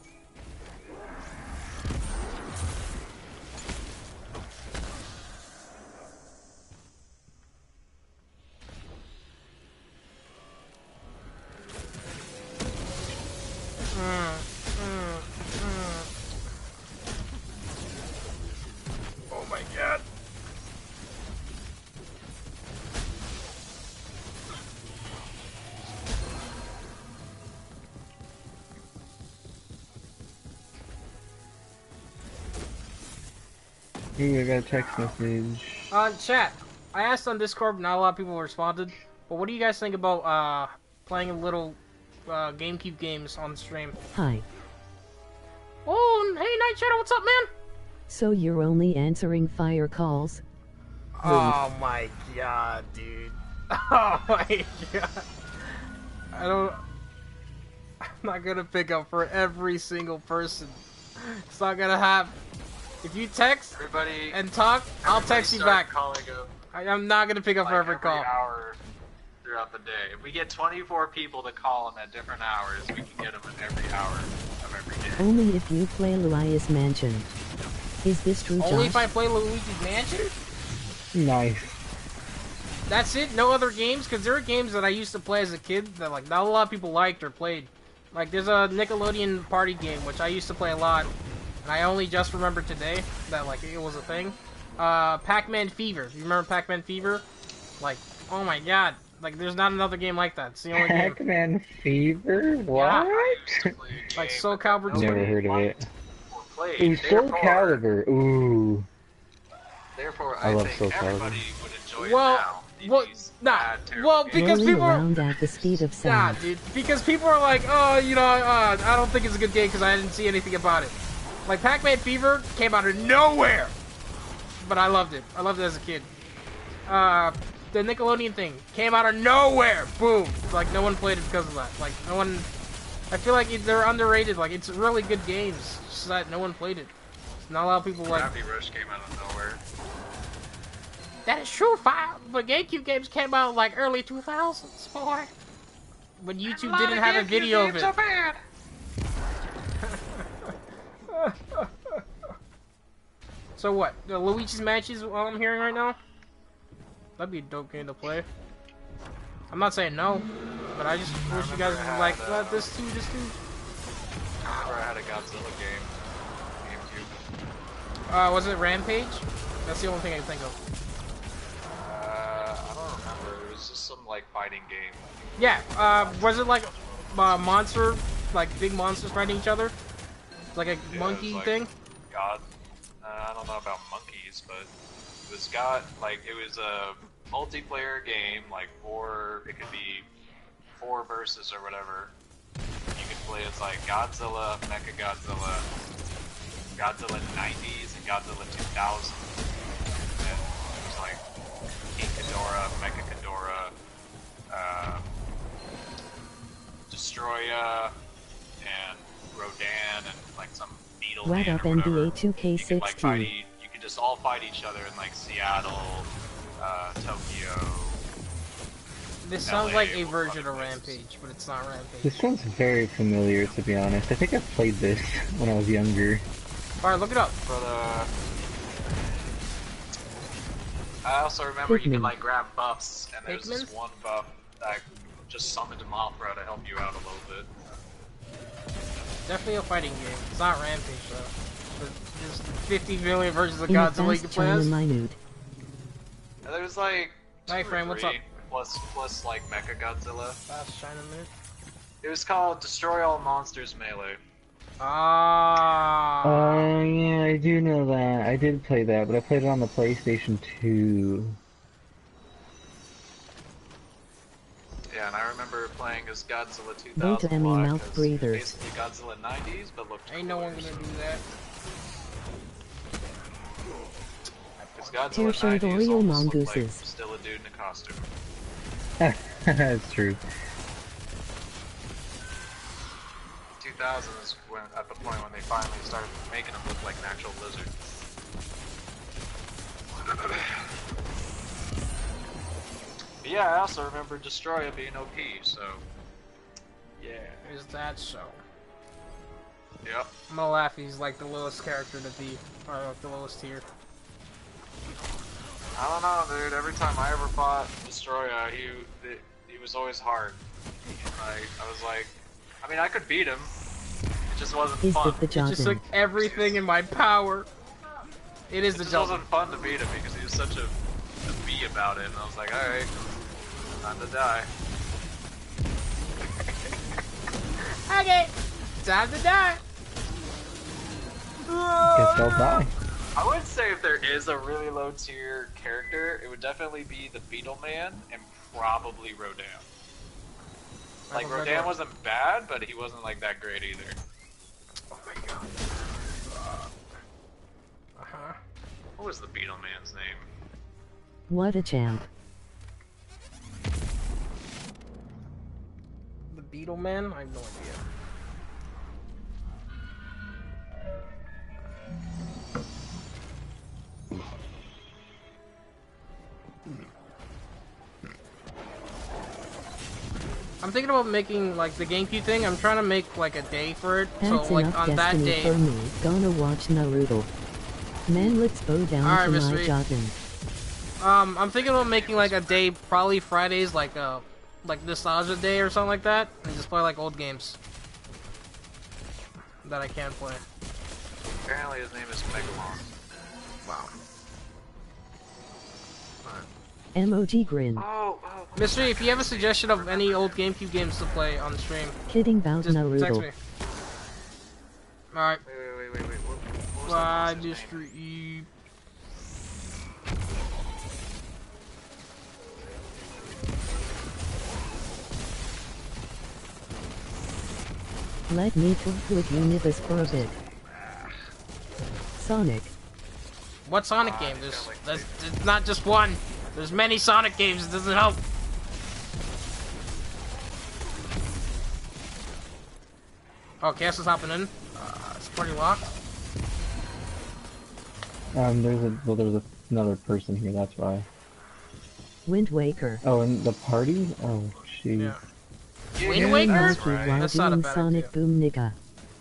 Oh my god. Ooh, I got a text message. Chat. I asked on Discord, not a lot of people responded. But what do you guys think about playing a little GameCube games on the stream? Hi. Oh, hey, Night Shadow, what's up, man? So you're only answering fire calls? Oh my god, dude. Oh my god. I'm not gonna pick up for every single person. It's not gonna happen. If you text and talk, I'll text you back. I'm not gonna pick up for every call. Hour throughout the day. If we get 24 people to call them at different hours, we can get them in every hour of every day. Only if you play Luigi's Mansion. Is this true, Josh? Only if I play Luigi's Mansion? Nice. That's it? No other games? Because there are games that I used to play as a kid that like not a lot of people liked or played. Like there's a Nickelodeon party game which I used to play a lot, and I only just remembered today that like it was a thing. Pac-Man Fever. You remember Pac-Man Fever? Like, oh my god. Like there's not another game like that. It's the only game. Pac-Man Fever? What? Yeah. Like Soul Calibur 2. Never heard of it. Ooh, Soul Calibur. Ooh. Therefore, I love think Soul Calibur. everybody would enjoy Well, it now. because Rolling people are around at the speed of sound. dude. Because people are like, oh, you know, I don't think it's a good game because I didn't see anything about it. Like Pac-Man Fever came out of nowhere, but I loved it. I loved it as a kid. The Nickelodeon thing came out of nowhere. Boom. Like no one played it because of that. Like no one. I feel like they're underrated. Like it's really good games, just that no one played it. Not a lot of people like. Gravity Rush came out of nowhere. That is true, but GameCube games came out like early 2000s, boy. When YouTube didn't have a video of it. So what? The Luigi's Mansion is what I'm hearing right now? That'd be a dope game to play. I'm not saying no, but I just wish you guys would like, this too. I had a Godzilla game. GameCube. Was it Rampage? That's the only thing I can think of. I don't remember. It was just some like fighting game. Yeah. Was it like monster, like big monsters fighting each other? Like a monkey thing? God. I don't know about monkeys, but it was a multiplayer game, like it could be 4 versus or whatever. You could play as like Godzilla, Mechagodzilla, Godzilla 90s, and Godzilla 2000. And it was like King Ghidorah, Mechaghidorah, Destroya, and Rodan, and like some beetle. What up, NBA 2K16? You could just all fight each other in like Seattle, Tokyo. This sounds like a version of Rampage, but it's not Rampage. This sounds very familiar, to be honest. I think I played this when I was younger. Alright, look it up. But I also remember you could like grab buffs, and there's this one buff that just summoned Mothra to help you out a little bit. Definitely a fighting game. It's not Rampage though. There's 50 million versions of In a Godzilla you can fast play China as. minute. There's like Hi, friend, what's up? Plus like Mechagodzilla. Fast China minute. It was called Destroy All Monsters Melee. Ah. Yeah, I do know that. I did play that, but I played it on the PlayStation 2. Yeah, and I remember playing as Godzilla 2000. Don't any mouth breathers. Basically Godzilla 90s, but looked Ain't no one gonna do that. Godzilla 90s Oreo almost looked like mongooses. still a dude in a costume. That's true. 2000 is at the point when they finally started making them look like an actual lizard. But yeah, I also remember Destroya being OP, so yeah. Is that so? Yep. I'm gonna laugh. He's like the lowest character to be, or like the lowest tier. I don't know, dude. Every time I ever fought Destroya, he was always hard. I was like, I mean, I could beat him. It just wasn't fun. It just took everything in my power. It is the just wasn't fun to beat him because he was such a bee about it, and I was like, alright, time to die. Okay, time to die. Guess I'll die. I would say if there is a really low tier character, it would definitely be the Beetle Man and probably Rodan. Like, Rodan wasn't bad, but he wasn't like that great either. Oh my god. was the Beetle Man's name? What a champ. The Beetle Man? I have no idea. I'm thinking about making like the GameCube thing. I'm trying to make like a day for it. That's so like enough on that Destiny day. for me. Gonna watch Naruto. Man, let's bow down Alright, to Miss my Reed. jogging. I'm thinking about making like a day, probably Fridays, like nostalgia day or something like that, and just play like old games that I can play. Apparently his name is Megalon. Wow. Emoji grin. Mystery, if you have a suggestion of any old GameCube games to play on the stream, Kidding about just Naruto. text me. Alright. Wait. What was Bye, that Mystery E. Let me talk with Universe for a bit. Sonic. What Sonic game? There's not just one. There's many Sonic games. It doesn't help. Oh, Cass is hopping in. It's pretty locked. There's another person here, that's why. Wind Waker. Oh, and the party? Oh, jeez. Yeah. Wind Waker? While That's not a doing bad Sonic idea. Boom nigga.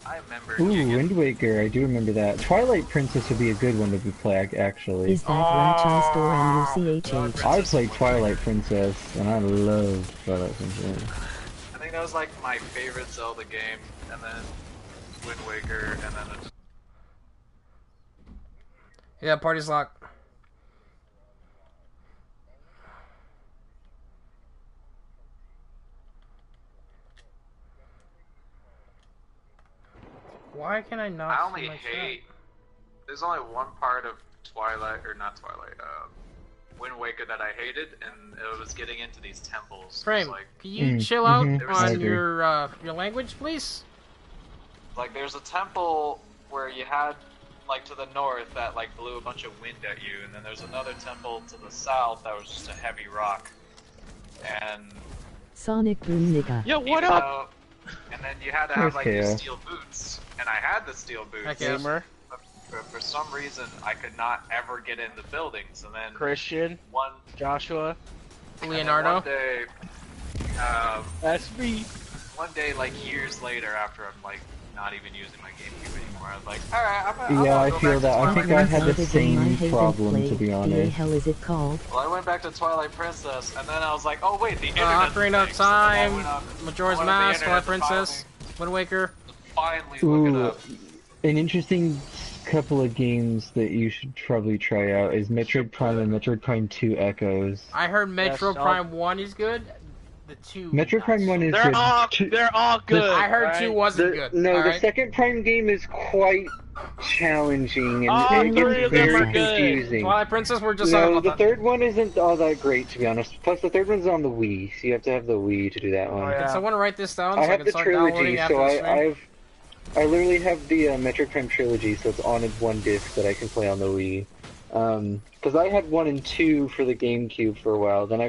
I remember. Ooh, Wind Waker, I do remember that. Twilight Princess would be a good one to play, actually. Is that Ratchan Store and UCHH? I played Twilight Princess, and I love Twilight Princess. I think that was like my favorite Zelda game, and then Wind Waker, and then Yeah, party's locked. Why can I not? I only see my hate. chat? There's only one part of Twilight, or not Twilight, Wind Waker that I hated, and it was getting into these temples. Frame, Like, can you chill out I on agree. your language, please? like there's a temple where you had like to the north that like blew a bunch of wind at you, and then there's another temple to the south that was just a heavy rock. And Sonic Boom nigga. Yo, what up? And then you had to have like Okay. these steel boots, and I had the steel boots. Heck yes. Gamer, But for some reason, I could not ever get in the buildings, and then Christian, one Joshua. and then Leonardo? one day, That's me. one day, like years later, after I'm like not even using my GameCube anymore, I was like, all right, I'm Yeah, I go feel back to that. I Twilight think I had the Another game I same hate problem, and to be play. The honest. hell is it called? Well, I went back to Twilight Princess, and then I was like, oh wait, the internet. Ocarina of Time, Majora's Mask, Twilight Princess, Wind Waker. Finally look it Ooh, up. an interesting couple of games that you should probably try out is Metroid Prime and Metroid Prime 2 Echoes. I heard Metro Yes, Prime 1 is good. The 2. Metroid not Prime so 1 is They're good. all Two- they're all good. I heard right? 2 wasn't good. No, the alright? second Prime game is quite challenging and All it three gets of them very are good. confusing. Twilight Princess, we're just talking No, about the that. third one isn't all that great, to be honest. Plus, the third one's on the Wii, so you have to have the Wii to do that one. Oh, yeah. Can someone write this down I so I have can the start downloading trilogy, after so the stream? I literally have the Metroid Prime trilogy, so it's on one disc that I can play on the Wii. Because I had 1 and 2 for the GameCube for a while. Then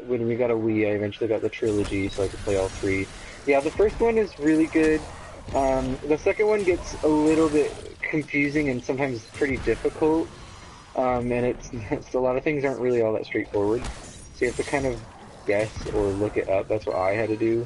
when we got a Wii, I eventually got the trilogy, so I could play all 3. Yeah, the first one is really good. The second one gets a little bit confusing and sometimes pretty difficult. And it's a lot of things aren't really all that straightforward. So you have to kind of guess or look it up. That's what I had to do.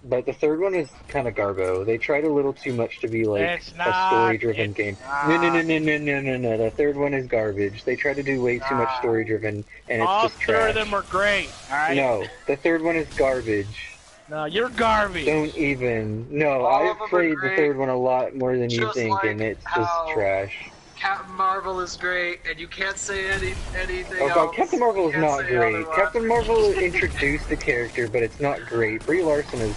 But the third one is kind of garbo. They tried a little too much to be like It's a not, story-driven it's game. not. No. The third one is garbage. They tried to do way too much story-driven, and it's All just three trash. of them were great. All right. No, the third one is garbage. No, you're garbage. Don't even. No, All of I've them are played the great. third one a lot more than you Just think, like and it's how- just trash. Captain Marvel is great, and you can't say anything Oh else. god, Captain Marvel is You can't not say great. otherwise. Captain Marvel introduced the character, but it's not great. Brie Larson is,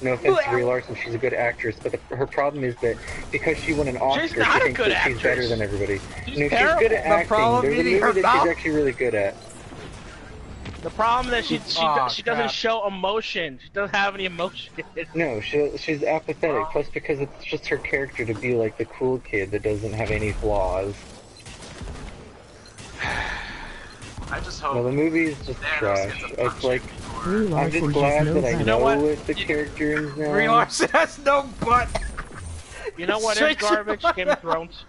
no offense to Brie Larson, she's a good actress, but her problem is that because she won an Oscar, she not a thinks good that she's actress. better than everybody. She's No, she's terrible. good at The acting. problem There's a being movie her that mouth. she's actually really good at. The problem is she crap. doesn't show emotion. She doesn't have any emotion. No, she's apathetic. Plus, because it's just her character to be like the cool kid that doesn't have any flaws. I just hope. No, the movie is just trash. It's like I'm just Larson glad has no that I butt. know what? what the character is now. Brie Larson has no butt. You know what is garbage? Game of Thrones.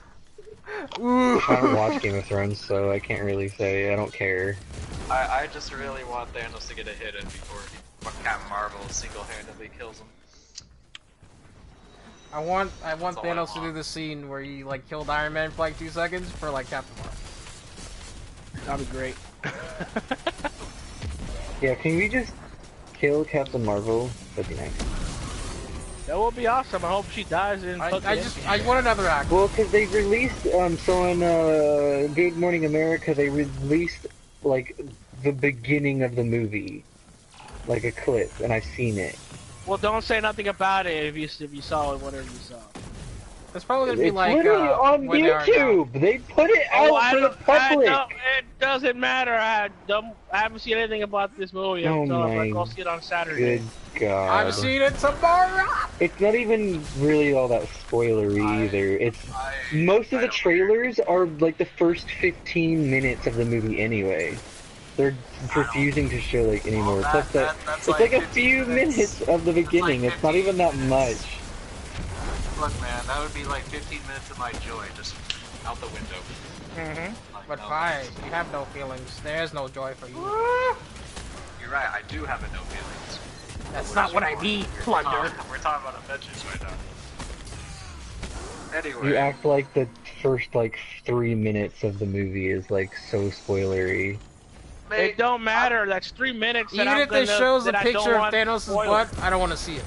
Ooh. I don't watch Game of Thrones, so I can't really say. I don't care. I just really want Thanos to get a hit in before Captain Marvel single-handedly kills him. I want all I Thanos to want. do the scene where he like killed Iron Man for like 2 seconds for like Captain Marvel. That'd be great. Yeah, can we just kill Captain Marvel? That'd be nice. That would be awesome. I hope she dies in I fucking want another actor. Well, because they released, so on Good Morning America, they released, like, the beginning of the movie. Like a clip, and I've seen it. Well, don't say nothing about it if you saw it, whatever you saw. It's probably gonna be It's like literally on where they are now. YouTube! They put it out for the public! It doesn't matter. I haven't seen anything about this movie Oh until my I'll see it on Saturday. Good God. I've seen it tomorrow. It's not even really all that spoilery either. It's most of the trailers are like the first 15 minutes of the movie anyway. They're refusing to show like any more. Plus that's it's like a few minutes of the beginning. It's not even that much. Look, man, that would be like 15 minutes of my joy just out the window. Mm-hmm. But fine, you have no feelings. There's no joy for you. You're right, I do have no feelings. That's not what I mean, plunder. We're talking about Avengers right now. Anyway. You act like the first like 3 minutes of the movie is like so spoilery. It don't matter. That's 3 minutes. Even if it shows a picture of Thanos' butt, I don't want to see it.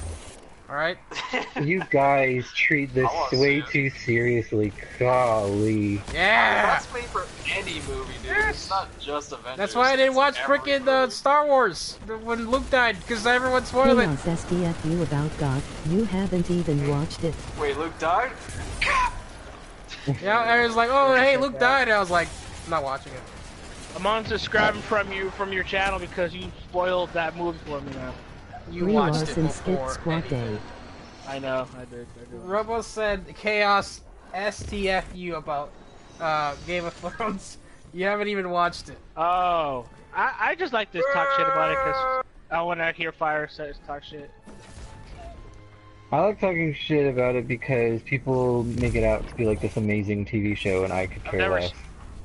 Alright? You guys treat this way too seriously. Golly. Yeah! That's made for any movie, dude. It's not just Avengers. That's why I didn't watch frickin' Star Wars when Luke died, because everyone spoiled it. Chaos STFU about God. You haven't even watched it. Wait, Luke died? Yeah, I was like, oh, hey, Luke died. And I was like, I'm not watching it. I'm unsubscribing from your channel because you spoiled that movie for me now. You watched it Larson before. skipped squat day. I know, I did. Robo said Chaos STFU about Game of Thrones. You haven't even watched it. Oh, I just like to talk shit about it because I want to hear Fire says talk shit. I like talking shit about it because people make it out to be like this amazing TV show, and I could care less.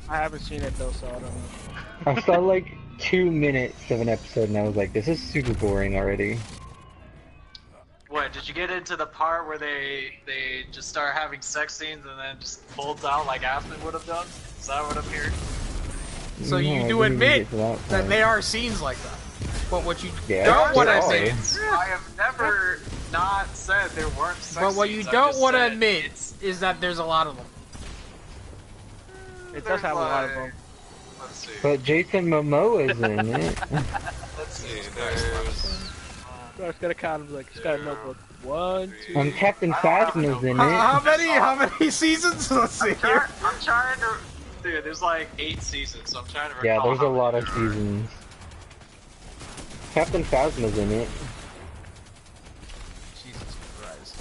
I haven't seen it though, so I don't know. I saw like 2 minutes of an episode, and I was like, this is super boring already. What, did you get into the part where they just start having sex scenes and then just folds out like Aspen would have done? Is that what I'm hearing? So you I do didn't even admit get to that that part. there are scenes like that. But what you Yeah, don't want to there admit... I have never not said there weren't sex But what you scenes, I've don't just want to said admit it's- is that there's a lot of them. It does have a lot of them. Let's see. But Jason Momoa's in it. Let's see. There's... So it's got a kind of like it's got a notebook. 1, 2. And Captain Phasma's in it. How many seasons? Let's see here. I'm trying to... Dude, there's like 8 seasons, so I'm trying to recall. Yeah, there's a how lot many of there are. seasons. Captain Phasma's in it. Jesus Christ.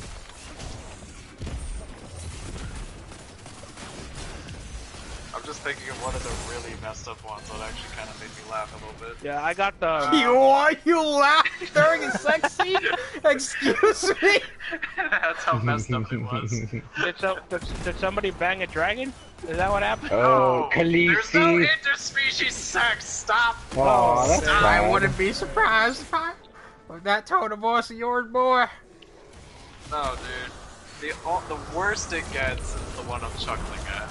I'm just thinking of one of the really messed up ones that actually kind of made me laugh a little bit. Yeah, I got the. You laughed during a sex scene? Excuse me? That's how messed up it was. Did somebody bang a dragon? Is that what happened? Oh, There's no Khaleesi. interspecies sex. Stop. Oh, that's Stop. I bad. wouldn't be surprised with that tone of voice of yours, boy. No, dude. The worst it gets is the one I'm chuckling at.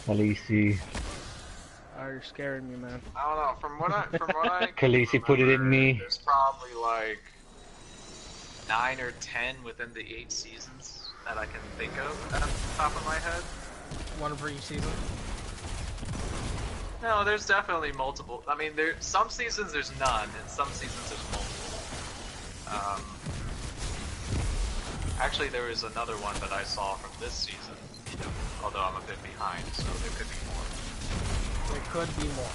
Let's see. Khaleesi. Oh, you're scaring me, man. I don't know. From what I Khaleesi put it in me. There's probably like 9 or 10 within the 8 seasons that I can think of at the top of my head. One for each season. No, there's definitely multiple. I mean, some seasons there's none, and some seasons there's multiple. Actually, there was another one that I saw from this season. Although I'm a bit behind, so there could be more. There could be more.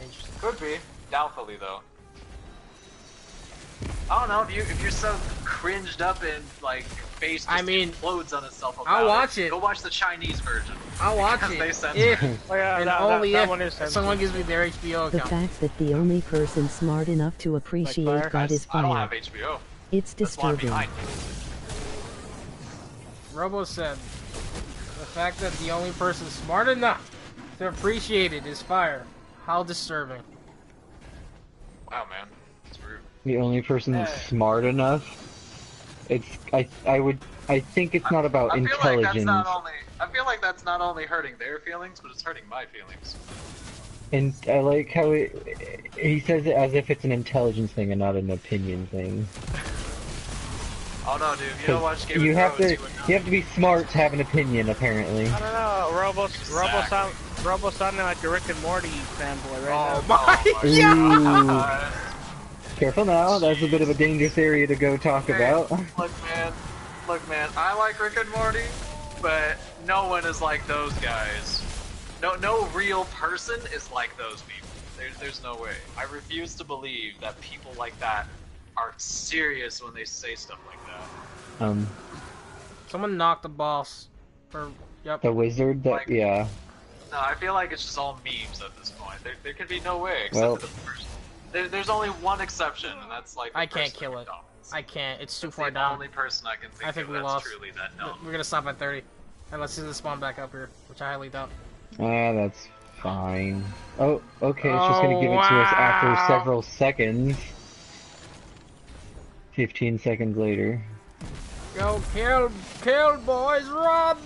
Interesting. Could be. Doubtfully, though. I don't know, if you're so cringed up and, like, your face just explodes on itself about I'll watch it. Go watch the Chinese version. I'll watch Because it. They censor If, it. and only if someone gives me their HBO account. The fact that the only person smart enough to appreciate God is I don't fire. have HBO. It's disturbing. Robo said, the fact that the only person smart enough to appreciate it is fire. How disturbing. Wow, man. It's rude. The only person that's smart enough. It's I think it's not about intelligence. I feel like that's not only hurting their feelings, but it's hurting my feelings. And I like how he says it as if it's an intelligence thing and not an opinion thing. Oh no, dude! You don't watch Game you of have Thrones, you have to be smart to have an opinion, apparently. I don't know. Robo sounding like a Rick and Morty fanboy right now. Oh my god! Careful now. That's a bit of a dangerous area to go talk about. Look, man. I like Rick and Morty, but no one is like those guys. No real person is like those people. There's no way. I refuse to believe that people like that are serious when they say stuff like that. Someone knocked the boss. Yep. The wizard. Yeah. No, I feel like it's just all memes at this point. There could be no way except for the person. There's only one exception, and that's like. I can't kill it. I can't. It's too far the down. Only person I can think I think of we that's lost. Truly that dumb. We're gonna stop at 30, and let's see the spawn back up here, which I highly doubt. That's fine. Oh, okay. It's just gonna give it to us after several seconds. 15 seconds later. Go kill, boys, run! Alright.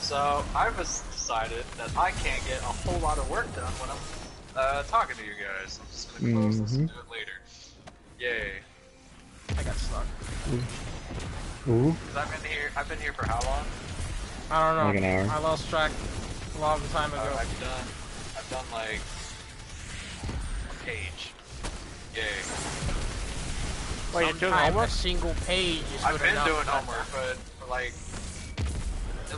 So, I've decided that I can't get a whole lot of work done when I'm talking to you guys. I'm just gonna close this and do it later. Yay. I got stuck. Ooh. Cause I've been here for how long? I don't know. Like an hour. I lost track a long time ago. I've done like a page. Yay. Wait, you're doing homework? A single page is good I've been enough. doing homework, but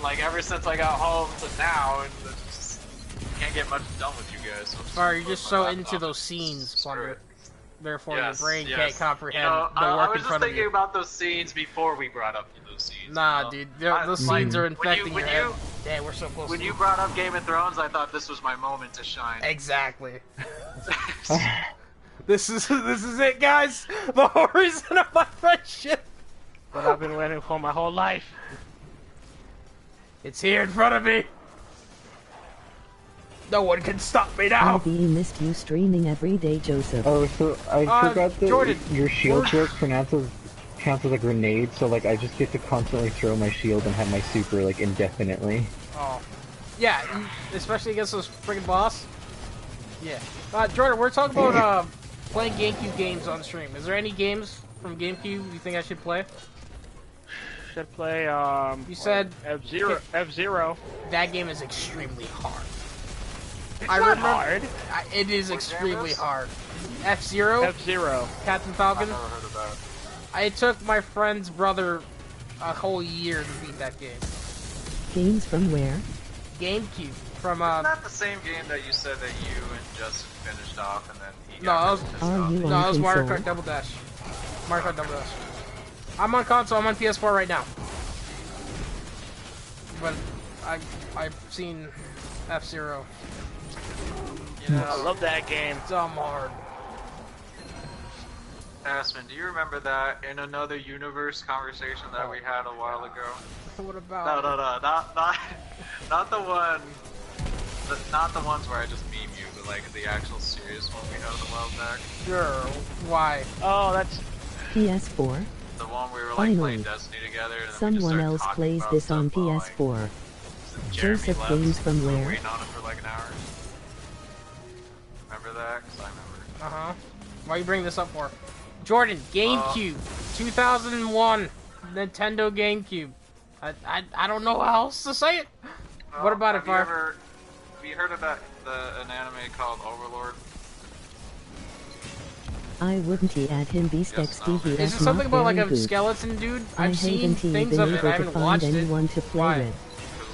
like ever since I got home to now, and just can't get much done with you guys. So Sorry, you're just so into those scenes, Plunder. Therefore, your brain can't comprehend the work in front of you. I was just thinking about those scenes before we brought up those scenes. Nah, dude, those scenes are infecting your head. Yeah, we're so close. When you brought up Game of Thrones, I thought this was my moment to shine. Exactly. This is it, guys. The horizon of my friendship. What I've been waiting for my whole life. It's here in front of me. No one can stop me now. I've missed you streaming every day, Joseph. Oh, so I forgot that Jordan, your shield work counts as a grenade, so like I just get to constantly throw my shield and have my super like indefinitely. Oh, yeah, especially against those friggin' boss. Yeah, Jordan, we're talking about playing GameCube games on stream. Is there any games from GameCube you think I should play? Should play You said F-Zero. F-Zero. That game is extremely hard. It's not hard. It is extremely hard. F-Zero? F-Zero. Captain Falcon? I've never heard of that. It took my friend's brother a whole year to beat that game. Games from where? GameCube. From Isn't that the same game that you said that you and Justin finished off and then he No, got it was Mario Kart Double Dash. Mario Kart Double Dash. I'm on console, I'm on PS4 right now. But I've seen F-Zero. Yeah, I love that game. It's hard. Aspen, do you remember that in another universe conversation that we had a while ago? What about? No, not the one. Not the ones where I just meme you, but like the actual serious one we had a while back. Sure. Why? Oh, that's PS4. The one we were like playing Destiny together. And Someone else plays this on PS4. Joseph Games from We were where? waiting on him for like an hour. Remember that? Cause I remember. Why you bring this up for? Jordan, GameCube, 2001, Nintendo GameCube. I don't know how else to say it. What about it, Fire? Have you heard about an anime called Overlord? I wouldn't add him Beastex TV. Is That's it something not about like very a good. skeleton dude? I I've seen haven't things been of it. able I to haven't find watched it. anyone to play Why? with.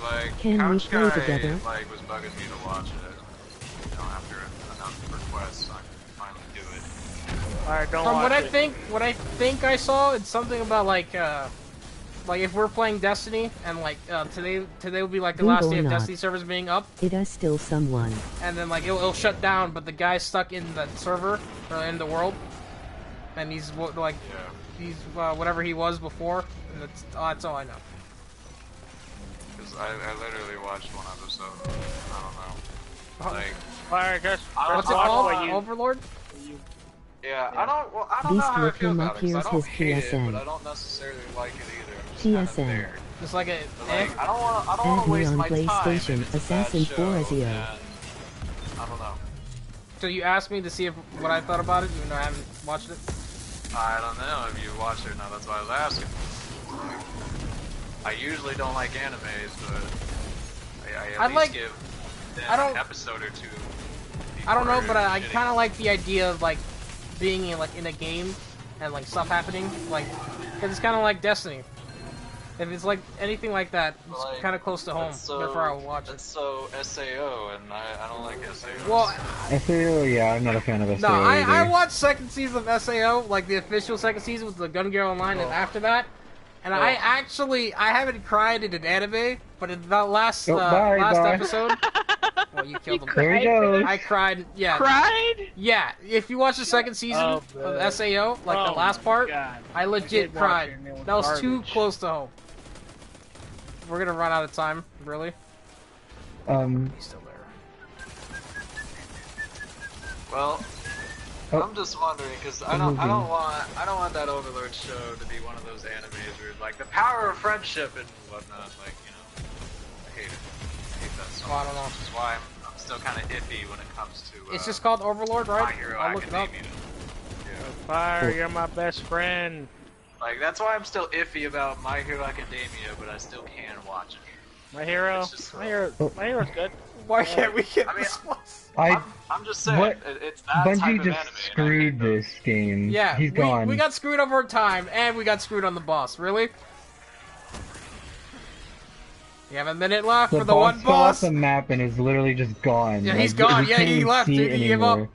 Like, Can we Couch play Guy, together? like, was bugging me to watch it. You know, after enough requests, I could finally do it. Alright, don't From watch what I think I saw, it's something about like if we're playing Destiny and like today will be like the last day of Destiny servers being up. It is still someone. And then like it'll shut down, but the guy's stuck in the server or in the world, and he's like he's whatever he was before. And that's all I know. Because I literally watched one episode. I don't know. Like, Fire, just what's it called? Overlord? Yeah, I don't know how I feel about it, 'cause I don't his hate it, PSN. but I don't necessarily like it either. I'm just kind of PSN. there. Just like a. Like, I don't want Add to me waste on my time if PlayStation, it's a bad Assassin show, 4 Ezio. and I don't know. So you asked me to see what I thought about it, even though I haven't watched it. I don't know if you watched it or not. That's why I was asking. I usually don't like animes, but I at least give them an episode or two. I don't know, but I shitting. kind of like the idea of like being in a game and like stuff happening, like because it's kind of like Destiny. If it's like anything like that, it's Like, kind of close to home. Therefore, I'll watch it. It's so SAO, and I don't like SAO. Well, SAO, yeah, I'm not a fan of SAO. no, I either. watched second season of SAO, like the official second season with the Gun Gear Online, and after that, and I haven't cried in an anime, but in the last episode, well, you killed him. There he goes. I cried. Yeah. Cried? Yeah. If you watch the second season of SAO, like the last part, I legit cried. That was too close to home. We're gonna run out of time, really. He's still there. Well, I'm just wondering because I don't want that Overlord show to be one of those animes where like the power of friendship and whatnot. Like, you know, I hate it. I hate that so much. I don't know. Which is why I'm still kind of iffy when it comes to. It's just called Overlord, right? My Hero I'll look Academia. it up. Yeah. Fire, you're my best friend. Like, that's why I'm still iffy about My Hero Academia, but I still can watch it. My Hero's good. Why can't we get this one? I'm just saying, it's that type Bungie of just anime. screwed this game. Yeah, he's gone. we got screwed over time, and we got screwed on the boss. Really? You have a minute left for the one boss fell off boss. the map and is literally just gone. Yeah, he's gone. Yeah, he left. Dude, he gave up.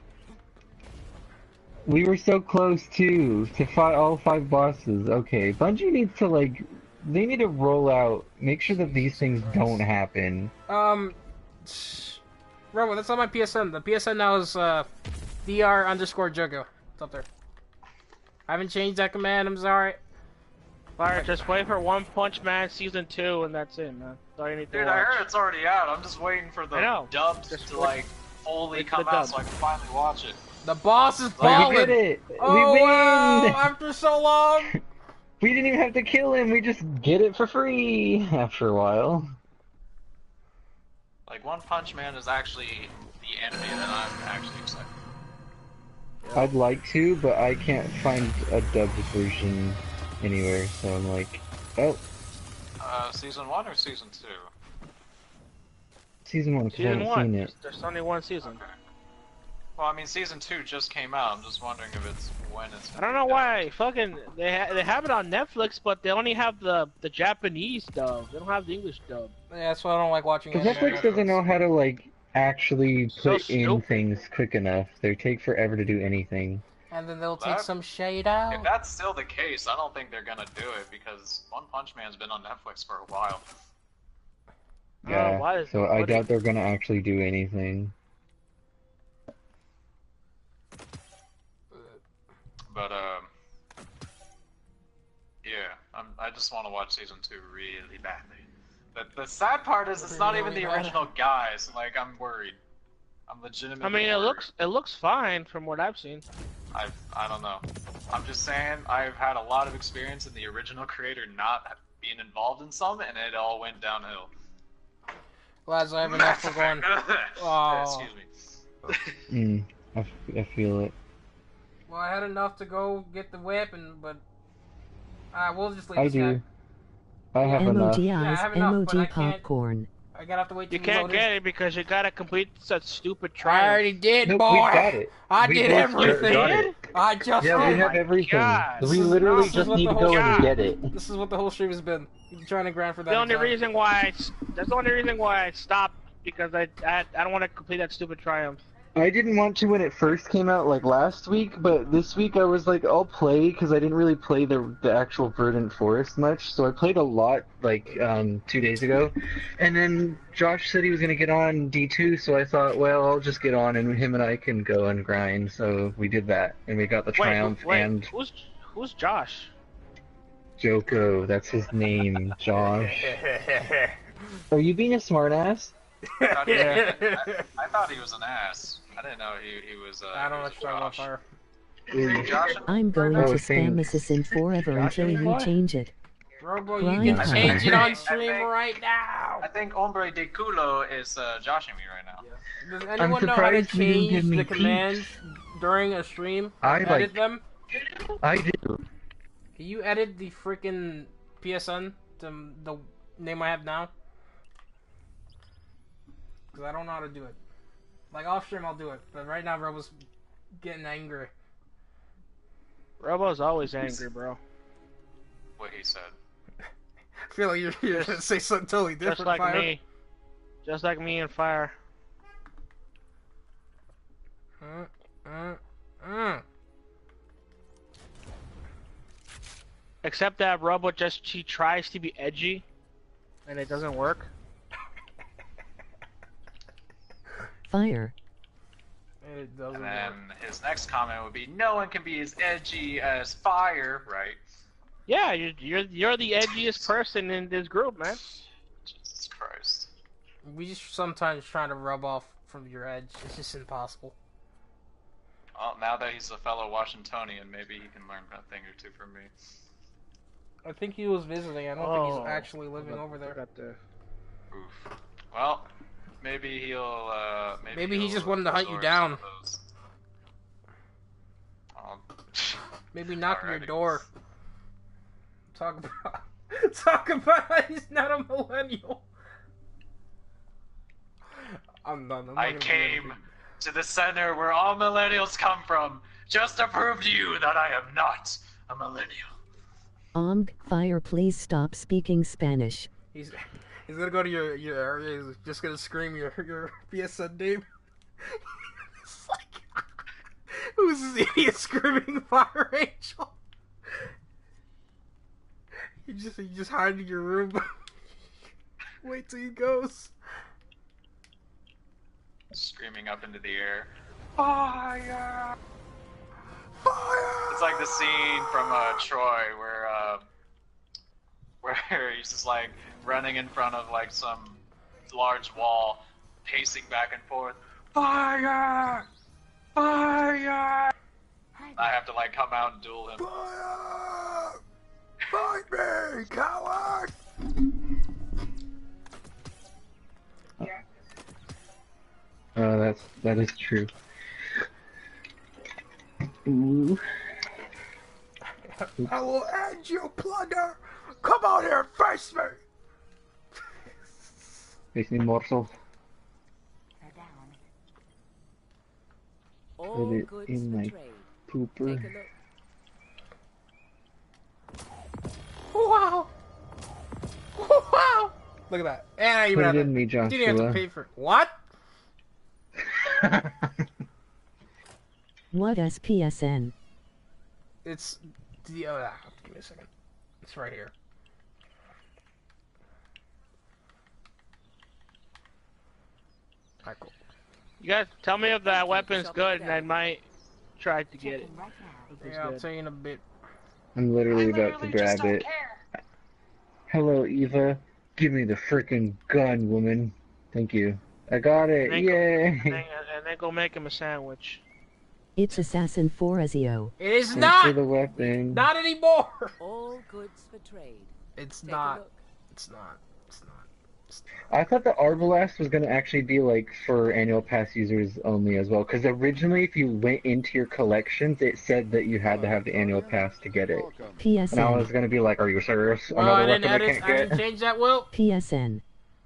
We were so close too to fight all 5 bosses. Okay, Bungie needs to they need to roll out, make sure that these things don't happen. Robo, that's on my PSN. The PSN now is dr_Jogo. It's up there. I haven't changed that command. I'm sorry. Fire, just wait for One Punch Man Season 2 and that's it, man. That's all you need to Dude, watch. I heard it's already out. I'm just waiting for the dubs to fully come out so I can finally watch it. The boss is falling. We did it. Oh, we win. wow, after so long. We didn't even have to kill him. We just get it for free after a while. Like, One Punch Man is actually the anime that I'm actually excited for. I'd like to, but I can't find a dubbed version anywhere, so I'm like, oh. Season 1 or Season 2? Season 1, because I Season haven't 1. seen it. There's only one season. Okay. Well, I mean, Season 2 just came out. I'm just wondering if it's when it's. I don't know why. Fucking, they have it on Netflix, but they only have the Japanese dub. They don't have the English dub. Yeah, that's why I don't like watching it. Because Netflix doesn't know how to, actually So put in stupid. things quick enough. They take forever to do anything. And then they'll take some shade out. If that's still the case, I don't think they're gonna do it because One Punch Man's been on Netflix for a while. Yeah, so I doubt they're gonna actually do anything. But yeah, I just want to watch Season 2 really badly. But the sad part is it's not even the original guys. Like, I'm worried. I'm legitimately. I mean, worried. it looks fine from what I've seen. I don't know. I'm just saying I've had a lot of experience in the original creator not being involved in some, and it all went downhill. Lads, I have enough for going. Oh. Excuse me. I feel it. Well, I had enough to go get the weapon, but we'll just leave I this do. guy. I have enough. Emoji Yeah, I eyes, have enough, but I emoji can't- popcorn. I gotta have to wait till You can't load get in. it because you gotta complete such stupid I trials. already did, Nope, boy. we got it. I We did both everything. got it. I just Yeah, we did. have everything. God. We literally This is just what need the to whole go and God. get it. This is what the whole stream has been. You're trying to grind for that. The only exam. reason why that's the only reason why I stopped, because I don't want to complete that stupid triumph. I didn't want to when it first came out, like last week, but this week I was like, I'll play, because I didn't really play the actual Verdant Forest much, so I played a lot, like, 2 days ago, and then Josh said he was going to get on D2, so I thought, well, I'll just get on, and him and I can go and grind, so we did that, and we got the Triumph, and Who's Josh? Joko, that's his name, Josh. Are you being a smartass? I thought he was an ass. I didn't know he was. I don't know what you're talking about, Fire. Josh, I'm going Oh, to spam thanks. Assassin forever until you change it. Robo, you Grind can hard. change it on stream right now. I think Hombre de Culo is joshing me right now. Does anyone know how to surprised you didn't give change me the peeps. commands during a stream? I Edit like- them? I do. Can you edit the freaking PSN to the name I have now? Because I don't know how to do it. Like off stream I'll do it, but right now Robo's getting angry. Robo's always angry, bro. What he said. I feel like you're gonna say something totally different, Just like Fire. me. Just like me and Fire. Except that Robo she tries to be edgy, and it doesn't work. Fire. It doesn't And work. then his next comment would be, "No one can be as edgy as Fire," right? Yeah, you're the edgiest person in this group, man. Jesus Christ. We just sometimes try to rub off from your edge. It's just impossible. Well, now that he's a fellow Washingtonian, maybe he can learn a thing or two from me. I think he was visiting. I don't think he's actually living over there. Oof. Well, maybe he'll. Maybe he he'll just wanted to hunt you absorb down. some of those. Maybe knock on your Alrighty. door. Talk about how he's not a millennial. I'm not I gonna came to the center where all millennials come from, just to prove to you that I am not a millennial. Fire, please stop speaking Spanish. He's gonna go to your area. He's just gonna scream your PSN name. It's like, who's this idiot screaming Fire Angel? You just hide in your room. Wait till he goes. Screaming up into the air, "Fire! Fire!" It's like the scene from Troy where he's just like running in front of like some large wall, pacing back and forth. Fire! Fire! I have to like come out and duel him. Fire! Fight me, coward! That is true. Ooh. I will end your plunder! Come out here and face me! Face me, morsel. All Put it goods in for my trade. pooper. Take a look. Wow! Wow! Look at that. And I even Put have it in me, didn't even have to Joshua. pay for it. What? What SPSN? It's the give me a second. It's right here. Alright, cool. You guys tell me if that weapon's good, and I might try to get it. If it's Yeah, I'll good. tell you in a bit. I'm literally about to grab it. Hello, Eva. Give me the frickin' gun, woman. Thank you. I got it. And then Yay! and then go make him a sandwich. It's Assassin 4 Ezio. It is Thanks not! for the weapon. Not anymore! All goods for trade. It's Take a not. look. It's not. It's not. I thought the Arbalest was gonna actually be like for annual pass users only as well, because originally if you went into your collections, it said that you had to have the annual pass to get it. And I PSN. was gonna be like, are you serious? Well, I Another didn't weapon I edit. can't I didn't get? change that, Will. PSN.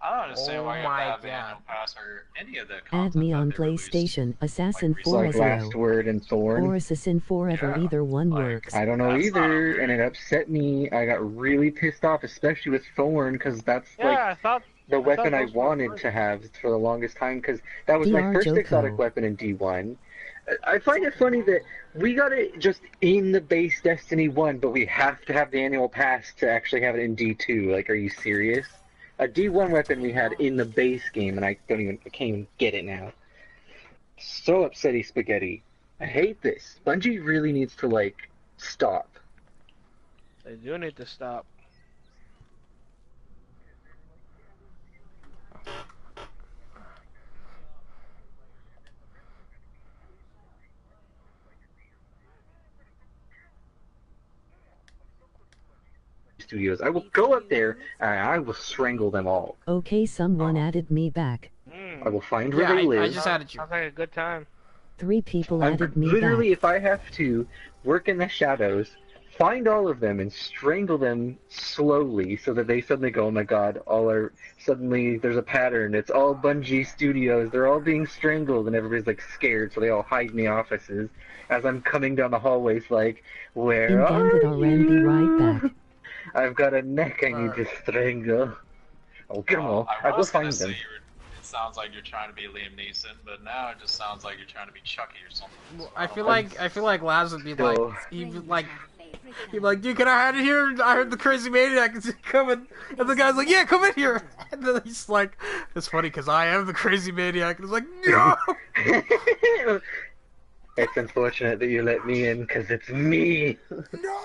I don't understand why you have to have the God. annual pass or any of the Add content me that on they released. PlayStation, Assassin Like 4 Like Last Word and Thorn. or Assassin Forever, Yeah, either one like, works. I don't know That's not either, and weird. it upset me. I got really pissed off, especially with Thorn, because that's Yeah, like I thought the weapon I those were wanted first. to have for the longest time, because that was my DR first Joko. exotic weapon in D1. I find it funny that we got it just in the base Destiny 1, but we have to have the annual pass to actually have it in D2. Like, are you serious? A D1 weapon we had in the base game, and I can't even get it now. So upsetty spaghetti. I hate this. Bungie really needs to, like, stop. They do need to stop. Studios. I will go up there and I will strangle them all. Okay, someone added me back. I will find where Yeah, they live. I just added you. Sounds like a good time. 3 people added me literally, back. if I have to work in the shadows, find all of them and strangle them slowly so that they suddenly go, oh my god, suddenly there's a pattern. It's all Bungie Studios. They're all being strangled and everybody's like scared, so they all hide in the offices as I'm coming down the hallways like, where In are Gambit RN, be right back. I've got a neck I need to strangle. Oh, get them all. I I'll go was gonna find say them. it sounds like you're trying to be Liam Neeson, but now it just sounds like you're trying to be Chucky or something. Well, So I don't feel know. like Laz would be like, So- he'd be like, dude, can I hide in here? I heard the crazy maniac is coming, and the guy's like, yeah, come in here. And then he's like, it's funny because I am the crazy maniac, and he's like, no. It's unfortunate that you let me in because it's me. No.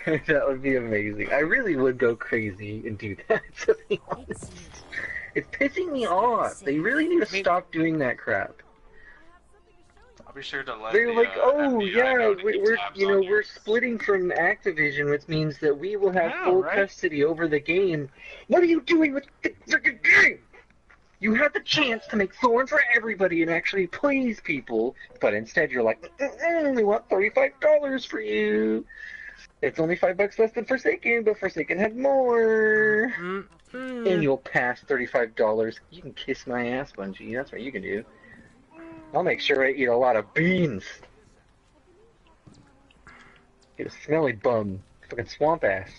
That would be amazing. I really would go crazy and do that, to be honest. It's pissing me off. They really need to stop doing that crap. I'll be sure to let They're the, like, oh FBI yeah, know to keep we're tabs you on know you. we're splitting from Activision, which means that we will have Yeah, full right? custody over the game. What are you doing with the freaking game? You had the chance to make Thorn for everybody and actually please people, but instead you're like, we want $35 for you. It's only $5 less than Forsaken, but Forsaken had more. Annual pass, $35. You can kiss my ass, Bungie. That's what you can do. I'll make sure I eat a lot of beans. Get a smelly bum. Fucking swamp ass.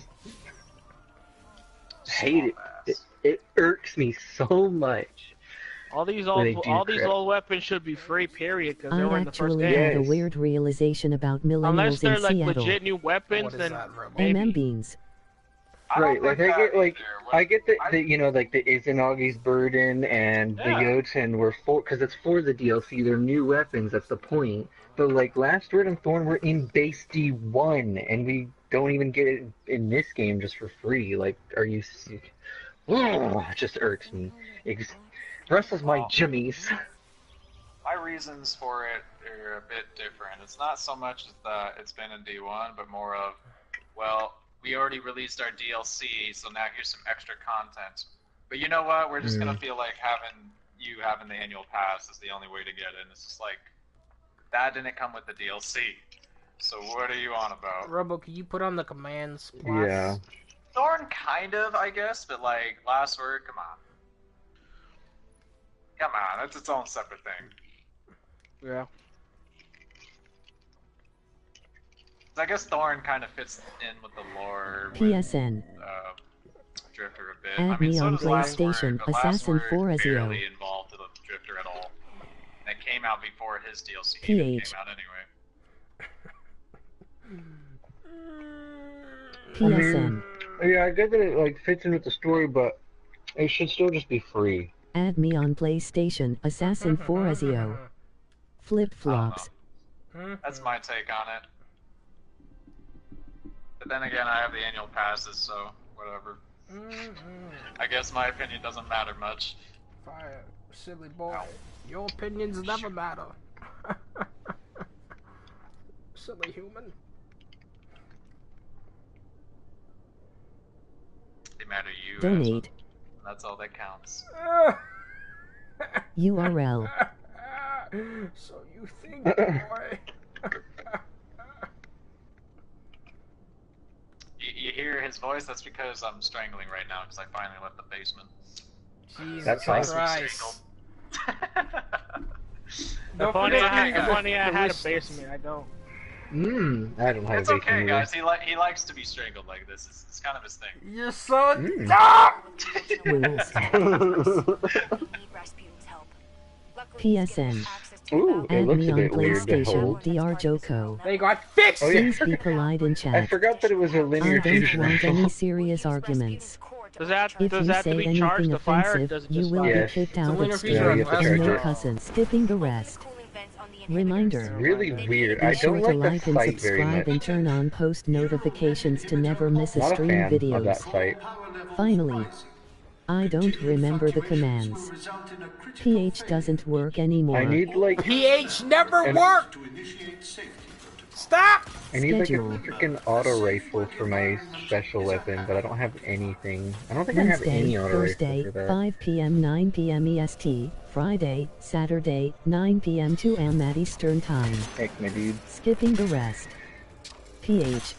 I hate it. It irks me so much. All these When they old, do all these crap. old weapons should be free, period, because they I were in the first actually game. had a Yes. weird realization about Unless millennials they're in like Seattle. legit new weapons, What is then that, Robo? maybe. MM beans. I don't Right, like think I that get like either. What- I get that you know like the Izanagi's Burden and the Yeah. Jotun were for because it's for the DLC. They're new weapons. That's the point. But like Last Word and Thorn were in base D1, and we don't even get it in this game just for free. Like, are you? It just irks me. Rustles my jimmies. My reasons for it are a bit different. It's not so much that it's been in D1, but more of, well, we already released our DLC, so now here's some extra content. But you know what? We're just gonna feel like having the annual pass is the only way to get it. And it's just like, that didn't come with the DLC. So what are you on about? Robo, can you put on the commands? Plus? Yeah. Thorn kind of, I guess, but like, Last Word, come on. Come on, that's its own separate thing. Yeah. I guess Thorn kind of fits in with the lore. PSN. Drifter a bit. Add I mean, me so on does Last PlayStation, Word, but Last Assassin Word 4 Ezio. barely involved with the Drifter at all. And it came out before his DLC even PH. came out anyway. PSN. Yeah, I get that it like fits in with the story, but it should still just be free. Add me on PlayStation, Assassin 4 Ezio. Flip flops. That's my take on it. But then again, I have the annual passes, so whatever. I guess my opinion doesn't matter much. Fire, silly boy. Your opinions never matter. Silly human. They matter you. Donate. That's all that counts. URL. So you think, boy? You hear his voice, that's because I'm strangling right now because I finally left the basement. Jesus That's Christ. If only I had a basement, I don't. I don't have It's a okay, basement guys. He likes to be strangled like this. It's kind of his thing. You're so dumb! PSN. Ooh, it Add looks me a on bit weird to hold. PlayStation, DR Joko. They got fixed! Oh, yeah. Please be polite in I chat. forgot that it was a I linear don't fusion want rifle. any serious arguments. Does that If you have to say be charged anything to fire? Or offensive, does it you just will fire? be Yes. kicked It's a out linear of fusion Yeah, you stream have to and charge no it. cousins. Skipping the rest. Reminder. Really weird. Be I sure don't to like like the and site very subscribe much. and turn on post notifications to never miss a Not a stream fan of that videos. site. Finally, I don't remember the commands. PH doesn't work anymore. I need like PH never worked! Stop! I need like a Schedule. freaking auto rifle for my special weapon, but I don't have anything. I don't think I have Wednesday, any auto Thursday, rifle for that. 5 p.m. 9 p.m. EST. Friday, Saturday, 9 p.m. 2 a.m. at Eastern Time. Heck, my dude. Skipping the rest. PH.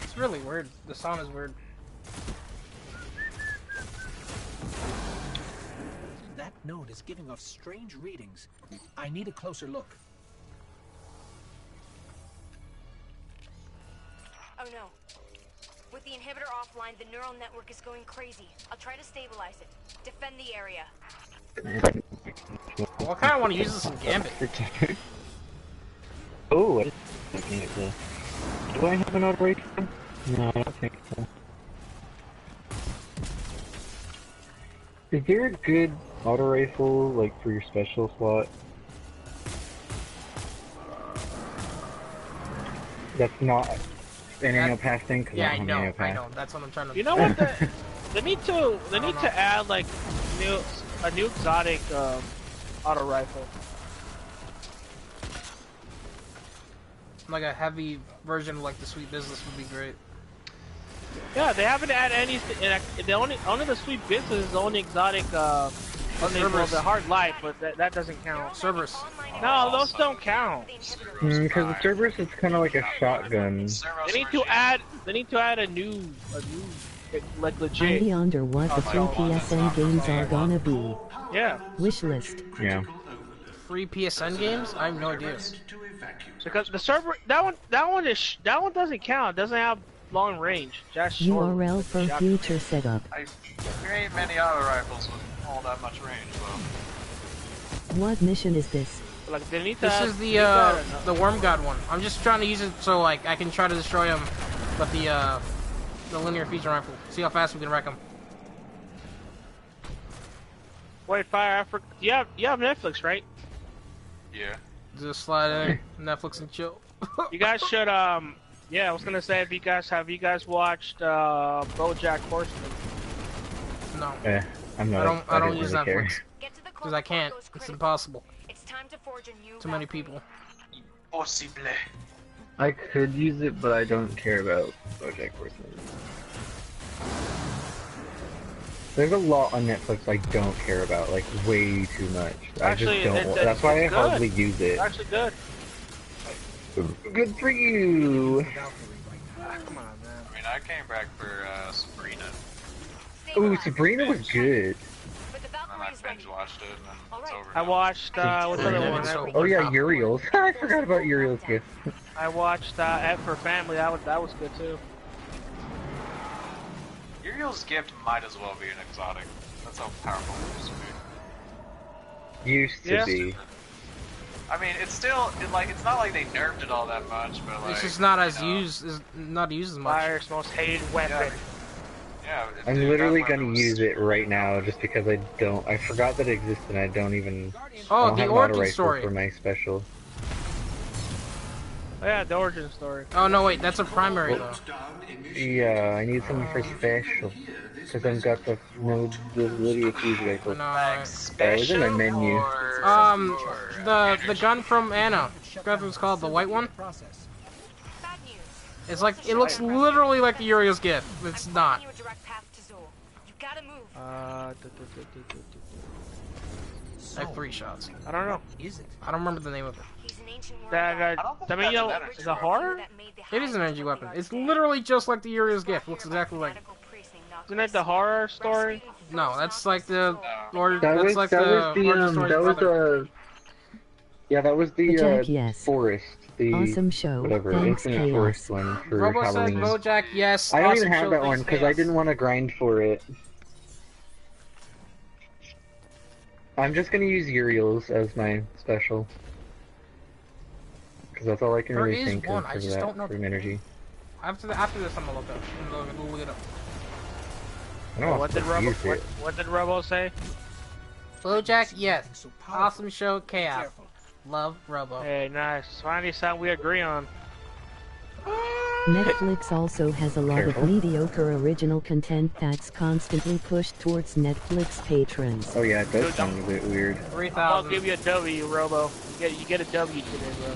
It's really weird. The sound is weird. That node is giving off strange readings. I need a closer look. Oh no. With the inhibitor offline, the neural network is going crazy. I'll try to stabilize it. Defend the area. Well, I kinda wanna use this in Gambit. Oh, I looking at this. Do I have an auto rifle? No, I don't think so. Is there a good auto rifle, like, for your special slot? That's not an annual pass thing? 'Cause Yeah, I don't have an know, annual I pass. know. That's what I'm trying to. You know what? They need to add like a new exotic auto rifle. Like a heavy version of like the Sweet Business would be great. Yeah, they haven't added anything. The only the sweet business is the only exotic. Cerberus. The hard light, but that doesn't count. Cerberus. No, those don't count. Because the Cerberus is kind of like a shotgun. They need to add a new like legit. I wonder what the free PSN games are gonna be. Yeah. Wishlist. Yeah. Free PSN games? I have no idea. Because the server that one doesn't count. It doesn't have long range. Just short. URL for future setup. There ain't many auto rifles with all that much range, though. What mission is this? Like they need to This add, is the Worm God one. I'm just trying to use it so like I can try to destroy him with the linear fusion rifle. See how fast we can wreck him. Wait, Fire Africa. You have Netflix, right? Yeah. Just slide in Netflix and chill. You guys should yeah, I was gonna say, have you guys watched BoJack Horseman? No. I'm not. I don't use really care. Netflix because I can't. It's impossible. It's time to forge a new Too many people. Impossible. I could use it, but I don't care about BoJack Horseman. There's a lot on Netflix I don't care about, like way too much. Actually, I just don't. That's why I hardly use it. It's actually good. Good for you. Come on, man. I mean, I came back for Sabrina, Ooh, Sabrina was good. and then I binge watched it, and then it's over. I watched what's the other one? Oh yeah, Uriel's. I forgot about Uriel's gift. I watched F for Family. That was good too. Uriel's gift might as well be an exotic. That's how powerful it used to be. Used to be. I mean, it's still it's not like they nerfed it all that much, but like It's just not as used as much. Fire's most hated weapon. Yeah. I'm literally gonna use it right now just because I forgot that it existed and I don't even. Oh, I don't the have an auto origin rifle story. for my special. Oh, yeah, the origin story. Oh no, wait, that's a primary though. Yeah, I need something for special because I've got the linear fusion rifle. No, Oh, it was in my menu. the gun from Anna. I forgot what it's called, the white one. It's like it looks literally like the Uriel's gift. It's not. I have 3 shots. I don't know. Is it? I don't remember the name of it. He's an That I mean, you know, is a horror? It is an energy weapon. It's literally just like the Uriel's gift. Looks exactly like it. Isn't it the horror story? No, that's like the Lord. That That's was like that the was origin the story's that was brother. yeah, that was the Bojack, yes. forest, the Awesome show. whatever Thanks, Infinite Chaos. Forest one for Robo said Halloween. Bojack, yes. I don't awesome even have show, that one thanks, because I chaos. didn't want to grind for it. I'm just gonna use Uriel's as my special. Because that's all I can There really is think one, of I for just that don't know for energy. After this, I'm gonna look up. I'm gonna look it up. I don't know What did Robo say? Bojack, yes. Awesome show, chaos. Love, Robo. Hey, nice. Finally, something we agree on. Netflix also has a lot Careful. of mediocre original content that's constantly pushed towards Netflix patrons. Oh yeah, it does sound a bit weird. 3,000. I'll give you a W, Robo. You get a W today, bro.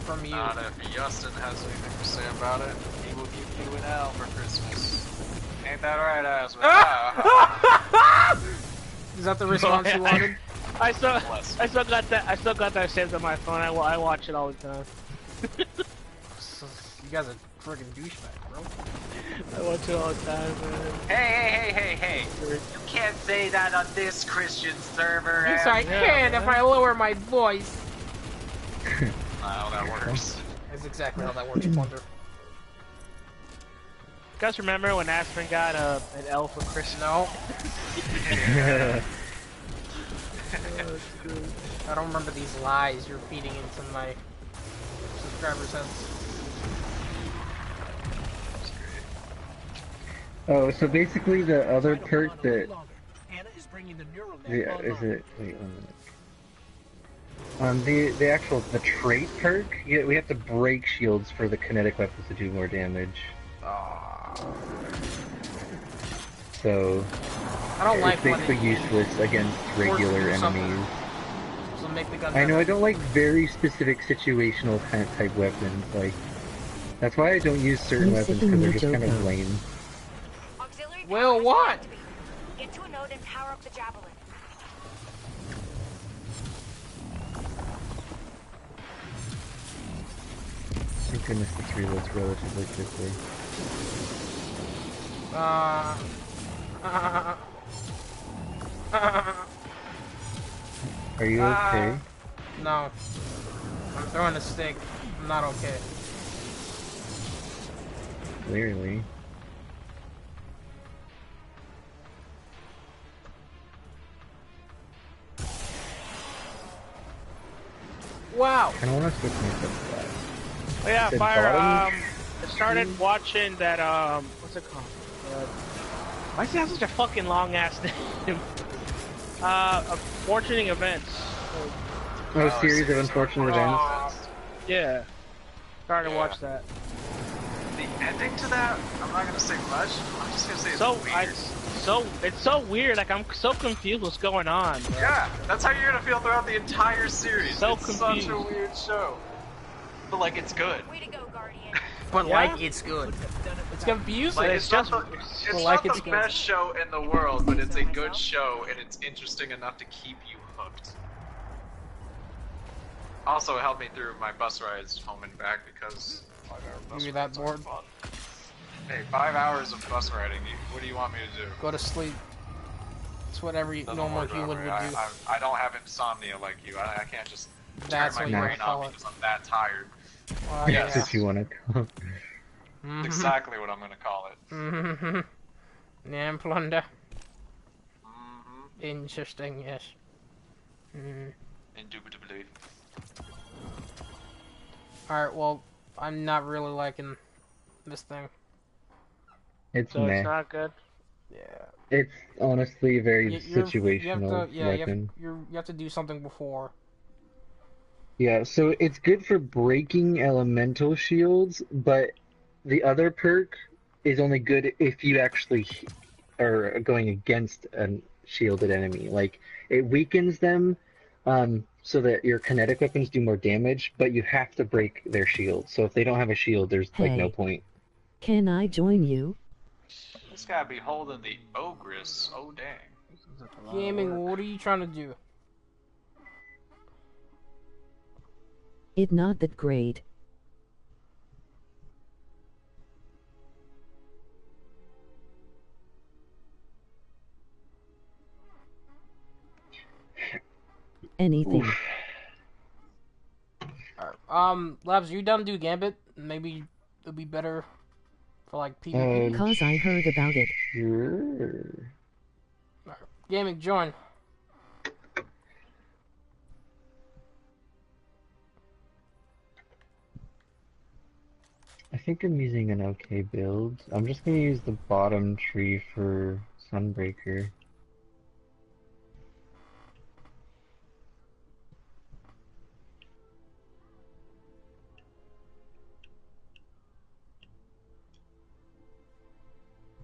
From you. Not if Justin has anything to say about it. He will give you an L for Christmas. Ain't that right, Aswin? Is that the response you wanted? I still got that. I still got that saved on my phone. I watch it all the time. You guys are friggin' douchebag, bro. I watch it all the time, man. Hey! You can't say that on this Christian server. Yes, I can if I lower my voice. How that works. That's exactly how that works, Wonder. You guys remember when Aspen got an L for Christmas? No. I don't remember these lies you're feeding into my subscribers' heads. Oh, so basically the other perk that Anna is bringing the neural net the, is online. it wait 1 minute. The actual the trait perk, yeah, we have to break shields for the kinetic weapons to do more damage. So I don't like it's basically useless against regular enemies. So make the gun I know better. I don't like very specific situational type weapons. Like that's why I don't use certain weapons because they're just kind of lame. Auxiliary Well, power is what? activated. Get to a node and power up the javelin. Thank goodness this reloads relatively quickly. Are you okay? No. I'm throwing a stick. I'm not okay. Clearly. Wow. I don't want to switch myself to that. Oh yeah, The Fire. bottom- I started watching that. What's it called? Why does it have such a fucking long ass name? Unfortunate events. Oh, series of unfortunate events. Yeah. Started to watch that. The ending to that, I'm not gonna say much. I'm just gonna say it's weird. It's so weird. Like I'm so confused what's going on. Bro. Yeah, that's how you're gonna feel throughout the entire series. So it's confused. such a weird show. But like, it's good. Way to go, Guardian. But Yeah? like, it's good. It's confusing. Like, it's it's just- not the, it's like not it's the good. best show in the world, but it's a good show and it's interesting enough to keep you hooked. Also, it helped me through my bus rides home and back because 5-hour bus You're that rides are bored? fun. Hey, 5 hours of bus riding. What do you want me to do? Go to sleep. It's what every Doesn't normal work that human way. would do. I don't have insomnia like you. I can't just That's turn what my you brain wanna off call it. because I'm that tired. That's what you want to call. Mhm. Exactly what I'm gonna call it. Mhm. Name plunder. Mm-hmm. Interesting, yes. Mm. Indubitably. Alright, well, I'm not really liking this thing. It's So meh. it's not good. Yeah. It's honestly a very You situational have to, yeah, weapon. you have to do something before. Yeah, so it's good for breaking elemental shields, but the other perk is only good if you actually are going against a shielded enemy. Like, it weakens them so that your kinetic weapons do more damage, but you have to break their shield. So if they don't have a shield, there's like no Hey. point. Can I join you? This guy be holding the ogress. Oh dang. Gaming, what are you trying to do? It not that great. Anything. Alright, Labs, you done do Gambit? Maybe it'll be better for like PvP. Cause I heard about it. Sure. Right. Gaming, join. I think I'm using an okay build. I'm just gonna use the bottom tree for Sunbreaker.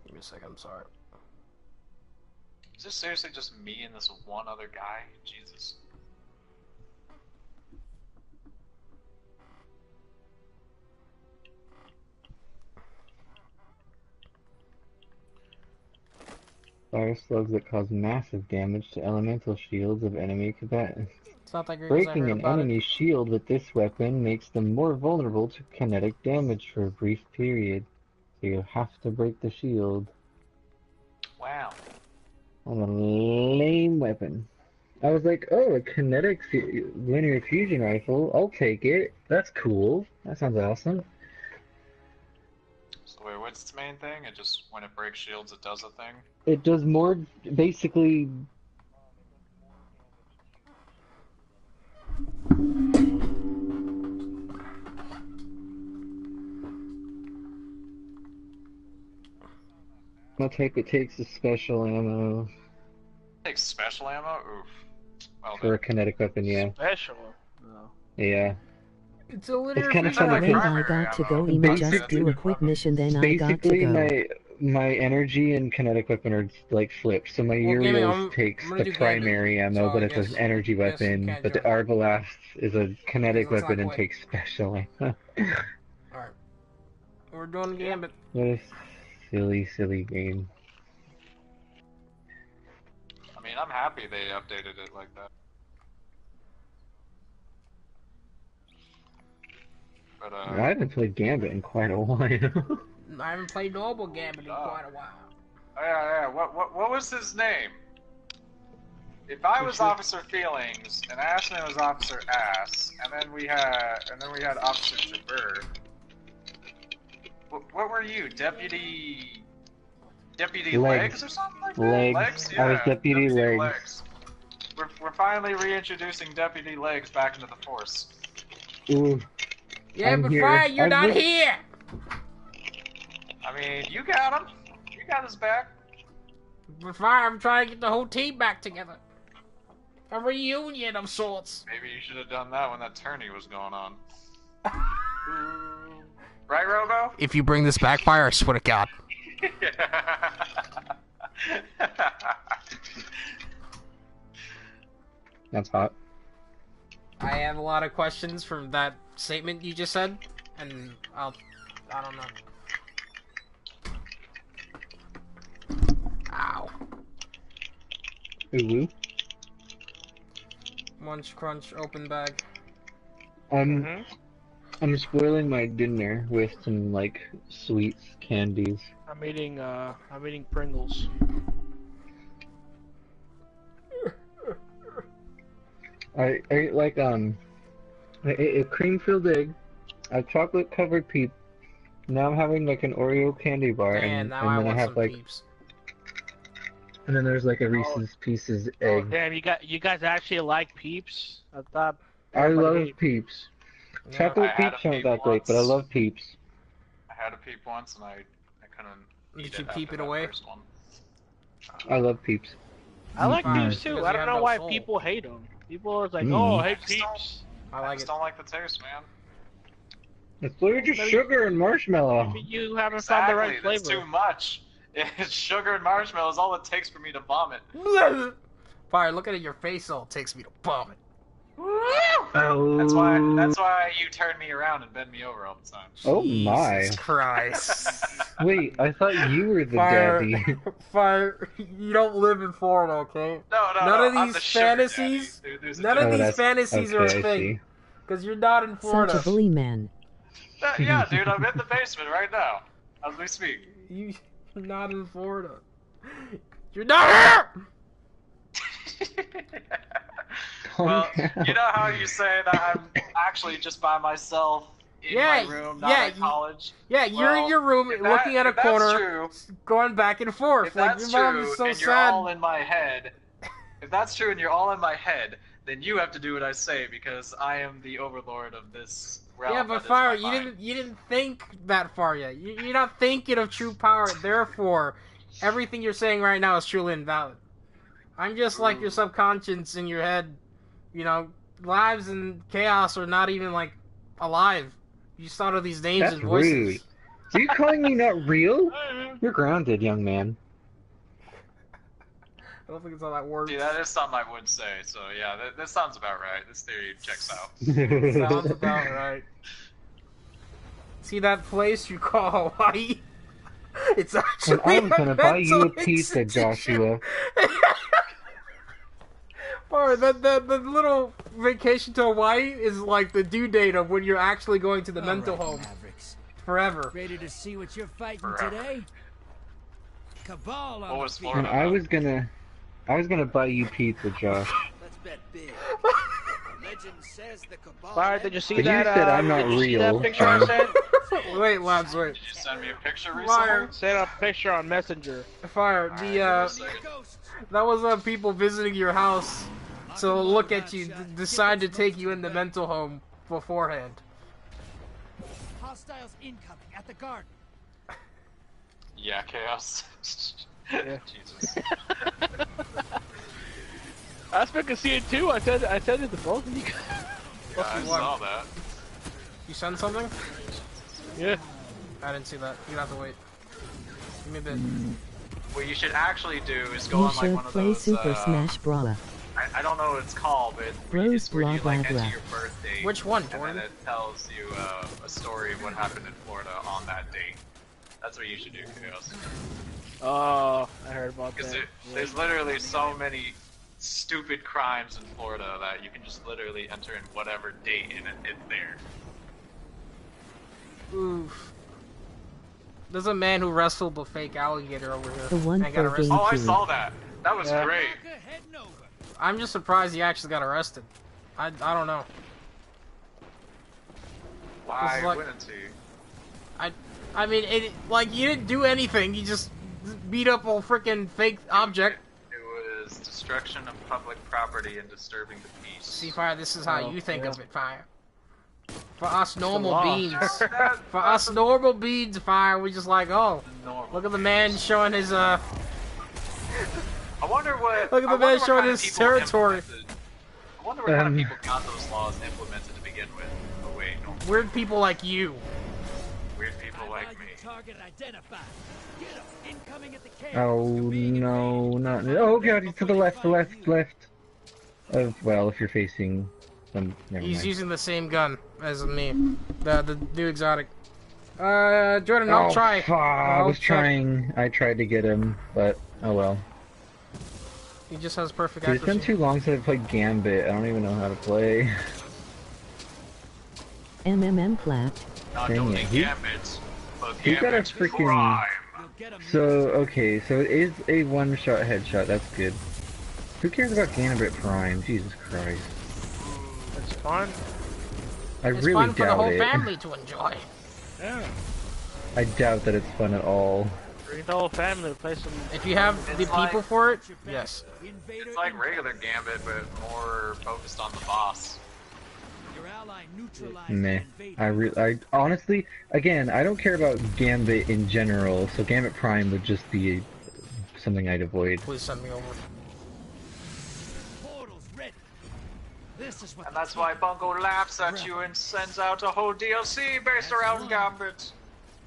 Give me a second, I'm sorry. Is this seriously just me and this one other guy? Jesus. Fire slugs that cause massive damage to elemental shields of enemy combatants. It's not that great 'cause I Breaking heard an about enemy's shield with this weapon makes them more vulnerable to kinetic damage for a brief period. So you have to break the shield. Wow. On a lame weapon. I was like, oh, a kinetic linear fusion rifle. I'll take it. That's cool. That sounds awesome. So wait, what's its main thing? It just, when it breaks shields, it does a thing? It does more, basically... I'll take it takes the special ammo. Takes special ammo? Oof. Well, For a kinetic weapon, yeah. Special. No. Yeah. It's a linear It's kind of fusion funny. rifle. Then I got to go and just do a quick mission, then I got to Basically, go. my energy and kinetic weapon are like flipped. So my Well, Gaming, Uriel's I'm takes gonna the do primary Gambit, ammo, so but I it's guess- an energy I guess you weapon. can't But the join. Arbalast is a kinetic Because it's weapon not and quick. takes special ammo. Alright. We're doing Gambit. What a silly, silly game. I mean, I'm happy they updated it like that. But, I haven't played Gambit in quite a while. I haven't played normal Gambit in quite a while. oh yeah, what was his name? If I was Officer Feelings, and Ashman was Officer Ass, and then we had Officer Jabber. What were you? Deputy Legs or something like that? Legs. Yeah, I was Deputy Legs. We're finally reintroducing Deputy Legs back into the force. Ooh. Yeah, I'm but here. Fire, you're I've not been- here! I mean, you got him. You got his back. But Fire, I'm trying to get the whole team back together. A reunion of sorts. Maybe you should have done that when that tourney was going on. Right, Robo? If you bring this back, Fire, I swear to God. That's hot. I have a lot of questions from that statement you just said, and I don't know. Ow. Ooh. Munch crunch open bag. I'm spoiling my dinner with some like sweets, candies. I'm eating Pringles. I ate like I ate a cream-filled egg, a chocolate-covered peep. Now I'm having like an Oreo candy bar, Man, and now I then I want have some like, peeps. and then there's like a Reese's Pieces Oh egg. damn, you guys actually like Peeps? I thought. I everybody love ate- Peeps. Yeah. Chocolate I had peeps a aren't peep that great, but I once. love peeps. I had a peep once and I couldn't Did eat you it peep after it that away? first one. I love peeps. I like Fine, Peeps too. because I you don't have know no why soul. people hate them. People are like, Mm. oh, I hate I just don't- Peeps. I I like just it. don't like the taste, man. It's literally just sugar and marshmallow. Maybe you haven't found the right That's flavor. too much. It's sugar and marshmallow is all it takes for me to vomit. Fire, looking at your face all takes me to vomit. Oh. That's why you turn me around and bend me over all the time. Oh my. Jesus Christ. Wait, I thought you were the Fire, daddy. Fire, you don't live in Florida, okay? No, None of I'm these the sugar fantasies- daddy. There's a none of difference. these fantasies are a okay, I thing. see. Because you're not in Florida. Such a bully man. Yeah, dude, I'm in the basement right now, as we speak. You're not in Florida. You're not here! Well, you know how you say that I'm actually just by myself in my room, not at college? Yeah, you're in your room looking at a corner, going back and forth. If like, that's your mom true, is so and you're sad. all in my head, if that's true and you're all in my head, then you have to do what I say because I am the overlord of this realm. Yeah, but Fire, you didn't think that far yet. You're not thinking of true power. Therefore, everything you're saying right now is truly invalid. I'm just like your subconscious in your head. You know, lives and chaos are not even like alive. You just thought of these names That's and voices. rude. Are you calling me not real? You're grounded, young man. I don't think it's how that works. See, that is something I would say, so yeah, this sounds about right. This theory checks out. Sounds about right. See that place you call Hawaii? It's actually And I'm gonna buy you a mental pizza, institution. Joshua. Or the little vacation to Hawaii is like the due date of when you're actually going to the mental home. Mavericks. Forever. Ready to see what you're fighting today? Cabal on What was the feet. Florida? And I was gonna buy you pizza, Josh. Let's bet big. Legend says the Cabal. Fire, did you see But you that? said I'm not did you see that real. picture I sent? Wait, lads, wait. Did you send me a picture recently? Fire. Sent a picture on Messenger. Fire. That was people visiting your house to look at you, decide to take you in the mental home beforehand. Hostiles incoming at the garden. Yeah, chaos. Yeah. Jesus. I expect to see it too. I said it to both of you guys. Yeah, I saw that. You send something? Yeah. I didn't see that. You have to wait. Give me a bit. What you should actually do is go You on like should one of play those. Super Smash Brawler. I don't know what it's called, but Bros it's where you blah like blah enter blah. your birth date. Which one, And Jordan? then it tells you a story of what happened in Florida on that date. That's what you should do, Chaos. Oh, I heard about Because that. there's literally so many stupid crimes in Florida that you can just literally enter in whatever date and it's there. Oof. There's a man who wrestled the fake alligator over here. The one and got for arrested. Oh, I saw that. That was Yeah. great. I'm just surprised he actually got arrested. I don't know. Why like- wouldn't he? I mean, like, you didn't do anything. You just beat up a freaking fake object. It was destruction of public property and disturbing the peace. See, Fire, this is how Oh, you think yeah. of it, Fire. For us normal law. beings. For us normal beings, Fire, we're just like, oh, Normal. look at the man showing his, I wonder what. Look at the I wonder man what showing kind of his people territory. implemented- I wonder what kind of people got those laws implemented to begin with. Oh wait, no. weird people like you. Weird people like me. Target identified. Get him. Incoming at the cave. Oh no, not. Oh god, he's to the left, left. Well, if you're facing them, never He's mind. using the same gun as me. The new exotic. Jordan, I'll try. I I'll was check. trying. I tried to get him, but oh well. He just has perfect Dude, it's been accuracy. too long since I played Gambit. I don't even know how to play. MMM clapped. Not Dang only it. Gambit, but He got a Gambit freaking- Prime. So, okay, so it is a one-shot headshot. That's good. Who cares about Gambit Prime? Jesus Christ. It's fun. I It's really fun for the doubt whole it. family to enjoy. Yeah. I doubt that it's fun at all. Bring the whole family to play some. If you have the It's like- people for it, yes. It's like regular Gambit, but more focused on the boss. Your ally neutralized Meh. the invader. I honestly, again, I don't care about Gambit in general, so Gambit Prime would just be something I'd avoid. Please send me over. Portals ready. This is what And that's why Bungo laughs at you and sends out a whole DLC based around Gambit.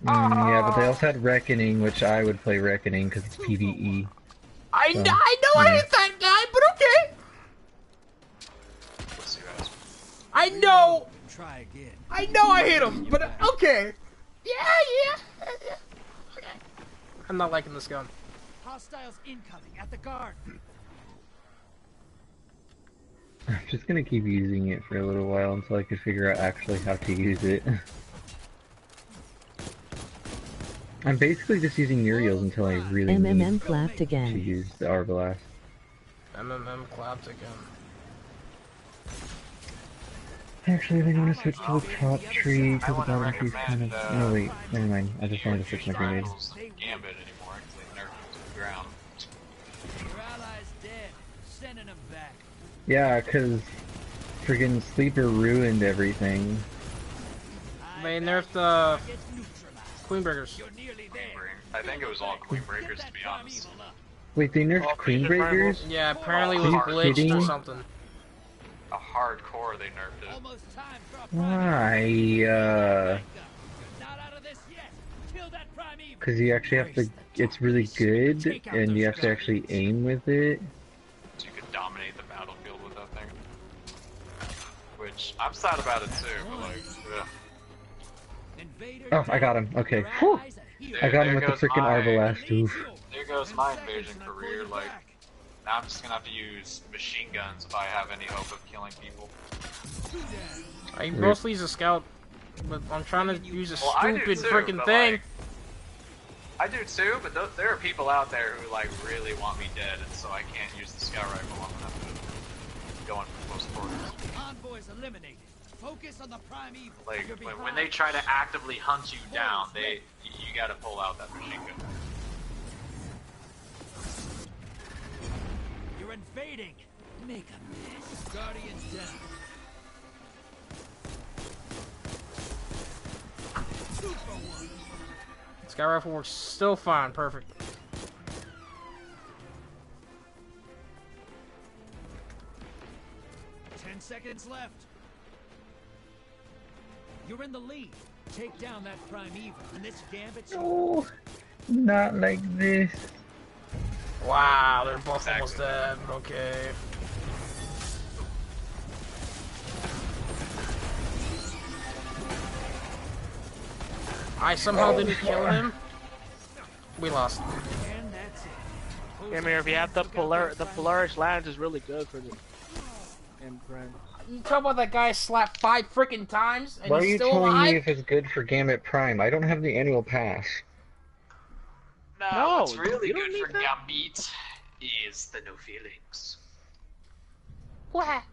Yeah, but they also had Reckoning, which I would play Reckoning because it's PvE. I So, know I hate that guy, but okay. What's you guys? I know Try again. I hate him, but okay. Yeah. Okay. I'm not liking this gun. Hostiles incoming at the garden. I'm just gonna keep using it for a little while until I can figure out actually how to use it. I'm basically just using Muriel's until I really need clapped again. to use the Arbalast. Clapped again. Actually, I think I'm gonna switch to the top tree because the bottom tree's kind of. No, wait, never mind. I just wanted to switch my grenade. Gambit anymore because they nerfed him to the ground. Your ally's dead. Sending him back. Yeah, because friggin' Sleeper ruined everything. They nerfed the Queen Breakers. I think it was all Queen Breakers, to be honest. Wait, they nerfed Queen Breakers? Yeah, apparently it was Are you glitched kidding? or something. A hardcore, they nerfed it. Why? Because you actually have to. It's really good, and you have to actually aim with it. So you can dominate the battlefield with that thing. Which, I'm sad about it too, but like, yeah. Oh, I got him. Okay. Whew. I got him with the freaking Arbalast. Oof. There goes my invasion career, like, now I'm just gonna have to use machine guns if I have any hope of killing people. I mostly use a scout, but I'm trying to use a I do stupid too, freaking but, thing. like, I do too, but there are people out there who like really want me dead, and so I can't use the scout rifle. I'm gonna have to go in for close quarters. Convoys eliminated. Focus on the prime evil. Like when they try to actively hunt you down, you gotta pull out that machine gun. You're invading. Make a mess. Guardians down. Sky rifle works still fine, perfect. Seconds left. You're in the lead. Take down that prime evil, and this Gambit. Oh, not like this. Wow, they're both almost dead. Okay. I somehow didn't kill him. We lost. And that's it. Yeah, I mean, if you have the Polaris Lance is really good for the end prime. You talk about that guy slapped 5 freaking times and Why are he's you still telling alive? me if it's good for Gambit Prime? I don't have the annual pass. No, what's really good for Gambit is the no feelings. What?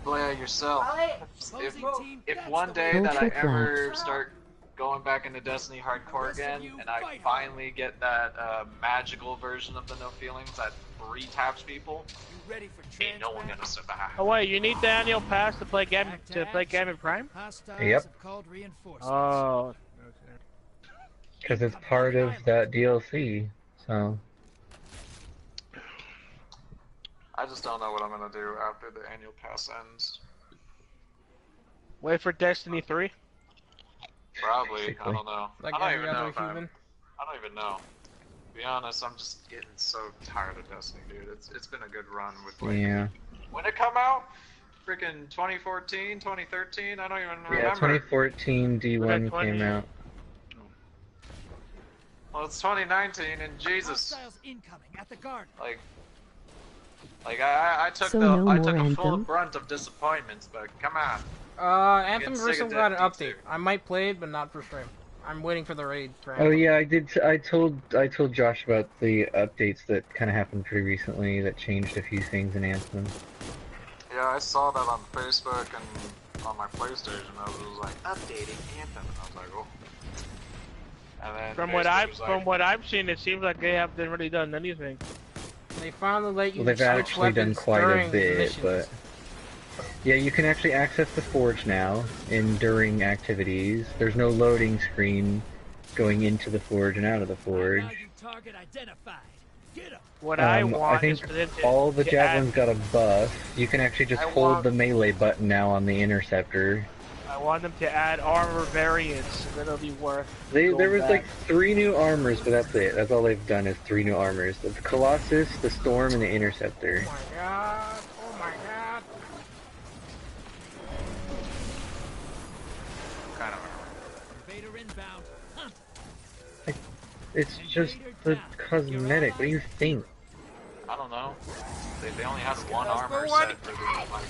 Play yourself. If one day that I ever start going back into Destiny Hardcore again, and I finally get that magical version of the no feelings that 3 taps people, ain't no one gonna survive. Oh wait, you need the annual pass to play Gambit Prime? Yep. Oh. Because it's part of that DLC, so. I just don't know what I'm gonna do after the annual pass ends. Wait for Destiny 3? Probably, I don't know. Like I don't every even know other if I'm... human? I don't even know. To be honest, I'm just getting so tired of Destiny, dude. It's been a good run with like... Yeah. When it come out? Freaking 2014, 2013? I don't even remember. Yeah, 2014 D1 came out. Well, it's 2019, and Jesus. Incoming at the garden. Like I took a full brunt of disappointments, but come on. Anthem recently got an update. I might play it, but not for stream. I'm waiting for the raid. Oh yeah, I did. I told Josh about the updates that kind of happened pretty recently that changed a few things in Anthem. Yeah, I saw that on Facebook and on my PlayStation. I was like, updating Anthem, and I was like, oh. And then from what I've seen, it seems like they haven't really done anything. They finally let you. Well, they've actually done quite a bit, but yeah, you can actually access the Forge now during activities. There's no loading screen going into the Forge and out of the Forge. What I want I think is for them to all the javelins got a buff. You can actually just hold the melee button now on the interceptor. I want them to add armor variants, and then it'll be worth. There was like 3 new armors, but that's it. That's all they've done is 3 new armors: the Colossus, the Storm, and the Interceptor. Oh my god! Oh my god! Kind of. Invader inbound. It's just the cosmetic. What do you think? I don't know. They only had one armor set for the, like,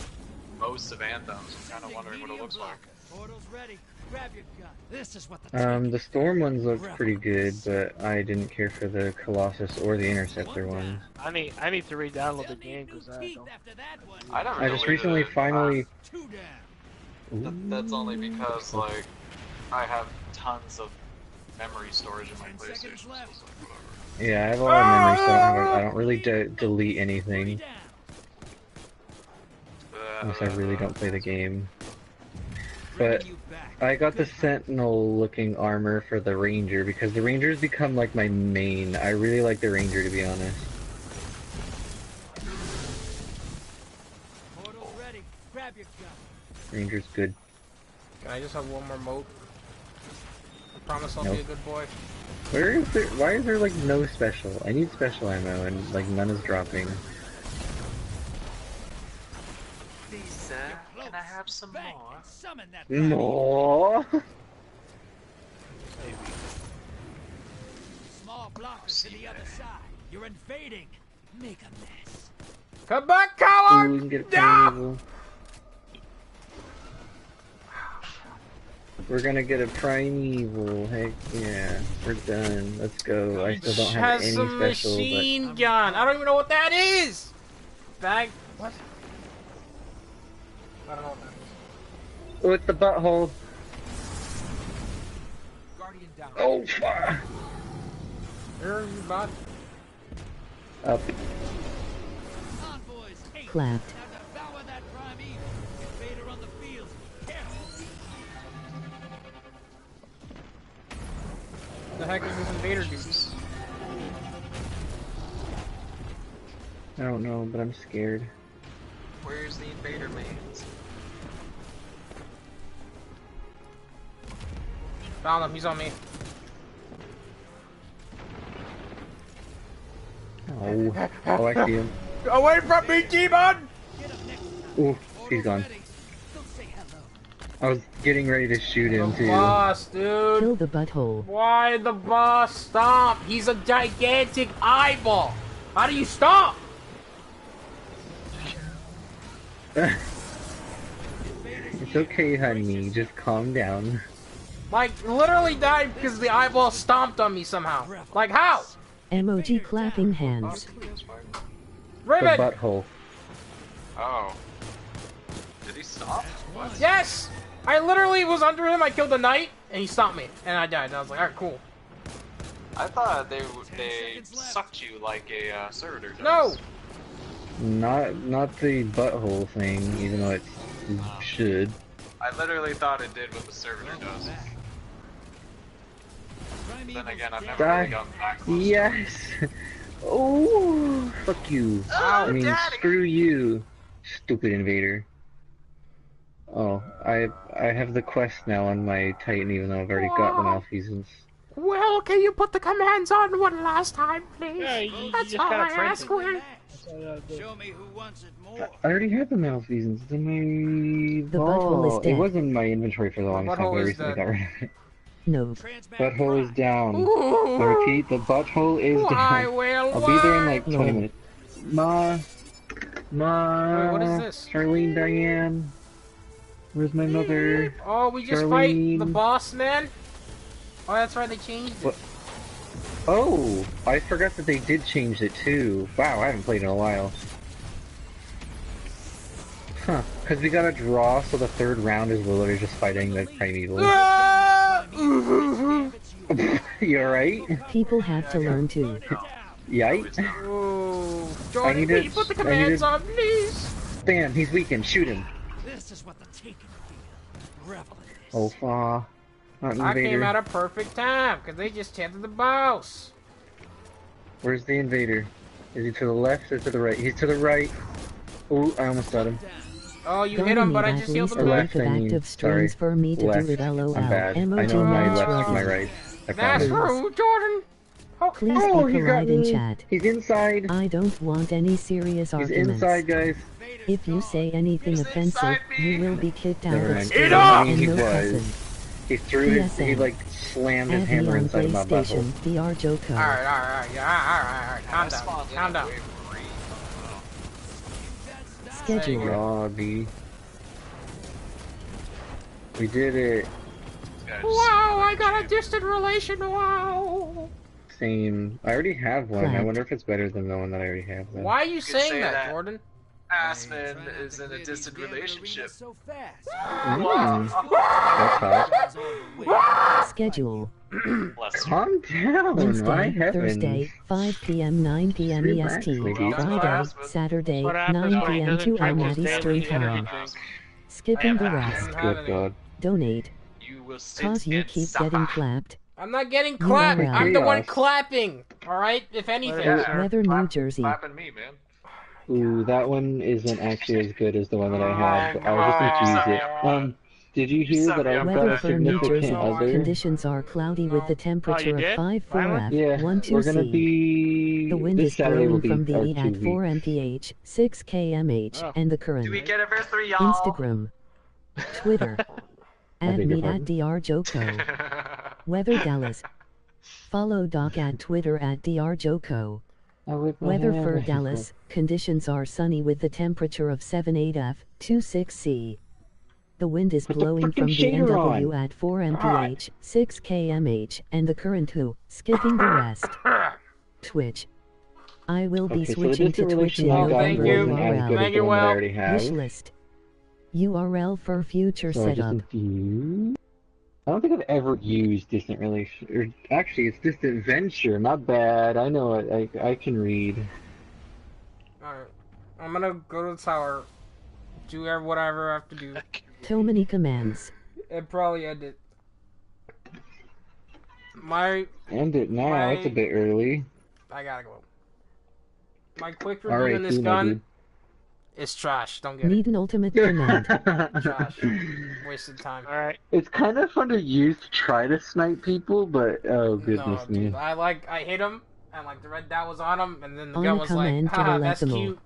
most of Anthems. I'm kind of wondering what it looks like. Portal's ready. Grab your gun. This is what the The Storm ones looked pretty good, but I didn't care for the Colossus or the Interceptor ones. I need to re-download the game because I don't. I just recently finally. That's only because like I have tons of memory storage in my PlayStation. Yeah, I have a lot of memory, so I don't really delete anything. Unless I really don't play the game. But I got the Sentinel looking armor for the Ranger because the Ranger's become like my main. I really like the Ranger, to be honest. Ranger's good. Can I just have one more moat? I promise I'll be a good boy. Where is there? Why is there like no special? I need special ammo and like none is dropping. Lisa, can I have some more? More? Small blockers to the other side. You're invading. Make a mess. Come back, coward! Ooh, we can get a primeval. We're gonna get a primeval. Heck yeah, we're done. Let's go. I still don't have any special. Machine gun. I don't even know what that is. Bag. What? I don't know what that is. Oh, it's the butthole. Guardian down. Oh, fuck. Where are you, bud? Up. Clapped. The heck is this invader dude? I don't know, but I'm scared. Where's the invader mains? Found him, he's on me. Oh, oh, I see him. Away from me, demon! Ooh, he's gone. I was getting ready to shoot him too. Boss, dude. Kill the butthole. Why the boss? Stop! He's a gigantic eyeball. How do you stop? It's okay, honey. Just calm down. Like, literally died because the eyeball stomped on me somehow. Like, how? Emoji clapping hands. Ribbit! The butthole. Oh. Did he stop? What? Yes! I literally was under him, I killed the knight, and he stopped me. And I died, and I was like, alright, cool. I thought they sucked you like a servitor does. No! Not the butthole thing, even though it should. I literally thought it did what the servitor does. Then again, I've never really gotten back close. Yes! Oh, fuck you. Oh, I mean, Daddy. screw you, stupid invader. Oh, I have the quest now on my Titan, even though I've already got the malfeasance. Well, can you put the commands on one last time, please? Yeah, you That's just all I gotta print ask it. for. Show me who wants it more. I already have the malfeasance. It's in my The butthole is vault. dead. It was in my inventory for the longest time, but I butthole is recently dead. got rid of it. No. Butthole is down. Ooh. I repeat, the butthole is I down. will I'll be there in work. like 20 minutes. Ma. Wait, what is this? Charlene, Diane. Where's my mother? Oh, we just Charlene. fight the boss man? Oh, that's right, they changed it. What? Oh, I forgot that they did change it too. Wow, I haven't played in a while. Huh, because we got a draw, so the third round is literally just fighting the primeval. Ah! You alright? People have to learn too. Yikes. Oh, Jordan, need can to- you put the I need commands to- on, please? Bam, he's weakened. Shoot him. This is what the taken feel. Revel in this. Oh, fa. Not I invader. came at a perfect time, because they just chanted the boss. Where's the invader? Is he to the left or to the right? He's to the right. Oh, I almost got him. Oh, you hit him, but I just healed least him Or back. left, I of mean. active Sorry. strings for me to Left. do it. LOL. I'm bad. I Emoji know my match left from my ready. right. I That's promise. rude, Jordan. Oh, Please Oh, be he got polite in me. chat. He's inside. I don't want any serious He's arguments. inside, guys. If you say anything He's offensive, inside me. you will be kicked out Never of mind. stream Enough! and He no was. cussing. He threw his, he PSN. like slammed his Add me hammer on inside of my PlayStation, butthole. VR Joker. alright, yeah, alright, calm down, calm down. Schedule. Lobby. We did it. Wow, I got a distant relation, wow! Same. I already have one. I Clapped. wonder if it's better than the one that I already have. Though. Why are you saying say that, that. Jordan? Aspen is in a distant relationship. That's hot. Schedule. Calm down. Why Wednesday, heavens? Thursday, 5 p.m. 9 p.m. Relax, EST. lady. Friday, Saturday, What happens 9 when he p.m. doesn't 2 drink a.m. his Eastern daily Time. energy drink? Skipping the rest. Good God. Donate. You will sit Cause you and keep suffer. getting clapped. I'm not getting clapped. URL. I'm the one Chaos. clapping. Alright? If anything. Yeah. Weather, New Jersey. Clapping me, man. Ooh, that one isn't actually as good as the one that I had, but I was just gonna use it. Did you hear that I've got Weather a for New significant Jersey. other? Conditions are cloudy with the temperature Oh, you of did? 54F, Yeah, 12C. we're gonna be. The wind this is Saturday will blowing be from our the 2 at 4 weeks. mph, 6 kmh, Oh. and the current. Do we get anniversary, y'all? Instagram. Twitter. I Add beg your me pardon? at drjoko. Weather Dallas. Follow Doc at Twitter at drjoko. Weather for Dallas. Conditions are sunny with the temperature of 78F, 26C. The wind is Put the blowing from frickin' the shader NW on. at 4 mph, 6 kmh, and the current who, skipping the rest. Twitch. I will be Okay, so the switching to distant Twitch in relation I got Thank November you. wasn't as good URL. as the one that I already have. Wish list. URL for future So I just setup. infused. I don't think I've ever used distant relation. Or actually, it's distant venture. My bad. I know it. I can read. Alright. I'm gonna go to the tower. Do whatever I have to do. Too many commands. And probably end it. My. End it now. It's a bit early. I gotta go. My quick All review right, on this cool, my gun dude. is trash. Don't get it. Need an ultimate command. Trash. Wasted time. Alright. It's kind of fun to use to try to snipe people, but oh goodness No, me. dude. I hit him, and like the red dot was on him, and then the On gun was like, command to haha, the that's Lethanol. cute.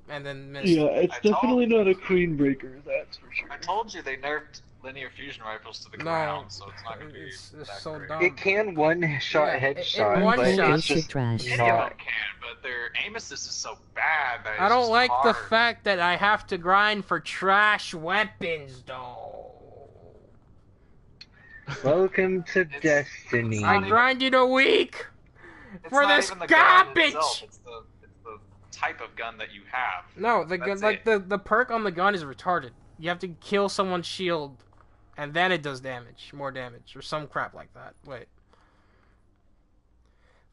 And then missed. Yeah, it's I told definitely not a queen breaker, that's for sure. I told you they nerfed linear fusion rifles to the No, ground, so it's not gonna be it's that so great. dumb. It can one-shot Yeah, headshot, one but shot. it's just Trash. Any of not. them can, but their aim assist is so bad that it's I don't just like the hard. fact that I have to grind for trash weapons, though. Welcome to It's- Destiny. I grinded a week It's for not this even the gun garbage. itself, it's the type of gun that you have. No, the gun, That's like it. the perk on the gun is retarded. You have to kill someone's shield, and then it does damage, more damage, or some crap like that. Wait.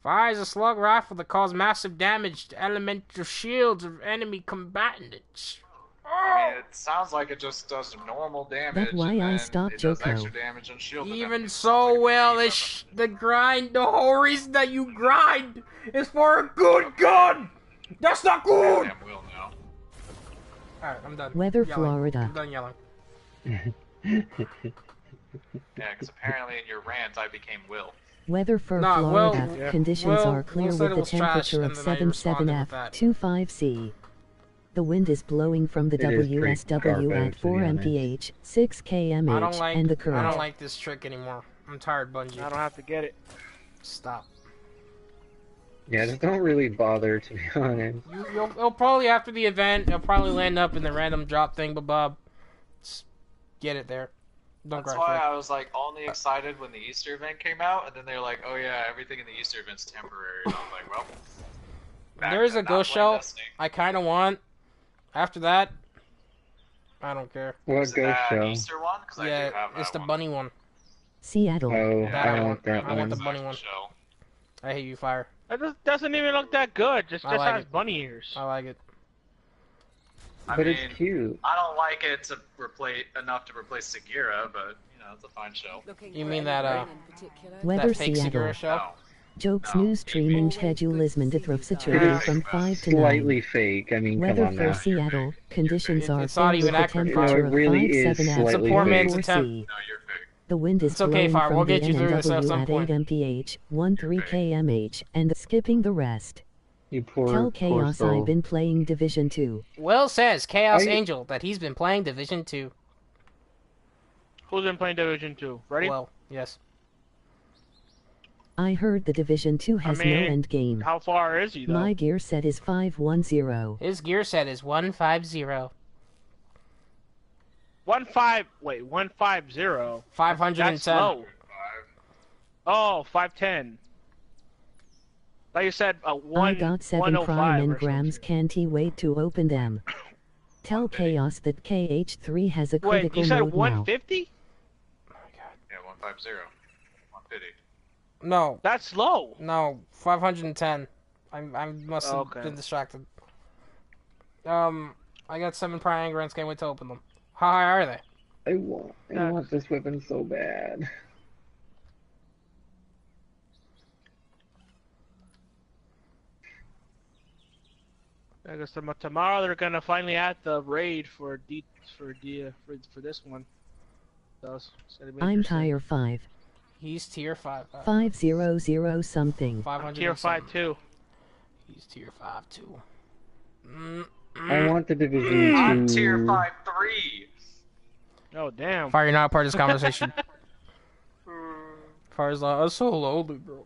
Fires a slug rifle that causes massive damage to elemental shields of enemy combatants. I mean, it sounds like it just does normal damage. That's why and I then stopped it does Joko. extra damage on shield. but Even that so, sounds like a well, melee it's the grind. The whole reason that you grind is for a good gun. That's not good. Damn will now. Alright, I'm done. Weather, yelling. Florida. I'm done yelling. Yeah, because apparently in your rant I became Will. Weather for Nah, Florida. well, Conditions well, are clear Will said with it the was trash, temperature and of then I responded with 77F, that. 25C. The wind is blowing from the It is pretty WSW garbage, at to 4 be honest. mph, 6 I don't kmh, like. and the I current. don't like this trick anymore. I'm tired, Bungie. I don't have to get it. Stop. Yeah, just don't really bother, to be honest. You'll probably after the event. You'll probably land up in the random drop thing, but Bob, just get it there. Don't That's grind why for it. I was like only excited when the Easter event came out, and then they're like, "Oh yeah, everything in the Easter event's temporary." And I was like, "Well." There is a not ghost playing shell Destiny. I kind of want. After that, I don't care. What Is it ghost that show? Easter one? 'Cause I Yeah, do have it's that the one. bunny one. Seattle. Oh, That I I want want. that I want the one. bunny one. Show. I hate you, Fire. It doesn't even look that good. Just I like has it. bunny ears. I like it. I But mean, it's cute. I don't like it to replace enough to replace Segura, but you know, it's a fine show. You mean that Weather, that fake Seattle. Segura shell? No. Jokes No. news streaming schedule is mandatory It situation is from 5 to 9. slightly fake. I mean, come Weather on for now. Seattle. Conditions are It's not clear even with the accurate, temperature No, it of really is 57F, slightly It's a poor man's 44C. No, you're fake. The wind is It's okay, blowing Fire. from We'll the get you through this at NW some at point. 8 mph, 13 kmh, and skipping the rest. You poor, Tell poor Chaos soul. I've been playing Division 2. Will says Chaos I- Angel that he's been playing Division 2. Who's been playing Division 2? Ready? Well, yes. I heard the Division 2 has no end game. How far is he, though? My gear set is 510. His gear set is 150. 150. 510. That's low. Oh, 510. Like you said, I got 7 Prime engrams. Can't wait to open them. Tell Chaos that KH3 has a critical Wait, you said mode 150? Oh my god. Yeah, 150. 150. No. That's low. No, 510. I must have been distracted. I got 7 Prime engrams. Can't wait to open them. How high are they? I want this weapon so bad. I guess tomorrow they're gonna finally add the raid for this one. So I'm tier 5. He's tier 5. 500 something. I'm tier 5 too. He's tier 5 too. I want the Division 2. I'm tier 5-3. Oh damn. Fire, you're not a part of this conversation. Fire's like, I'm so lonely, bro.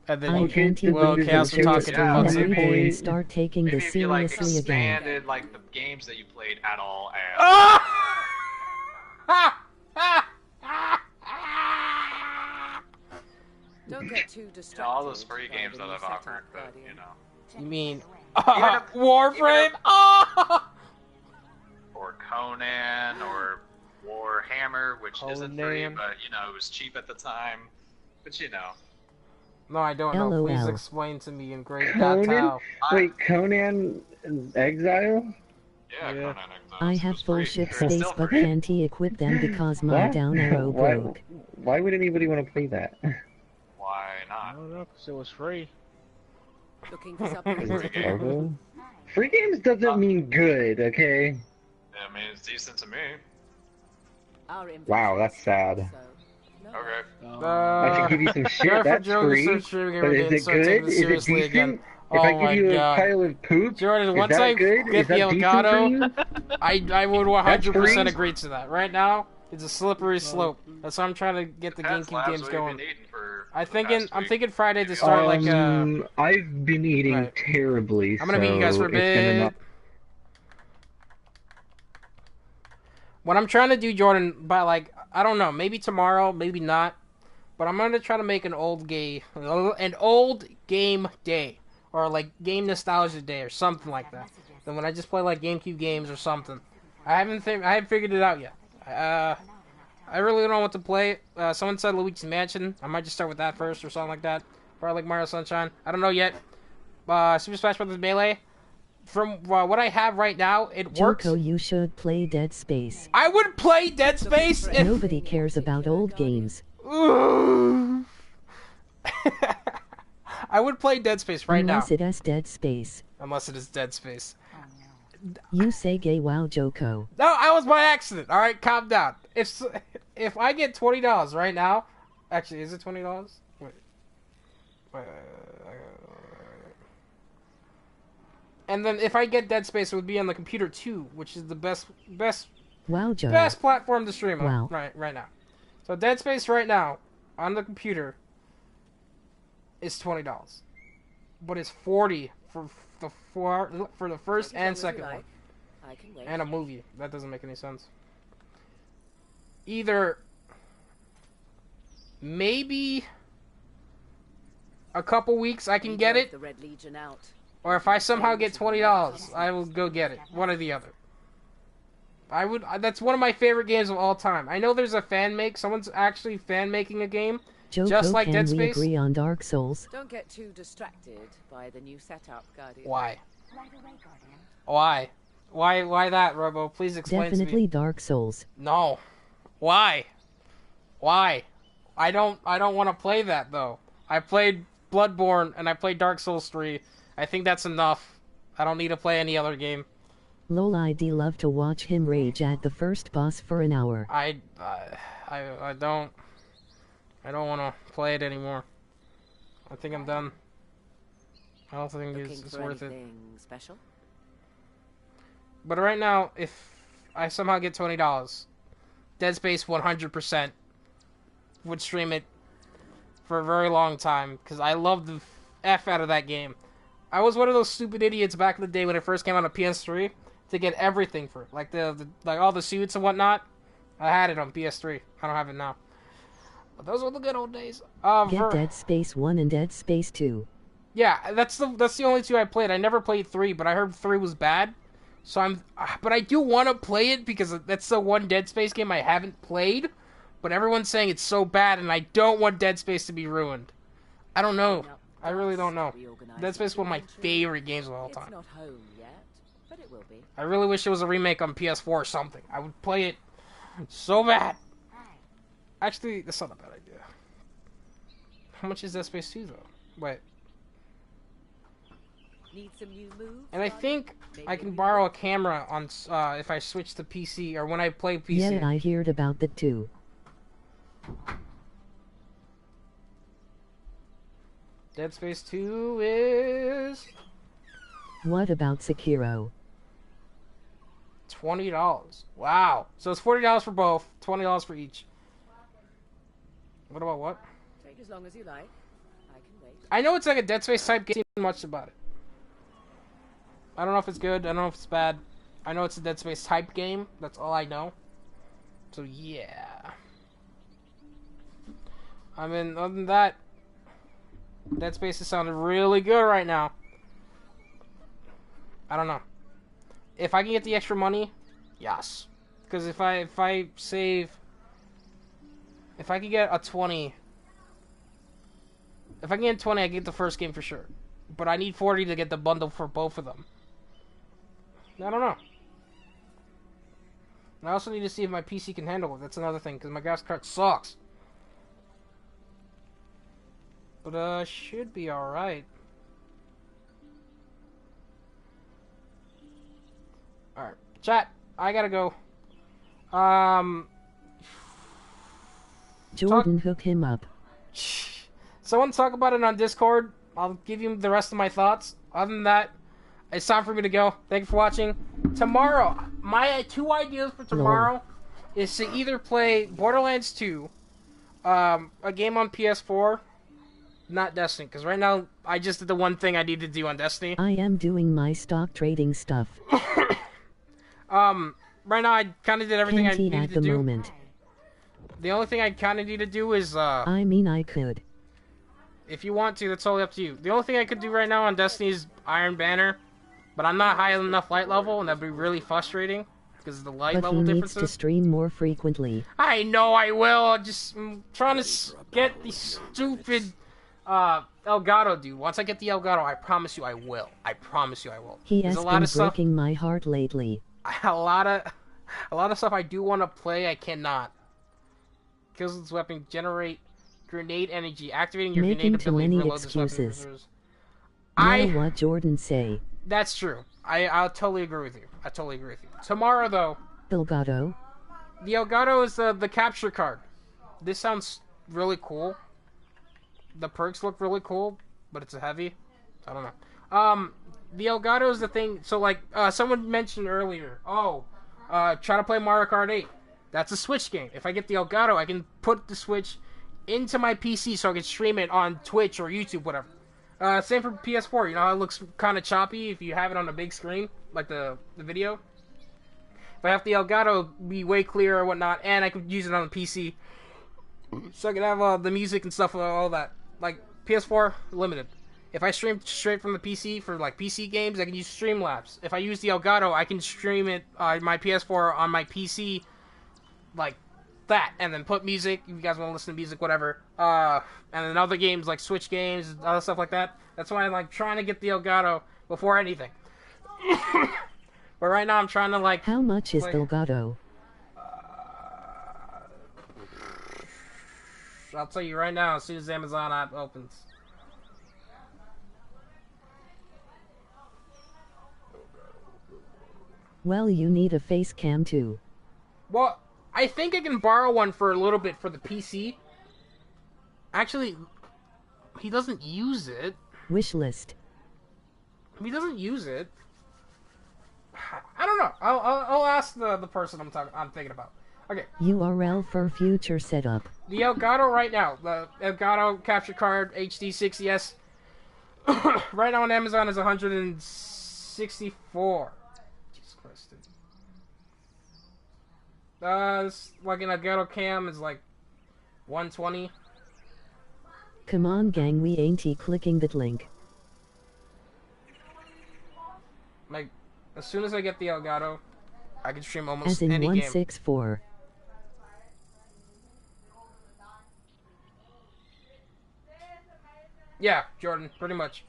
And then Chaos was talking to and start taking maybe this if you like seriously again. expanded like the games that you played at all as. Don't get too distracted. All those free games that I've offered, but you know. You mean Warframe? Or Conan, or Warhammer, which isn't free, Conan. but you know it was cheap at the time. But you know. No, I don't know. LOL. Please explain to me in great Conan? detail. Wait, Conan Exile? Yeah, Conan Exile. I have full ship space but can't equip them because my down arrow broke. Why would anybody want to play that? Why not? I don't know, because it was free. Looking for something. Free games doesn't mean good, okay? I mean, it's decent to me. Wow, that's sad. Okay. I can give you some shit, that's free, but is it good? Is it decent? If I give you a pile of poop, Jordan, is once that I good? get Is the that Elgato, decent for you? I would 100% free? agree to that. Right now, it's a slippery slope. That's why I'm trying to get the GameCube games going. I'm thinking Friday to start like I've been eating terribly. I'm gonna meet you guys for a bit. What I'm trying to do, Jordan, by like I don't know, maybe tomorrow, maybe not, but I'm gonna try to make an old game day, or like game nostalgia day, or something like that. Then when I just play like GameCube games or something, I haven't figured it out yet. I really don't know what to play. Someone said Luigi's Mansion. I might just start with that first, or something like that. Probably like Mario Sunshine. I don't know yet. Super Smash Bros. Melee. From what I have right now, it works. Joko, you should play Dead Space. I would play Dead Space if... Nobody cares about old games. I would play Dead Space right now. Unless it is Dead Space. Unless it is Dead Space. You say gay wow, Joko. No, I was by accident. All right, calm down. If I get $20 right now, actually, is it $20? Wait. And then if I get Dead Space, it would be on the computer too, which is the best wow, Joe. best platform to stream on wow. right now. So Dead Space right now on the computer is $20, but it's $40 for the first and second one, and a movie. That doesn't make any sense. Either maybe a couple weeks I can get it, or if I somehow get $20, I will go get it. One or the other. That's one of my favorite games of all time. I know there's a someone's actually fan making a game Joko, just like Dead Space. Can we agree on Dark Souls? Don't get too distracted by the new setup, Guardian. Why? Why? Why that, Robo? Please explain to me. Definitely Dark Souls. No. Why? I don't want to play that though. I played Bloodborne and I played Dark Souls 3. I think that's enough. I don't need to play any other game. Lol, I'd love to watch him rage at the first boss for an hour. I don't want to play it anymore. I think I'm done. I don't think it's worth it. Special? But right now, if I somehow get $20, Dead Space 100% would stream it for a very long time because I loved the F out of that game. I was one of those stupid idiots back in the day when it first came out on PS3 to get everything for it, like like all the suits and whatnot. I had it on PS3. I don't have it now. But those were the good old days. Get Dead Space 1 and Dead Space 2. Yeah, that's the only 2 I played. I never played 3, but I heard 3 was bad. So but I do want to play it because that's the one Dead Space game I haven't played. But everyone's saying it's so bad, and I don't want Dead Space to be ruined. I don't know. I really don't know. Dead Space is one of my favorite games of all time. It's not home yet, but it will be. I really wish it was a remake on PS4 or something. I would play it so bad. Actually, that's not a bad idea. How much is Dead Space 2 though? Wait. Need some new moves? And I think I can borrow a camera on if I switch to PC or when I play PC. Yeah, I heard about that too. Dead Space 2 is... What about Sekiro? $20. Wow. So it's $40 for both, $20 for each. What about what? Take as long as you like. I can wait. I know it's like a Dead Space type game. Much about it. I don't know if it's good. I don't know if it's bad. I know it's a Dead Space type game. That's all I know. So yeah. I mean, other than that, Dead Space is sounding really good right now. I don't know. If I can get the extra money, yes. Because if I save, if I can get a 20, if I can get 20, I get the first game for sure. But I need 40 to get the bundle for both of them. I don't know. And I also need to see if my PC can handle it. That's another thing, because my graphics card sucks. But, should be alright. Alright. Chat, I gotta go. Jordan, hook him up. Someone talk about it on Discord. I'll give you the rest of my thoughts. Other than that, it's time for me to go. Thank you for watching. Tomorrow, my 2 ideas for tomorrow is to either play Borderlands 2, a game on PS4, not Destiny, because right now I just did the one thing I need to do on Destiny. I am doing my stock trading stuff. Right now I kind of did everything I needed at the to do. moment. The only thing I kind of need to do is I mean, I could. If you want to, that's totally up to you. The only thing I could do right now on Destiny is Iron Banner, but I'm not high enough light level, and that'd be really frustrating because of the light level differences. But he needs to stream more frequently. I know I will. I'm trying to get the stupid Elgato, dude. Once I get the Elgato, I promise you I will. I promise you I will. He has been breaking my heart lately. A lot of stuff I do want to play, I cannot. Kills this weapon, generate grenade energy, activating your Making grenade ability to too many reload this weapon. excuses. Know what Jordan say. That's true. I'll totally agree with you. I totally agree with you. Tomorrow, though... Elgato? The Elgato is the capture card. This sounds really cool. The perks look really cool, but it's a heavy. I don't know. The Elgato is the thing... So, like, someone mentioned earlier, try to play Mario Kart 8. That's a Switch game. If I get the Elgato, I can put the Switch into my PC so I can stream it on Twitch or YouTube, whatever. Same for PS4. You know how it looks kind of choppy if you have it on a big screen, like the video? If I have the Elgato, it'll be way clearer and whatnot, and I could use it on the PC. So I can have the music and stuff, all that. Like, PS4, limited. If I stream straight from the PC for, like, PC games, I can use Streamlabs. If I use the Elgato, I can stream it, my PS4 on my PC, like that, and then put music, if you guys want to listen to music, whatever, and then other games, like Switch games, other stuff like that. That's why I'm, like, trying to get the Elgato before anything. But right now I'm trying to, like... How much is Elgato? I'll tell you right now, as soon as the Amazon app opens. Well, you need a face cam too. Well, I think I can borrow one for a little bit for the PC. Actually, he doesn't use it. Wishlist. He doesn't use it. I don't know. I'll ask the person I'm thinking about. Okay. URL for future setup. The Elgato right now. The Elgato capture card HD 60S. Right now on Amazon is 164. Jesus Christ. It's like an Elgato cam is like 120. Come on, gang, we ain't clicking that link. Like, as soon as I get the Elgato, I can stream almost as in any 164. game. Yeah, Jordan, pretty much.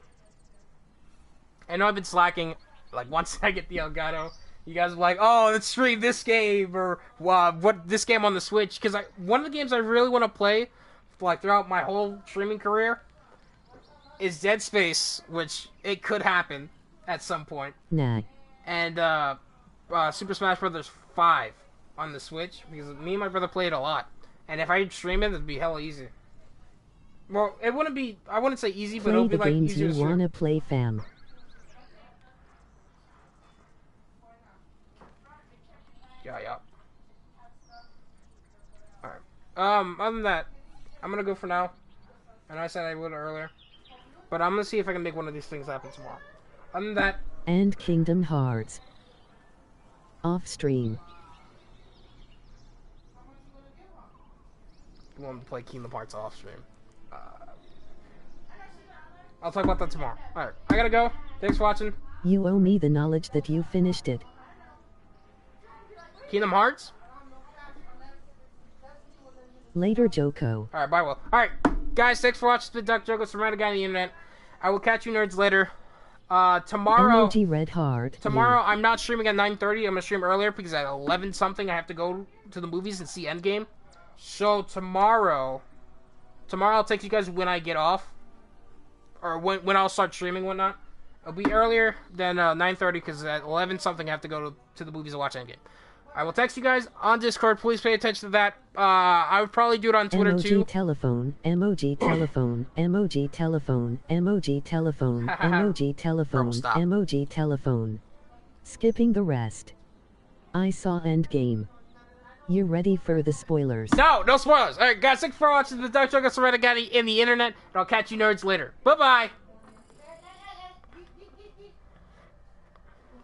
I know I've been slacking. Like, once I get the Elgato, you guys are like, oh, let's stream this game, or what this game on the Switch. Because one of the games I really want to play, like, throughout my whole streaming career, is Dead Space, which it could happen at some point. Nah. And Super Smash Bros. 5 on the Switch, because me and my brother play it a lot. And if I stream it, it'd be hella easy. Well, it wouldn't be, I wouldn't say easy, but it would be like easier to stream. Play the games you wanna play, fam. Yeah. Alright. Other than that, I'm gonna go for now. I know I said I would earlier. But I'm gonna see if I can make one of these things happen tomorrow. Other than that... And Kingdom Hearts. Off stream. You want to play Kingdom Hearts off stream. I'll talk about that tomorrow. Alright, I gotta go. Thanks for watching. You owe me the knowledge that you finished it. Kingdom Hearts? Later, Joko. Alright, bye, Will. Alright, guys, thanks for watching. It's been Duck Joko, some random guy on the internet. I will catch you nerds later. Tomorrow... Emoji Red Heart. Tomorrow, I'm not streaming at 9:30. I'm gonna stream earlier because at 11 something I have to go to the movies and see Endgame. So tomorrow I'll take you guys when I get off. Or when I'll start streaming and whatnot. It'll be earlier than 9:30 because at 11 something I have to go to the movies and watch Endgame. I will text you guys on Discord. Please pay attention to that. I would probably do it on Twitter too. Telephone, emoji telephone, emoji telephone, emoji telephone, emoji telephone, emoji telephone. Skipping the rest. I saw Endgame. You ready for the spoilers? No spoilers. Alright guys, thanks for watching the Dark Joker Renegade in the internet. And I'll catch you nerds later. Bye-bye.